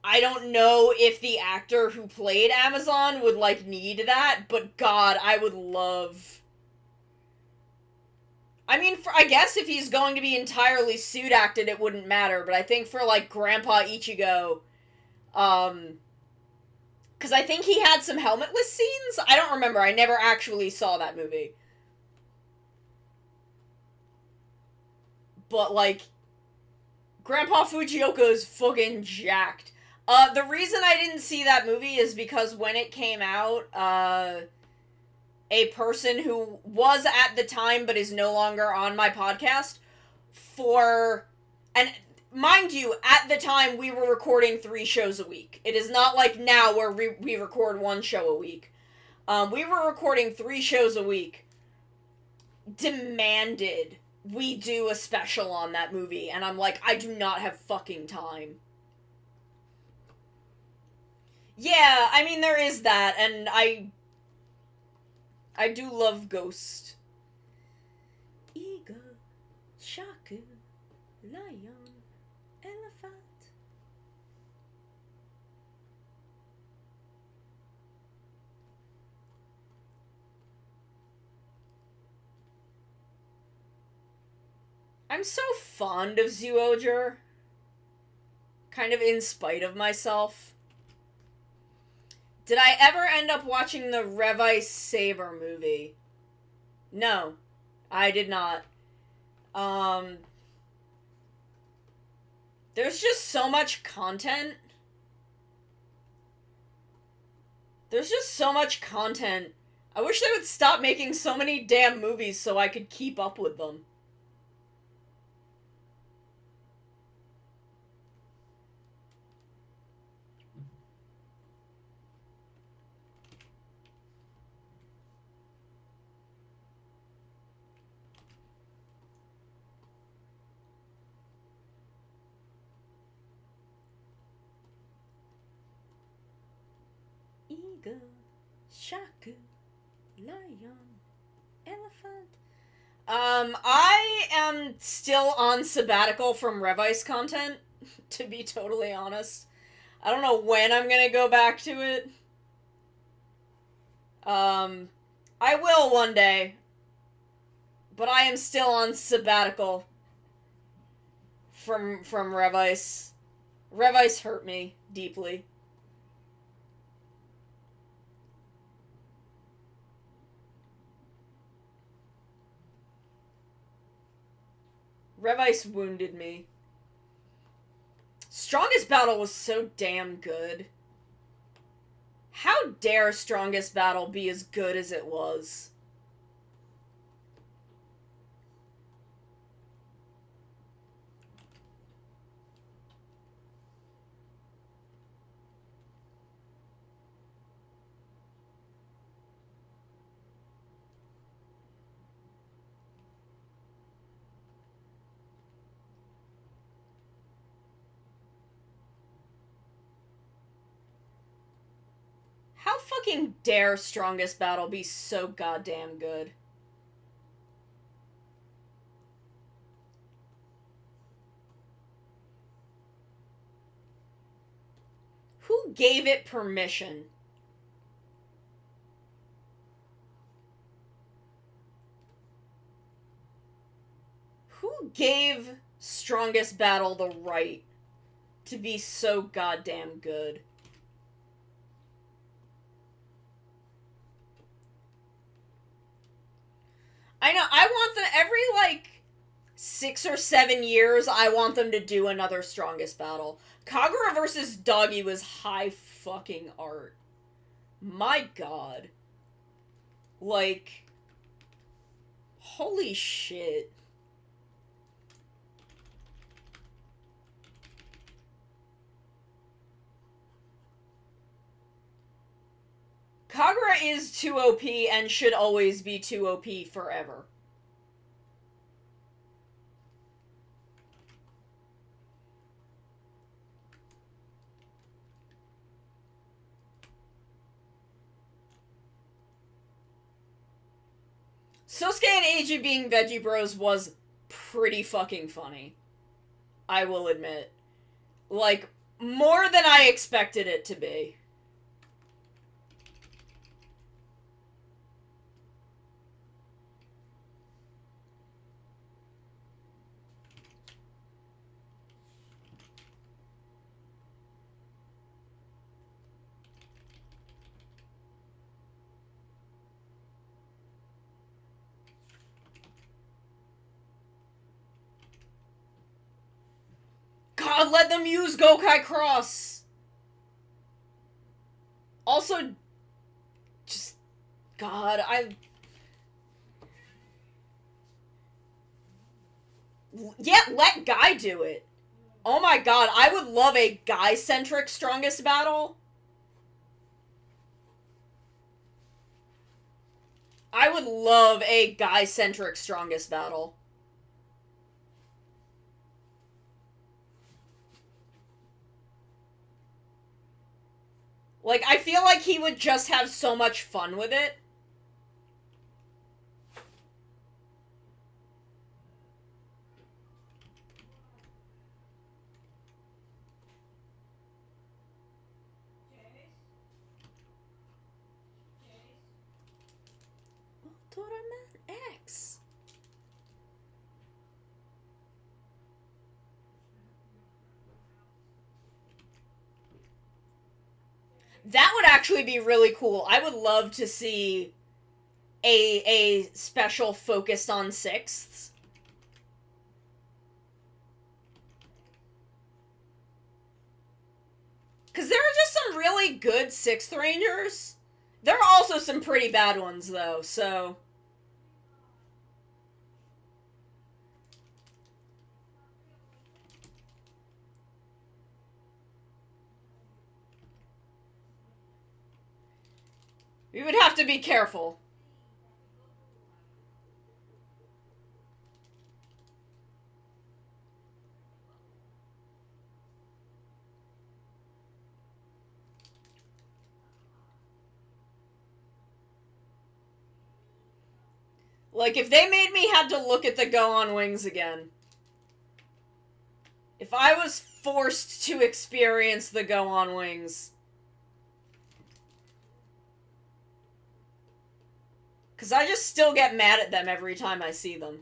I don't know if the actor who played Amazon would, like, need that, but God, I would love... I mean, I guess if he's going to be entirely suit acted, it wouldn't matter, but I think for, like, Grandpa Ichigo, because I think he had some helmetless scenes? I don't remember, I never actually saw that movie. But, like, Grandpa Fujioka is fucking jacked. The reason I didn't see that movie is because when it came out, a person who was at the time but is no longer on my podcast and mind you, at the time we were recording 3 shows a week. It is not like now where we record 1 show a week. We were recording 3 shows a week. Demanded we do a special on that movie, and I'm like, I do not have fucking time. Yeah, I mean, there is that, and I do love Ghost. Eagle, shaku, lion, elephant. I'm so fond of Zyuohger. Kind of in spite of myself. Did I ever end up watching the Revice Saber movie? No, I did not. There's just so much content. I wish they would stop making so many damn movies so I could keep up with them. Eagle, shaku, lion, elephant. I am still on sabbatical from Revice content, to be totally honest. I don't know when I'm gonna go back to it. I will one day, but I am still on sabbatical from Revice. Revice hurt me deeply. Revice wounded me. Strongest Battle was so damn good. How dare Strongest Battle be as good as it was? How fucking dare Strongest Battle be so goddamn good? Who gave it permission? Who gave Strongest Battle the right to be so goddamn good? I know, I want them every, like, 6 or 7 years, I want them to do another Strongest Battle. Kagura vs. Doggy was high fucking art. My god. Like, holy shit. Kagura is too OP and should always be too OP forever. Sosuke and Eiji being Veggie Bros was pretty fucking funny. I will admit. Like, more than I expected it to be. God, let them use Gokai Cross! Also, just... God, Yeah, let Guy do it. Oh my god, I would love a Guy-centric strongest battle. I would love a Guy-centric strongest battle. Like, I feel like he would just have so much fun with it. Ultraman X. That would actually be really cool. I would love to see a special focused on sixths. Because there are just some really good sixth rangers. There are also some pretty bad ones, though, so... we would have to be careful. Like, if they made me have to look at the Go on Wings again. If I was forced to experience the Go on Wings. Because I just still get mad at them every time I see them.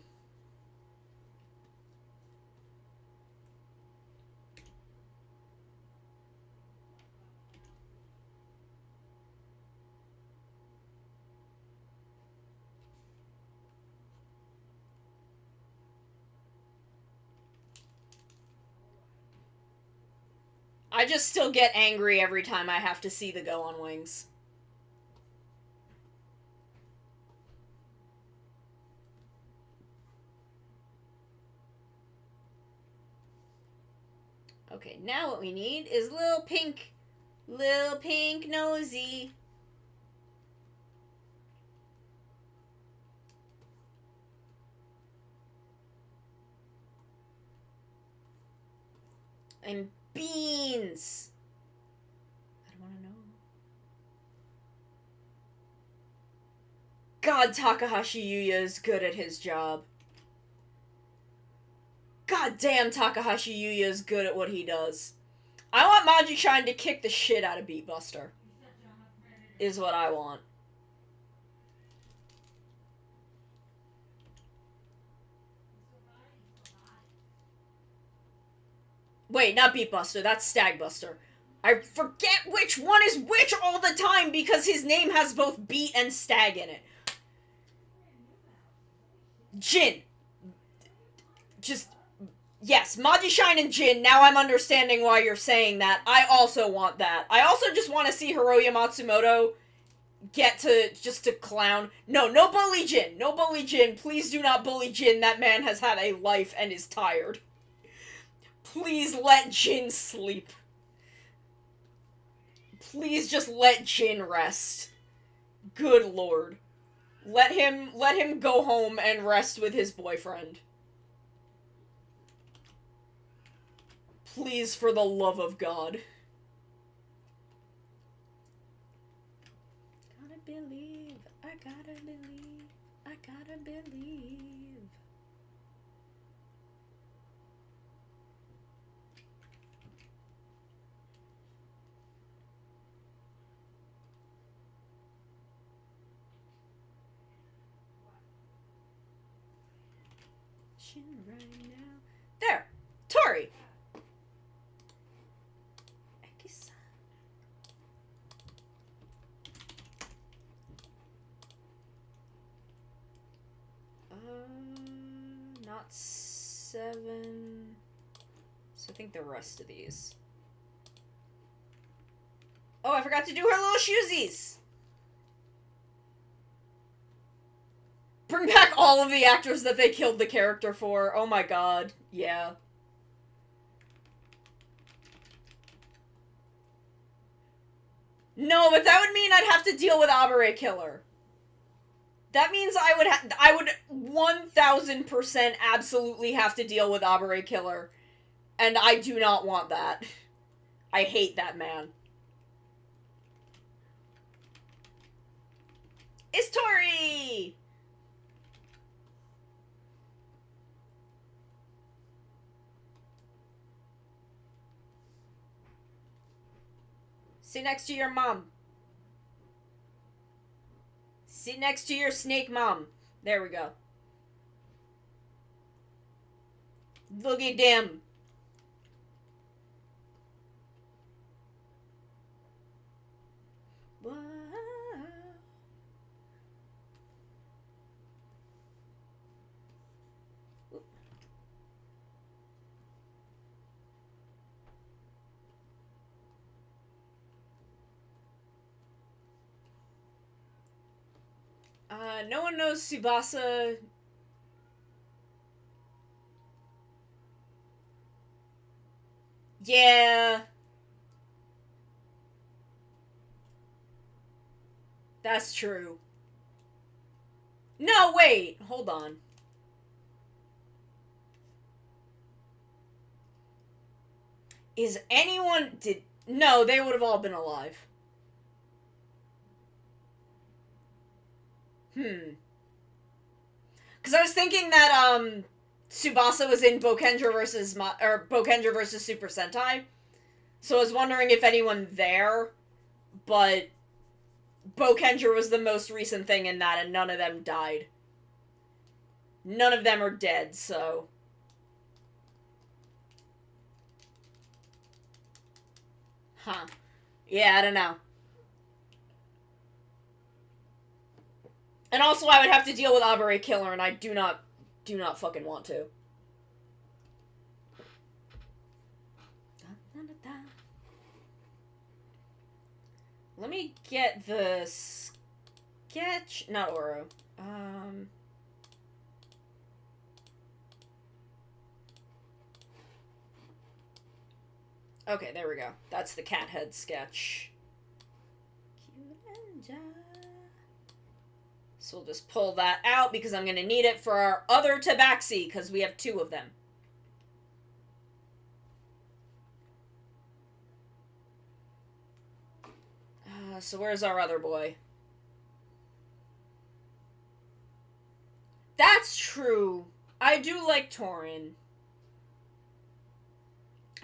I just still get angry every time I have to see the Go on Wings. Okay, now what we need is Lil Pink Nosy. And beans. I don't want to know. God, Takahashi Yuya is good at his job. God damn, Takahashi Yuya is good at what he does. I want Maji-Shine to kick the shit out of Beatbuster. Is what I want. Wait, not Beatbuster, that's Stagbuster. I forget which one is which all the time because his name has both Beat and Stag in it. Jin. Just... yes, Maji-Shine and Jin, now I'm understanding why you're saying that. I also want that. I also just want to see Hiroya Matsumoto get to just to clown. No bully Jin. No bully Jin. Please do not bully Jin. That man has had a life and is tired. Please let Jin sleep. Please just let Jin rest. Good lord. Let him go home and rest with his boyfriend. Please, for the love of God. Gotta believe, I gotta believe, I gotta believe. right now. There! Tori! Not 7. So I think the rest of these. Oh, I forgot to do her little shoesies! Bring back all of the actors that they killed the character for. Oh my god. Yeah. No, but that would mean I'd have to deal with Abare Killer. That means I would 1000% absolutely have to deal with Abare Killer. And I do not want that. I hate that man. It's Tori! Sit next to your mom. Sit next to your snake mom. There we go. Look at them. Wow. No one knows Tsubasa. Yeah. That's true. No, wait. Hold on. Is anyone... No, they would have all been alive. Because I was thinking that, Tsubasa was in Bokendra versus Super Sentai. So I was wondering if anyone there, but Bokendra was the most recent thing in that, and none of them died. None of them are dead, so... Huh. Yeah, I don't know. And also I would have to deal with Abare Killer, and I do not fucking want to. Let me get the sketch... Not Oro. Okay, there we go. That's the cat head sketch. So we'll just pull that out because I'm going to need it for our other tabaxi, because we have 2 of them. So where's our other boy? That's true. I do like Torin.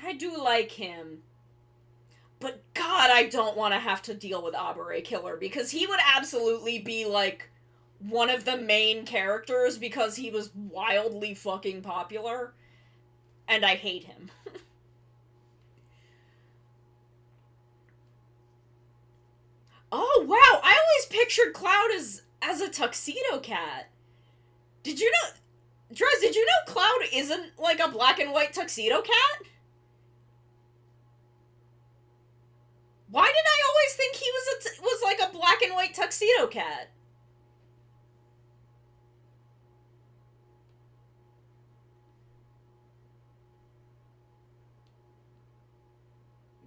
I do like him. But God, I don't want to have to deal with Abare Killer, because he would absolutely be, like, one of the main characters because he was wildly fucking popular. And I hate him. Oh, wow! I always pictured Cloud as a tuxedo cat. Did you know... Drez, did you know Cloud isn't, like, a black and white tuxedo cat? Why did I always think he was like a black and white tuxedo cat?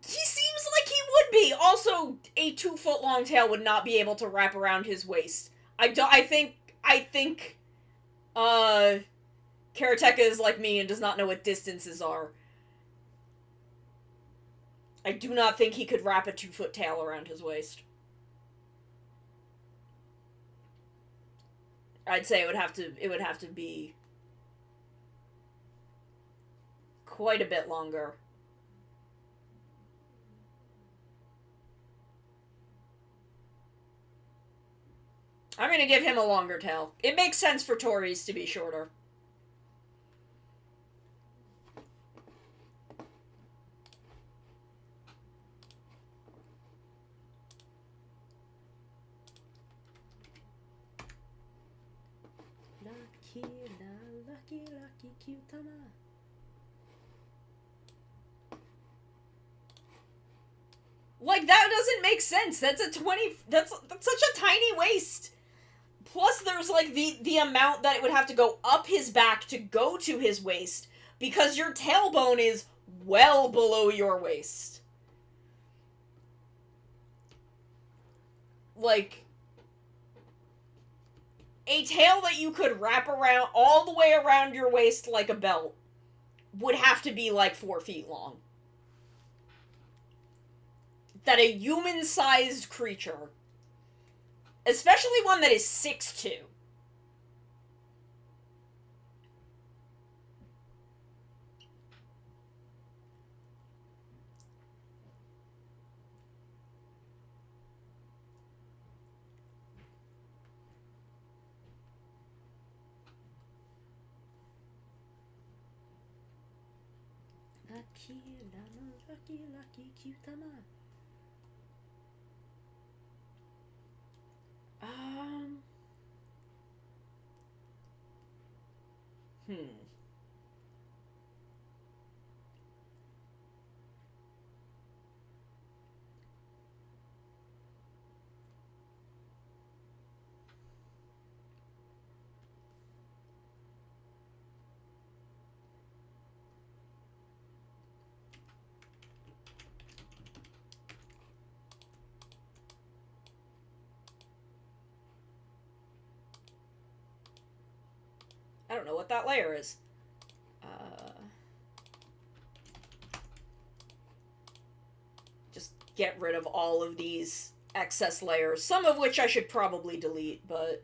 He seems like he would be. Also, a 2-foot long tail would not be able to wrap around his waist. I think, Karateka is like me and does not know what distances are. I do not think he could wrap a 2-foot tail around his waist. I'd say it would have to be quite a bit longer. I'm gonna give him a longer tail. It makes sense for Tori's to be shorter. Lucky, lucky, cutama. Like, that doesn't make sense. That's a 20... That's such a tiny waist. Plus, there's, like, the amount that it would have to go up his back to go to his waist, because your tailbone is well below your waist. Like, a tail that you could wrap around, all the way around your waist like a belt, would have to be, like, 4 feet long. That a human-sized creature, especially one that is 6'2", lucky, cutama. Hmm. I don't know what that layer is. Just get rid of all of these excess layers, some of which I should probably delete, but...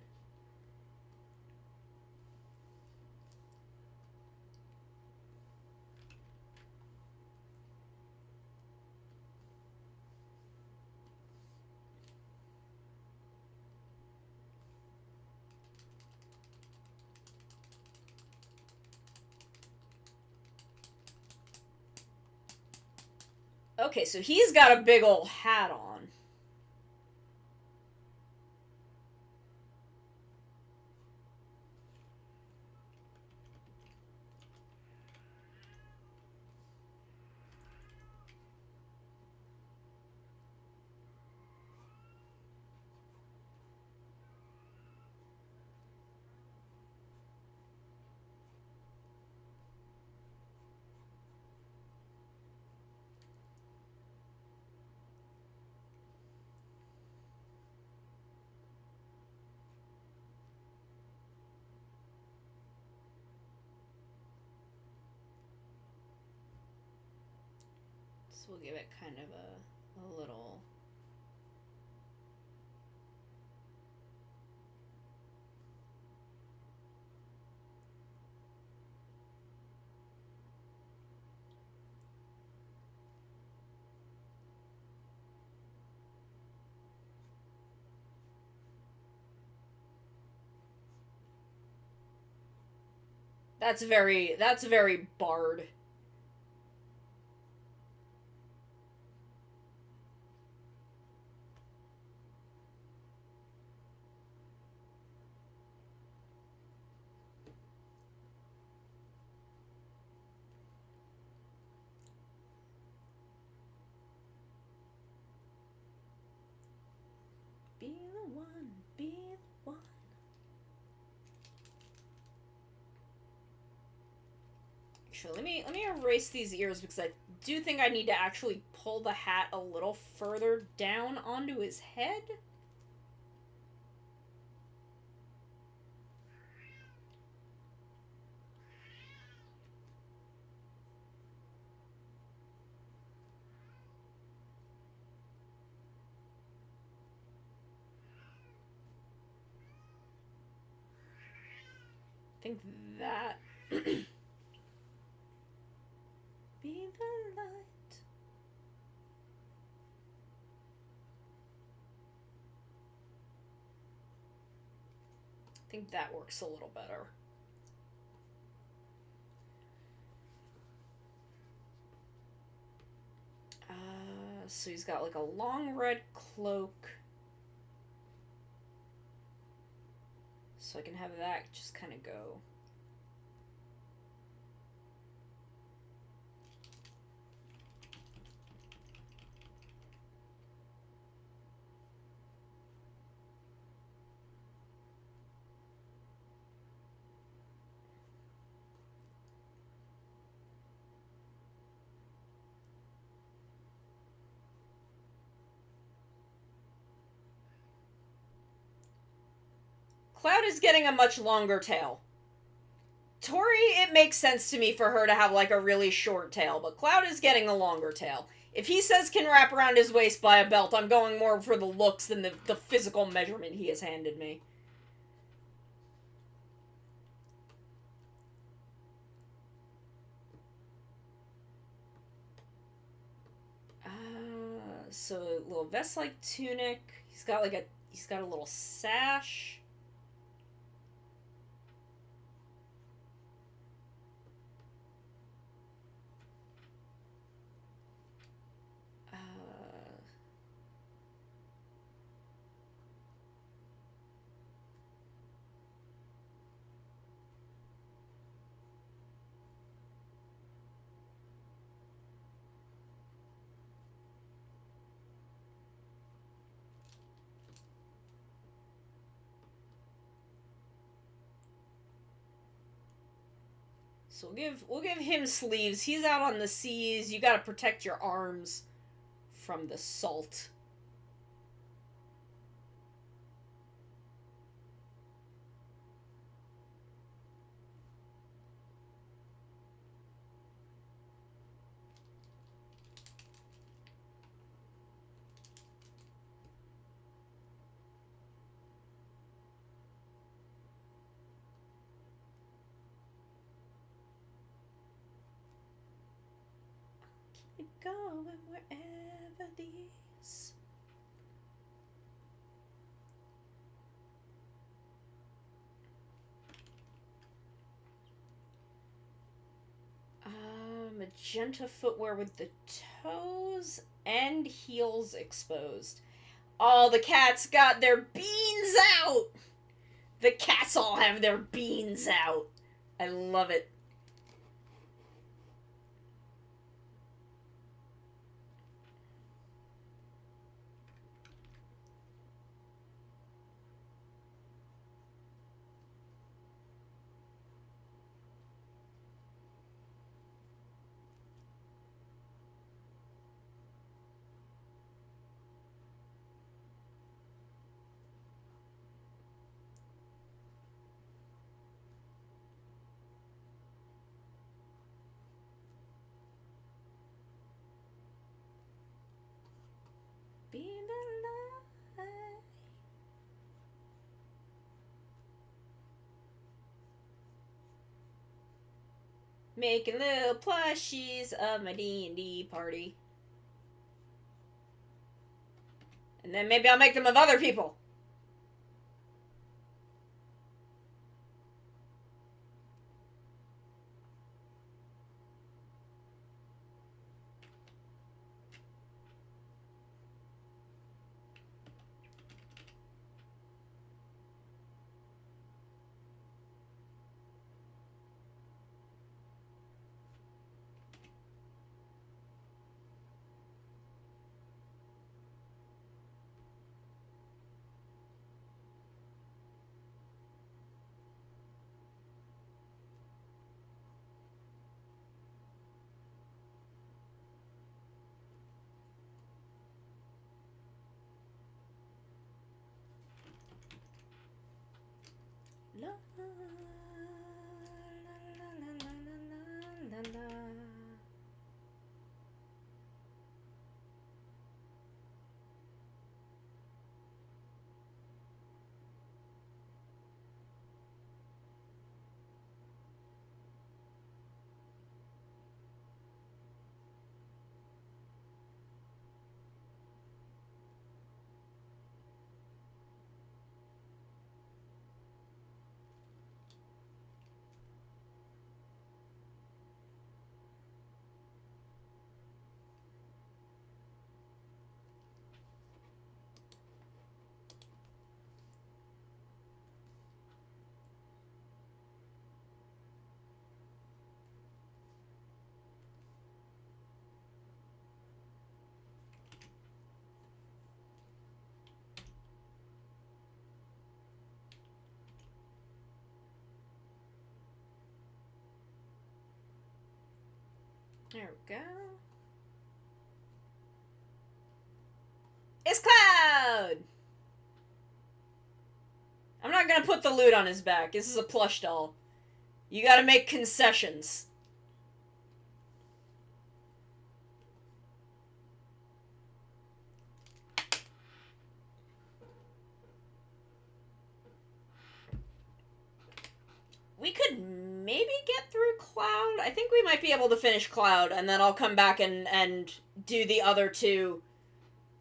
Okay, so he's got a big ol' hat on. So we'll give it kind of a little... That's very Bard. Be the one, be the one. Actually, let me erase these ears, because I do think I need to actually pull the hat a little further down onto his head. I think that... Be the light. I think that works a little better. So he's got like a long red cloak. So I can have that just kind of go. Cloud is getting a much longer tail. Tori, it makes sense to me for her to have like a really short tail, but Cloud is getting a longer tail. If he says can wrap around his waist by a belt, I'm going more for the looks than the physical measurement he has handed me. So a little vest-like tunic. He's got a little sash. So we'll give him sleeves. He's out on the seas. You gotta protect your arms from the salt. Keep going wherever these. Magenta footwear with the toes and heels exposed. All the cats got their beans out! The cats all have their beans out. I love it. Be the light. Making little plushies of my D&D party. And then maybe I'll make them of other people. La, la, la, la, la, la, la. There we go. It's Cloud! I'm not gonna put the loot on his back. This is a plush doll. You gotta make concessions. We could maybe get through Cloud. I think we might be able to finish Cloud, and then I'll come back and do the other two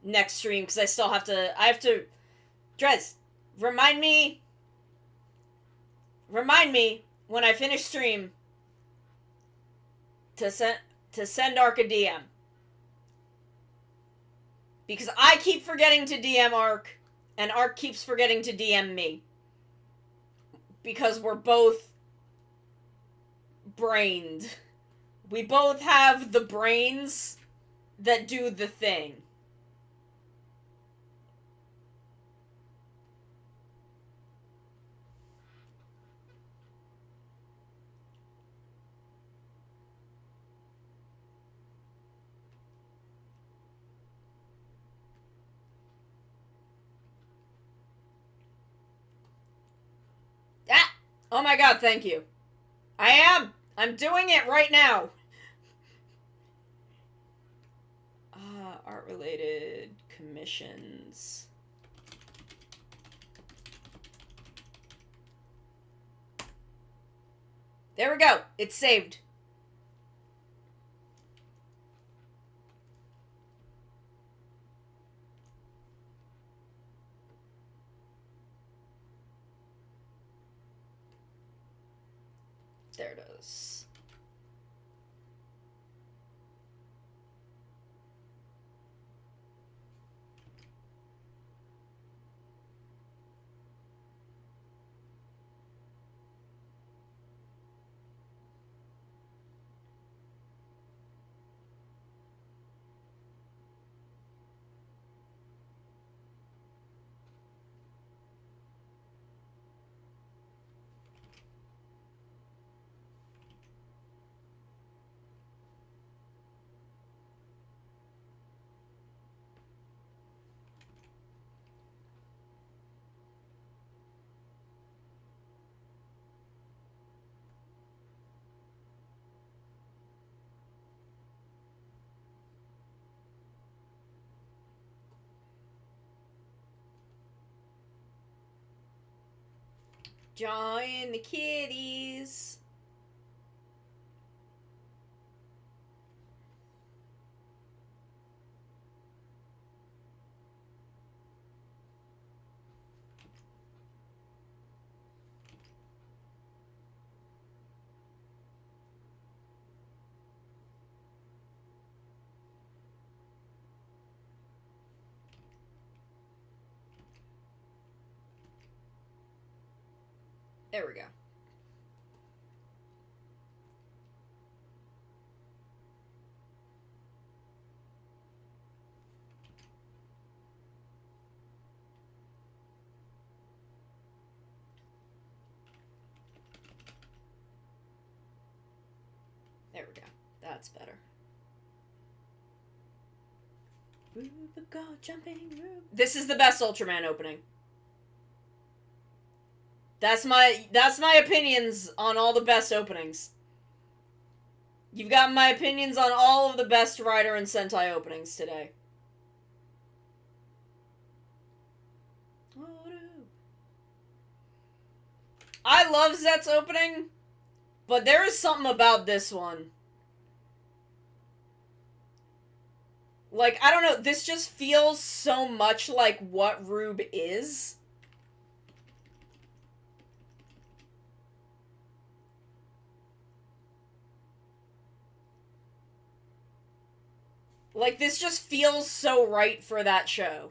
next stream, because I have to... Drez, remind me when I finish stream to send Ark a DM. Because I keep forgetting to DM Ark, and Ark keeps forgetting to DM me. Because we're both brained. We both have the brains that do the thing. Ah! Oh my god, thank you. I'm doing it right now. Art-related commissions. There we go. It's saved. There it is. Join the kitties. There we go. There we go. That's better. This is the best Ultraman opening. That's my opinions on all the best openings. You've got my opinions on all of the best Rider and Sentai openings today. I love Zet's opening, but there is something about this one. Like, I don't know, this just feels so much like what Rube is. Like, this just feels so right for that show.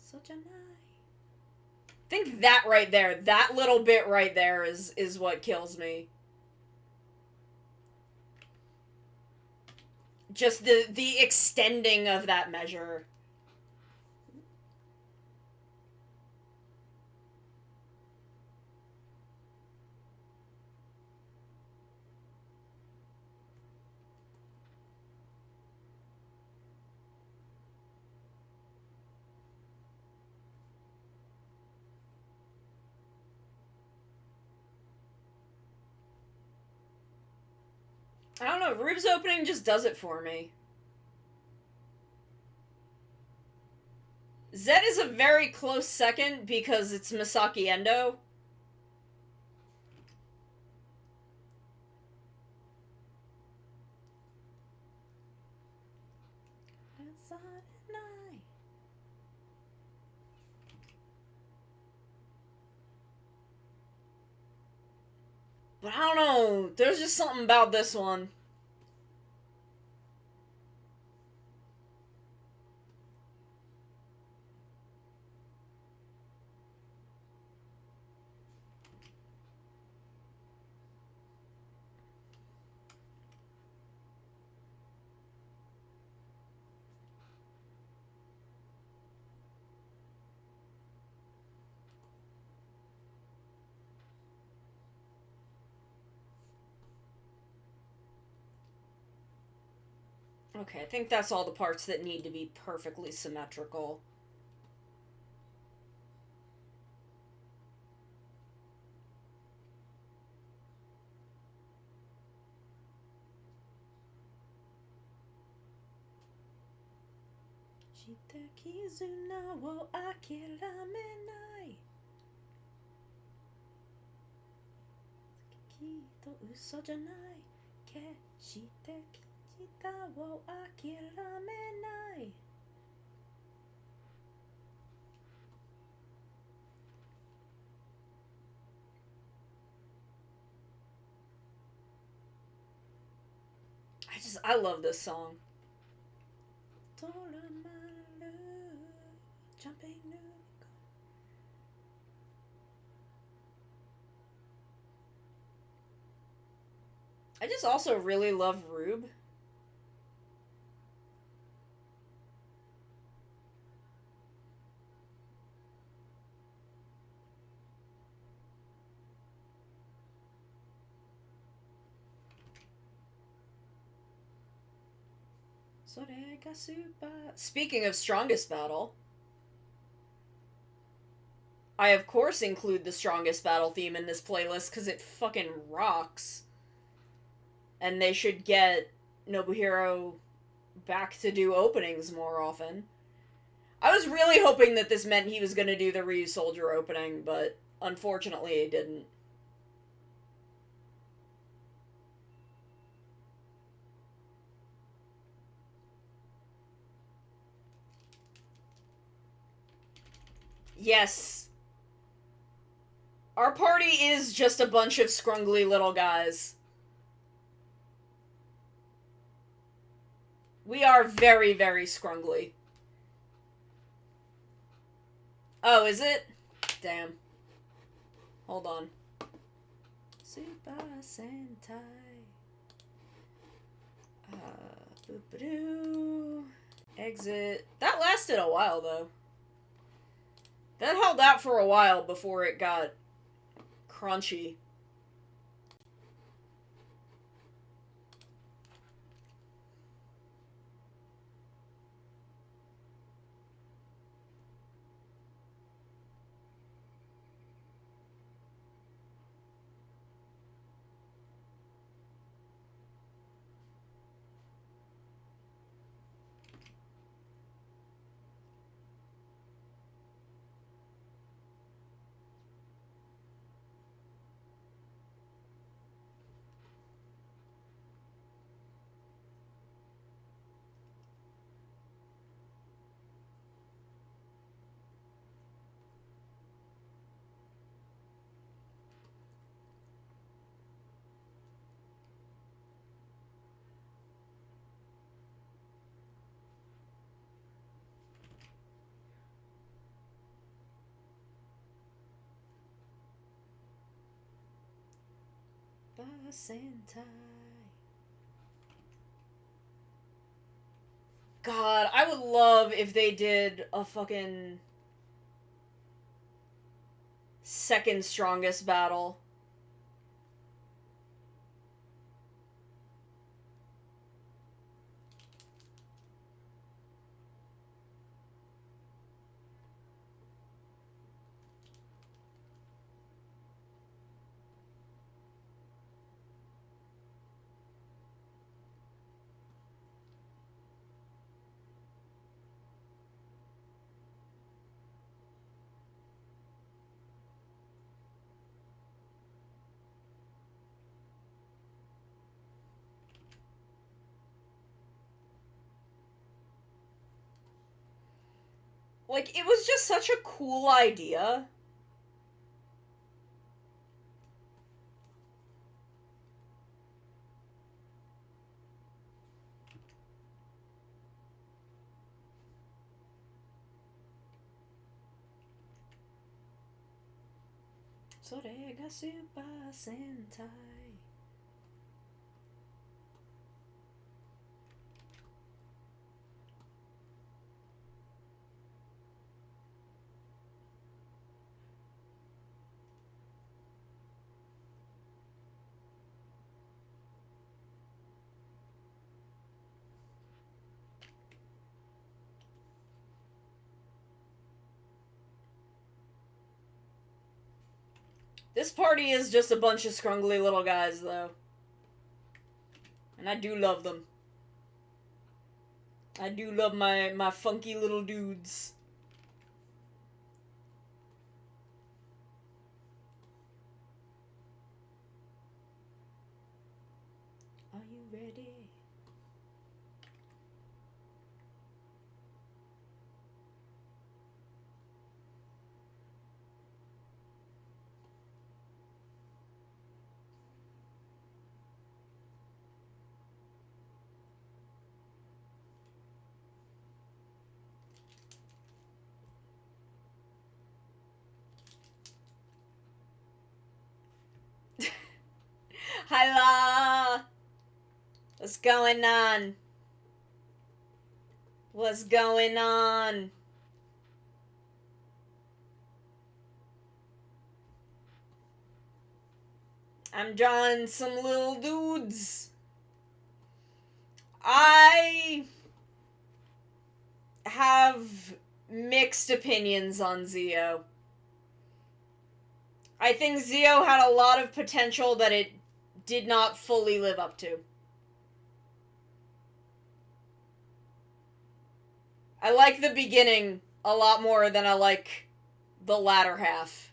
Such a night. I think that right there, that little bit right there is what kills me. just the extending of that measure. I don't know, Rube's opening just does it for me. Zed is a very close second because it's Masaki Endo. But I don't know, there's just something about this one. Okay, I think that's all the parts that need to be perfectly symmetrical. I love this song. I just also really love Rube. Speaking of strongest battle, I of course include the strongest battle theme in this playlist because it fucking rocks. And they should get Nobuhiro back to do openings more often. I was really hoping that this meant he was going to do the Ryu Soldier opening, but unfortunately he didn't. Yes. Our party is just a bunch of scrungly little guys. We are very, very scrungly. Oh, is it? Damn. Hold on. Super Sentai. Boop-a-doo. Exit. That lasted a while, though. That held out for a while before it got crunchy. Sentai. God, I would love if they did a fucking second strongest battle. Like, it was just such a cool idea. Sorega Super Sentai. This party is just a bunch of scrungly little guys, though. And I do love them. I do love my funky little dudes. Are you ready? Hyla! What's going on? What's going on? I'm drawing some little dudes. I have mixed opinions on Zio. I think Zio had a lot of potential that it did not fully live up to. I like the beginning a lot more than I like the latter half.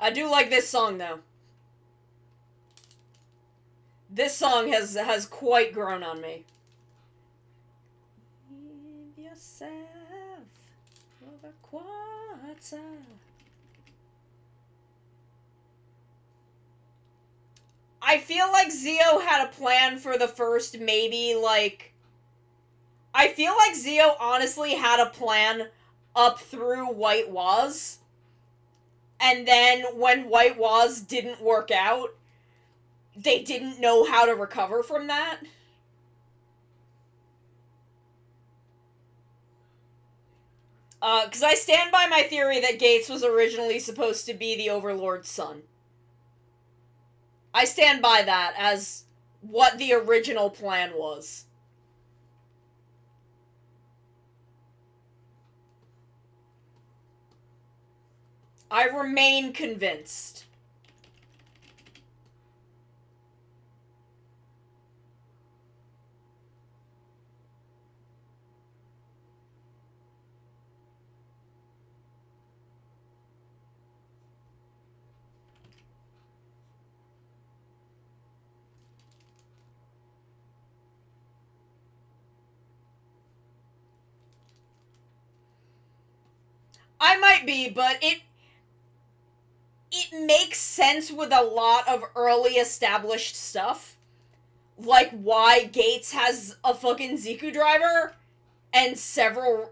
I do like this song, though. This song has quite grown on me. Give yourself for the quarter. I feel like Zio had a plan for the first, maybe, like... I feel like Zio honestly had a plan up through White Waz. And then, when White Waz didn't work out, they didn't know how to recover from that. Because I stand by my theory that Gates was originally supposed to be the Overlord's son. I stand by that as what the original plan was. I remain convinced. I might be, but it makes sense with a lot of early established stuff. Like why Gates has a fucking Ziku driver and several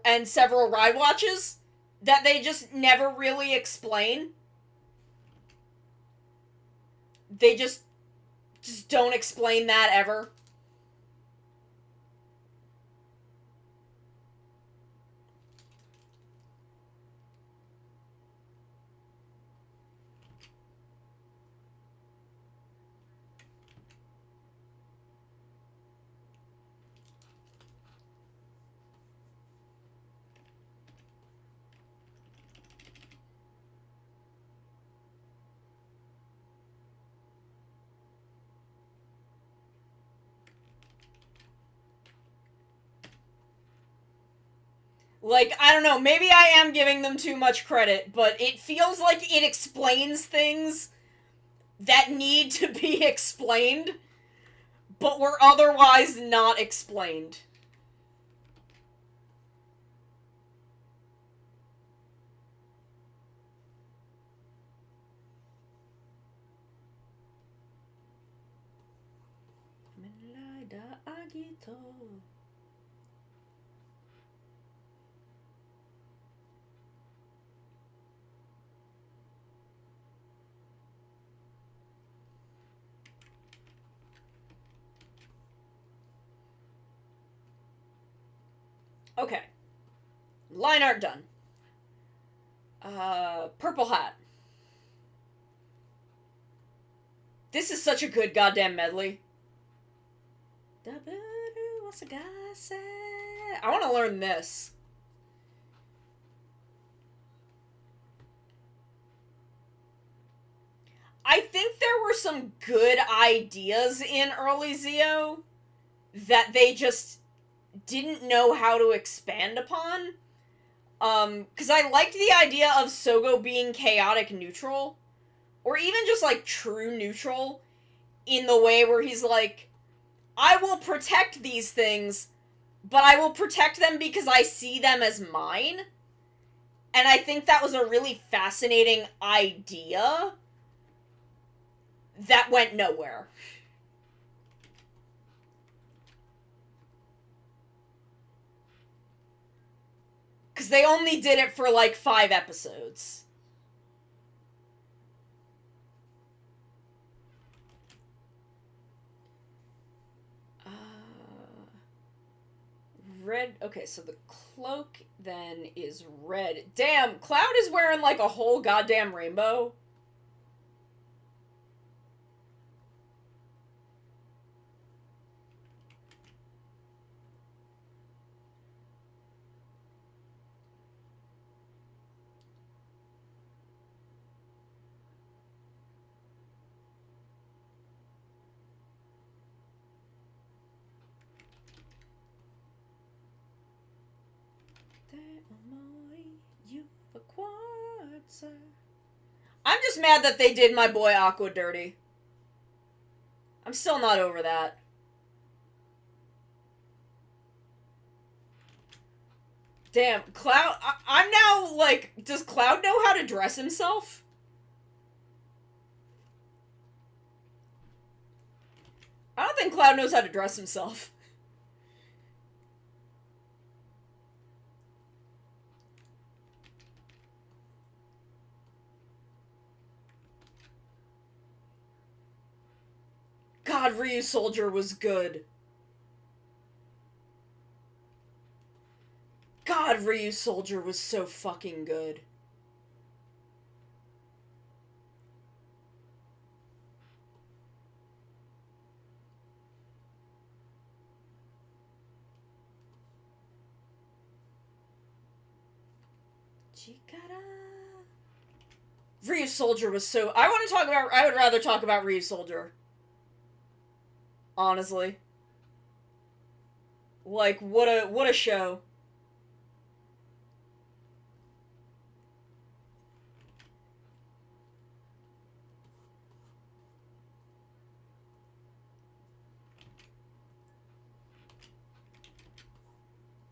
ride watches that they just never really explain. they just don't explain that ever. Like, I don't know, maybe I am giving them too much credit, but it feels like it explains things that need to be explained, but were otherwise not explained. Okay. Line art done. Purple hat. This is such a good goddamn medley. What's the guy say? I want to learn this. I think there were some good ideas in early Zio that they just didn't know how to expand upon. Because I liked the idea of Sogo being chaotic neutral, or even just, like, true neutral, in the way where he's like, I will protect these things, but I will protect them because I see them as mine. And I think that was a really fascinating idea that went nowhere. Because they only did it for, like, 5 episodes. Red. Okay, so the cloak then is red. Damn, Cloud is wearing, like, a whole goddamn rainbow. I'm just mad that they did my boy Aqua dirty. I'm still not over that. Damn, Cloud... I'm now, like... Does Cloud know how to dress himself? I don't think Cloud knows how to dress himself. God, Ryu Soldier was good. God, Ryu Soldier was so fucking good. Ryu Soldier was so... I would rather talk about Ryu Soldier. Honestly. Like, what a show.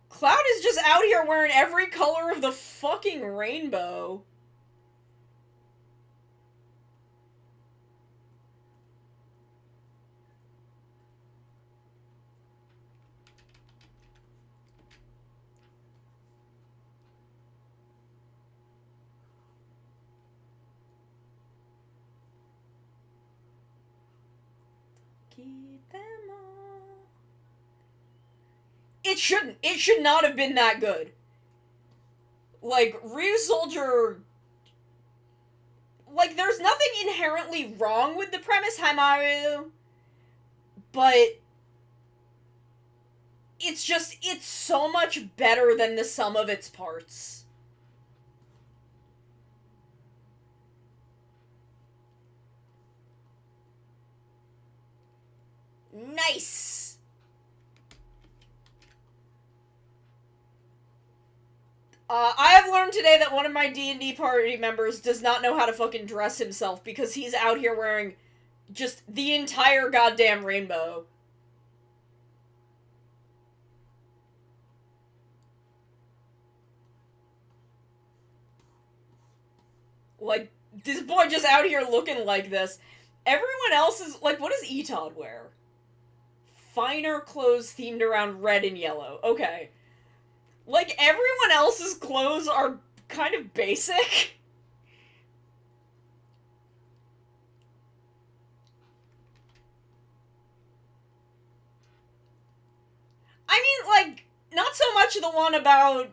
Cloud is just out here wearing every color of the fucking rainbow. keep them all. It shouldn't. It should not have been that good. Like, Ryusoulger... Like, there's nothing inherently wrong with the premise, Haimaru, but it's so much better than the sum of its parts. Nice! I have learned today that one of my D&D party members does not know how to fucking dress himself because he's out here wearing just the entire goddamn rainbow. Like, this boy just out here looking like this. Everyone else is, like, what does Etod wear? Finer clothes themed around red and yellow. Okay. Like, everyone else's clothes are kind of basic. I mean, like, not so much the one about,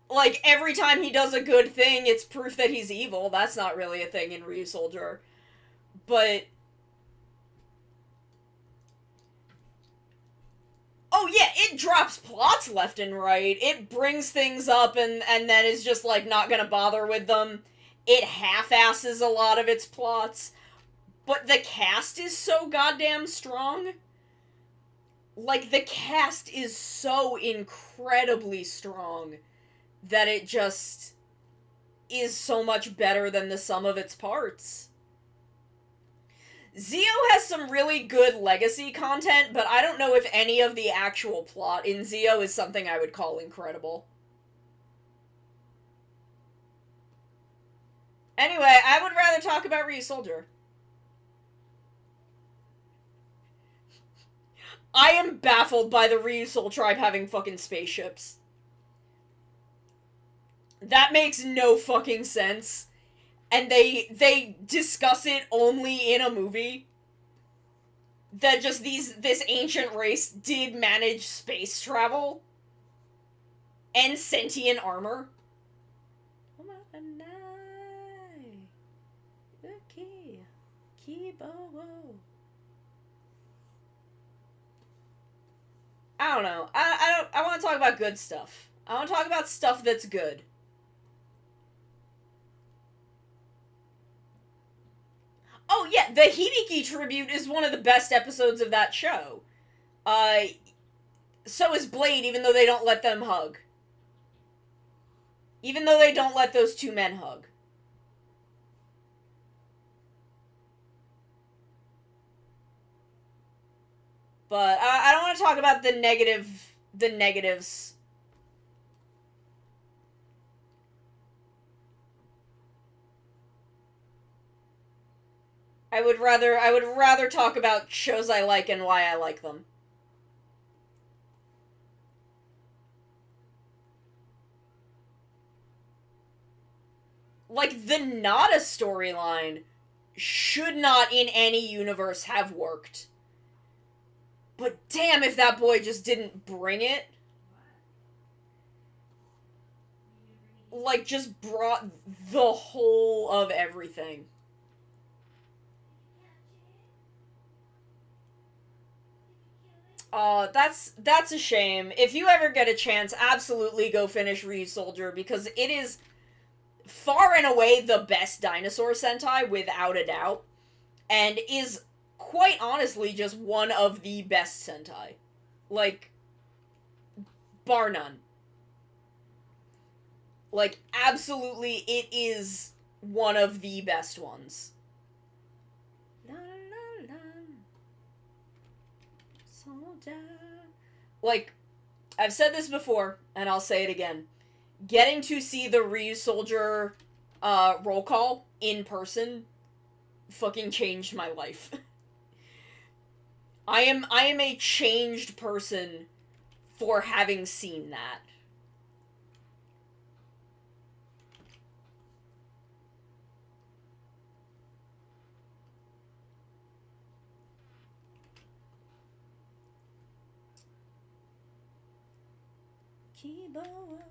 like, every time he does a good thing, it's proof that he's evil. That's not really a thing in Ryusoulger. But... oh yeah, it drops plots left and right. It brings things up and then is just, like, not gonna bother with them. It half-asses a lot of its plots. But the cast is so goddamn strong. Like, the cast is so incredibly strong that it just is so much better than the sum of its parts. Zio has some really good legacy content, but I don't know if any of the actual plot in Zio is something I would call incredible. Anyway, I would rather talk about Ryusoulger. I am baffled by the Ryusoul tribe having fucking spaceships. That makes no fucking sense. And they discuss it only in a movie. That just this ancient race did manage space travel. And sentient armor. I don't know. I want to talk about good stuff. I want to talk about stuff that's good. Oh yeah, the Hibiki tribute is one of the best episodes of that show. So is Blade, even though they don't let them hug. Even though they don't let those two men hug. But I don't want to talk about the negatives. I would rather talk about shows I like and why I like them. Like, the Nada storyline should not in any universe have worked. But damn if that boy just didn't bring it. Like, just brought the whole of everything. That's a shame. If you ever get a chance, absolutely go finish Ryusoulger, because it is far and away the best dinosaur Sentai, without a doubt. And is, quite honestly, just one of the best Sentai. Like, bar none. Like, absolutely, it is one of the best ones. Like, I've said this before, and I'll say it again. Getting to see the Ryusoulger roll call in person fucking changed my life. I am a changed person for having seen that. Kiboa.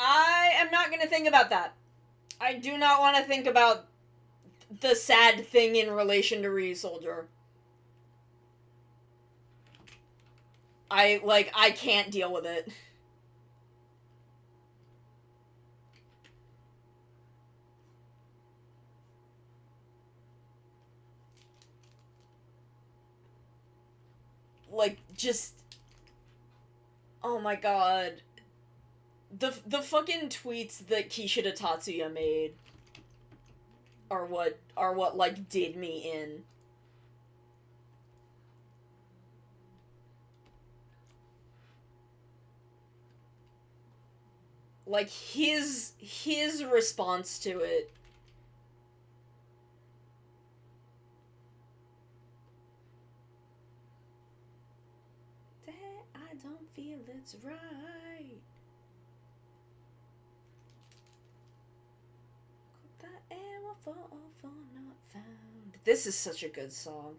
I am not going to think about that. I do not want to think about the sad thing in relation to Ryusoldier. I can't deal with it. Like, just... Oh my god. The fucking tweets that Kishida Tatsuya made are what, like, did me in. Like, his response to it. That I don't feel it's right. That ever fall for not found. This is such a good song.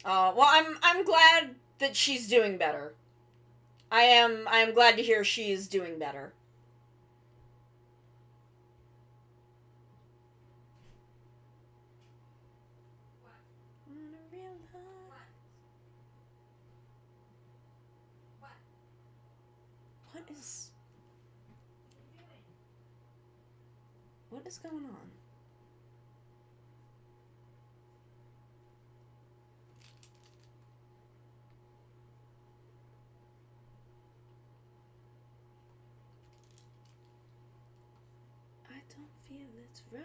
Well, I'm glad that she's doing better. I am glad to hear she is doing better. What is going on? I don't feel it's right.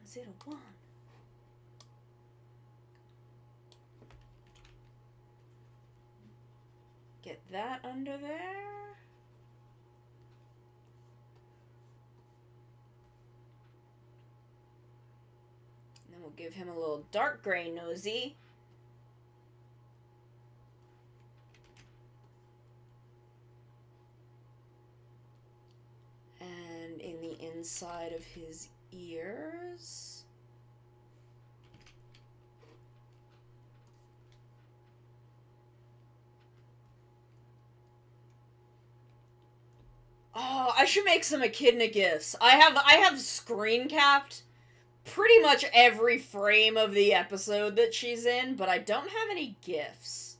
Zero one. Get that under there. And then we'll give him a little dark gray nosy. And in the inside of his ears. Oh, I should make some echidna gifs. I have screen capped pretty much every frame of the episode that she's in, but I don't have any gifs.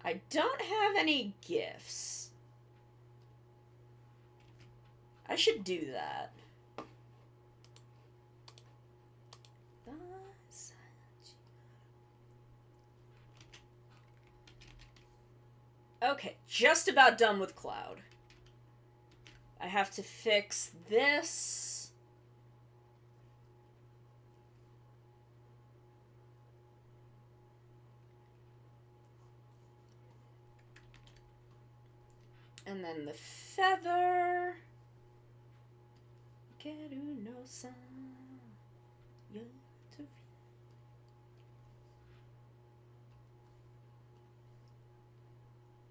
I don't have any gifs. I should do that. Okay, just about done with Cloud. I have to fix this. And then the feather.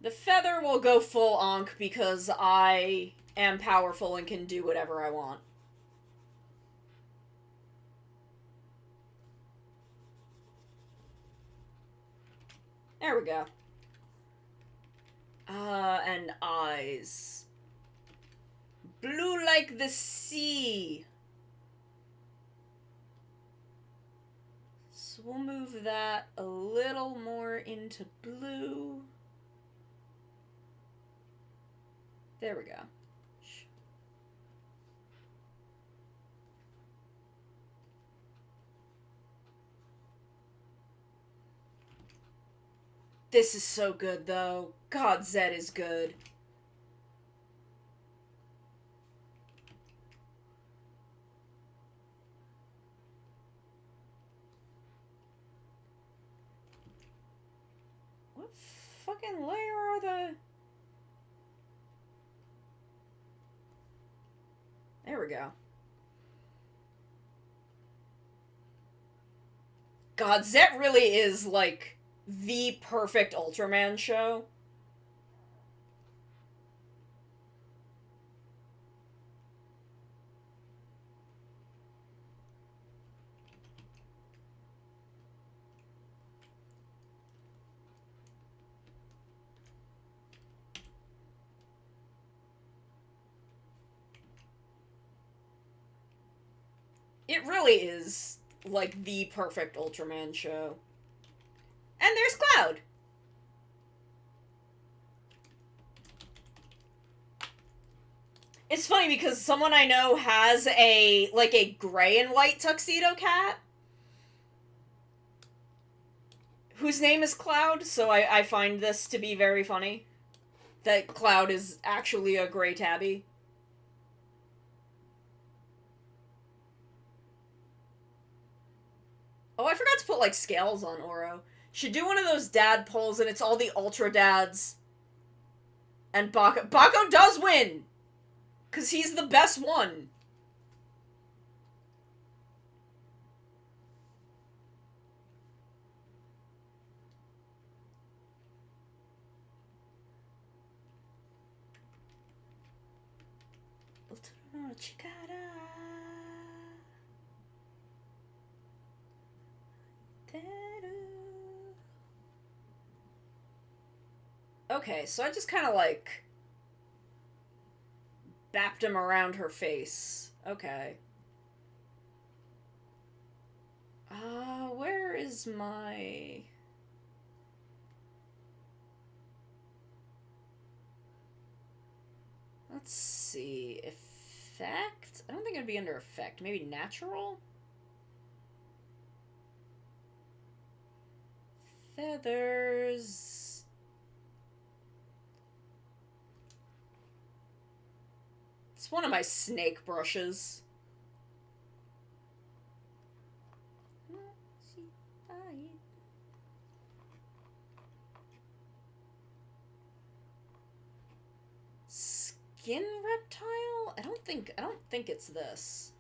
The feather will go full Ankh because I am powerful and can do whatever I want. There we go. And eyes. Blue like the sea. So we'll move that a little more into blue. There we go. This is so good, though. God, Zed is good. What fucking layer are the... There we go. God, Zed really is, like, the perfect Ultraman show. It really is, like, the perfect Ultraman show. And there's Cloud! It's funny because someone I know has a, like, a gray and white tuxedo cat whose name is Cloud, so I find this to be very funny. That Cloud is actually a gray tabby. Oh, I forgot to put, like, scales on Oro. Should do one of those dad polls and it's all the Ultra Dads. And Bako. Bako does win! Because he's the best one. Okay, so I just kind of, like, bapped him around her face. Okay. Where is my... Let's see. Effect? I don't think it'd be under effect. Maybe natural? Feathers... It's one of my snake brushes. Skin reptile? I don't think it's this.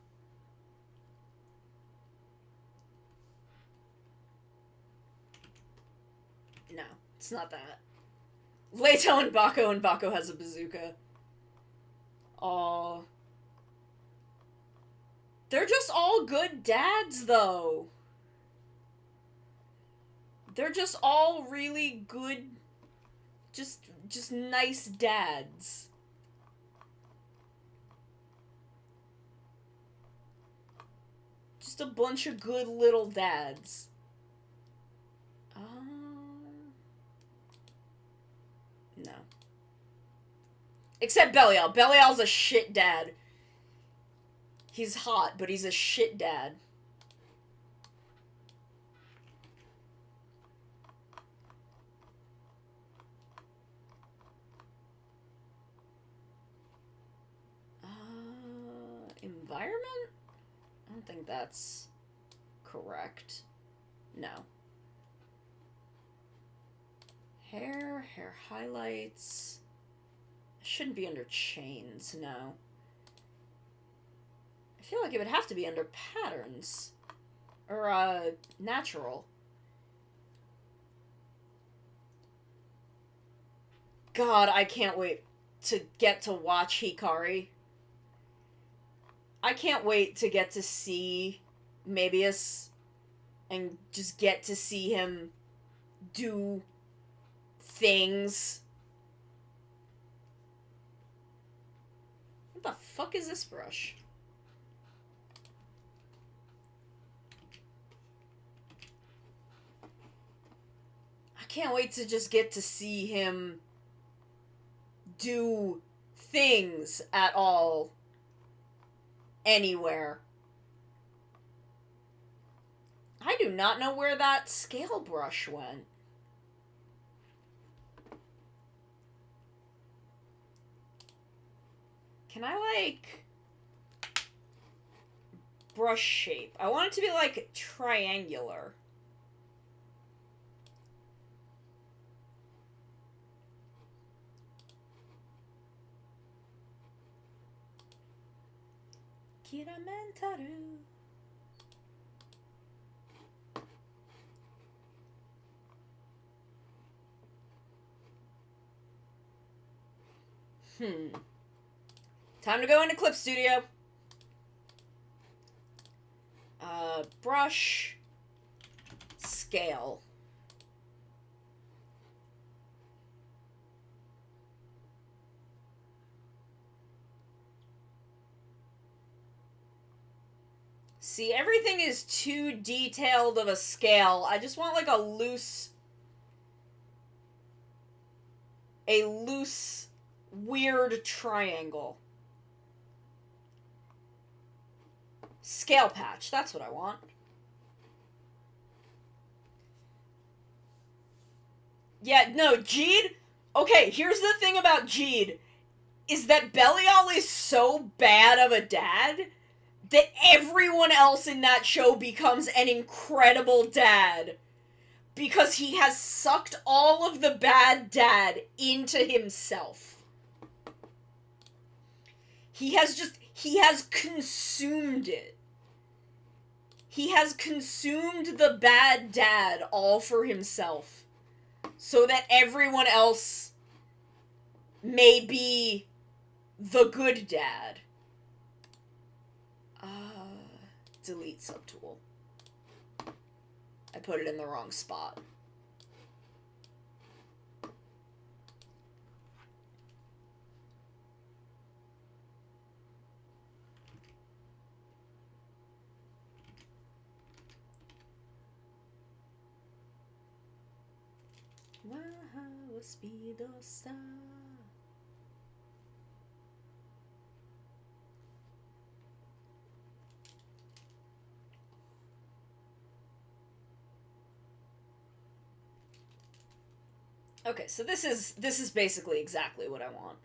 No, it's not that. Leto and Bako has a bazooka. Aw. They're just all good dads, though. They're just all really good, just nice dads. Just a bunch of good little dads. No. Except Belial. Belial's a shit dad. He's hot, but he's a shit dad. Environment? I don't think that's correct. No. Hair highlights. Shouldn't be under chains, no. I feel like it would have to be under patterns. Or, natural. God, I can't wait to get to watch Hikari. I can't wait to get to see Mabius and just get to see him do things. What the fuck is this brush? I can't wait to just get to see him do things at all. Anywhere. I do not know where that scale brush went. Can I, like... brush shape? I want it to be, like, triangular. Kiramentaru. Time to go into Clip Studio. Brush. Scale. See, everything is too detailed of a scale. I just want, like, a loose, weird triangle. Scale patch, that's what I want. Yeah, no, Jeed... Okay, here's the thing about Jeed, is that Belial is so bad of a dad that everyone else in that show becomes an incredible dad. Because he has sucked all of the bad dad into himself. He has consumed it. He has consumed the bad dad all for himself. So that everyone else may be the good dad. Delete subtool. I put it in the wrong spot. Wow, speedo sta. Okay, so this is basically exactly what I want.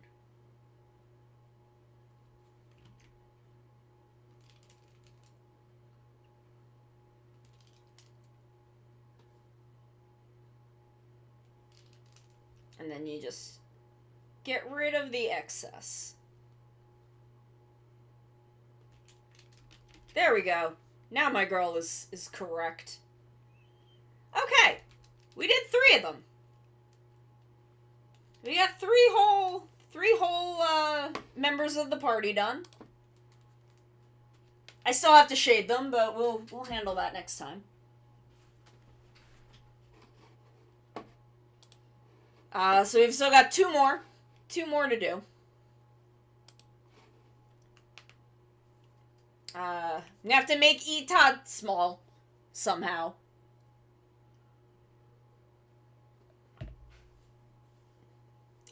And then you just get rid of the excess. There we go. Now my girl is correct. Okay. We did 3 of them. We got three whole members of the party done. I still have to shade them, but we'll handle that next time. So we've still got 2 more. 2 more to do. We have to make Itad small somehow.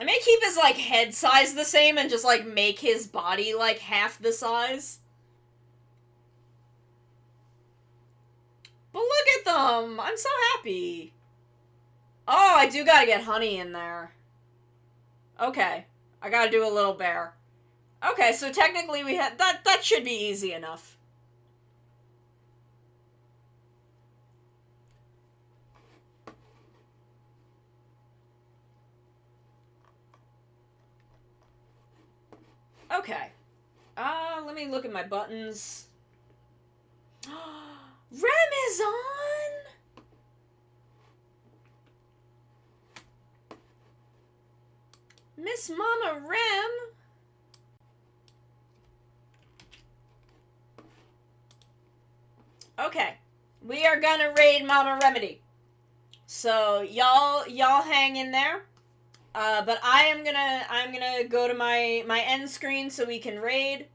I may keep his, like, head size the same and just, like, make his body, like, half the size. But look at them! I'm so happy. Oh, I do gotta get honey in there. Okay. I gotta do a little bear. Okay, so technically we had... That should be easy enough. Okay. Let me look at my buttons. Rem is on! Miss Mama Rem? Okay. We are gonna raid Mama Remedy. So, y'all hang in there. But I'm gonna go to my end screen so we can raid.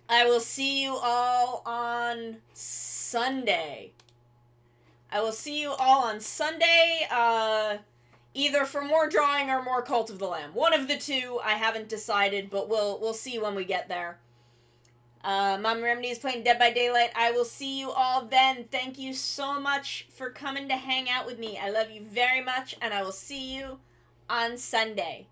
I will see you all on Sunday. I will see you all on Sunday, either for more drawing or more Cult of the Lamb. One of the two, I haven't decided, but we'll see when we get there. Mama Remedy is playing Dead by Daylight. I will see you all then. Thank you so much for coming to hang out with me. I love you very much, and I will see you on Sunday.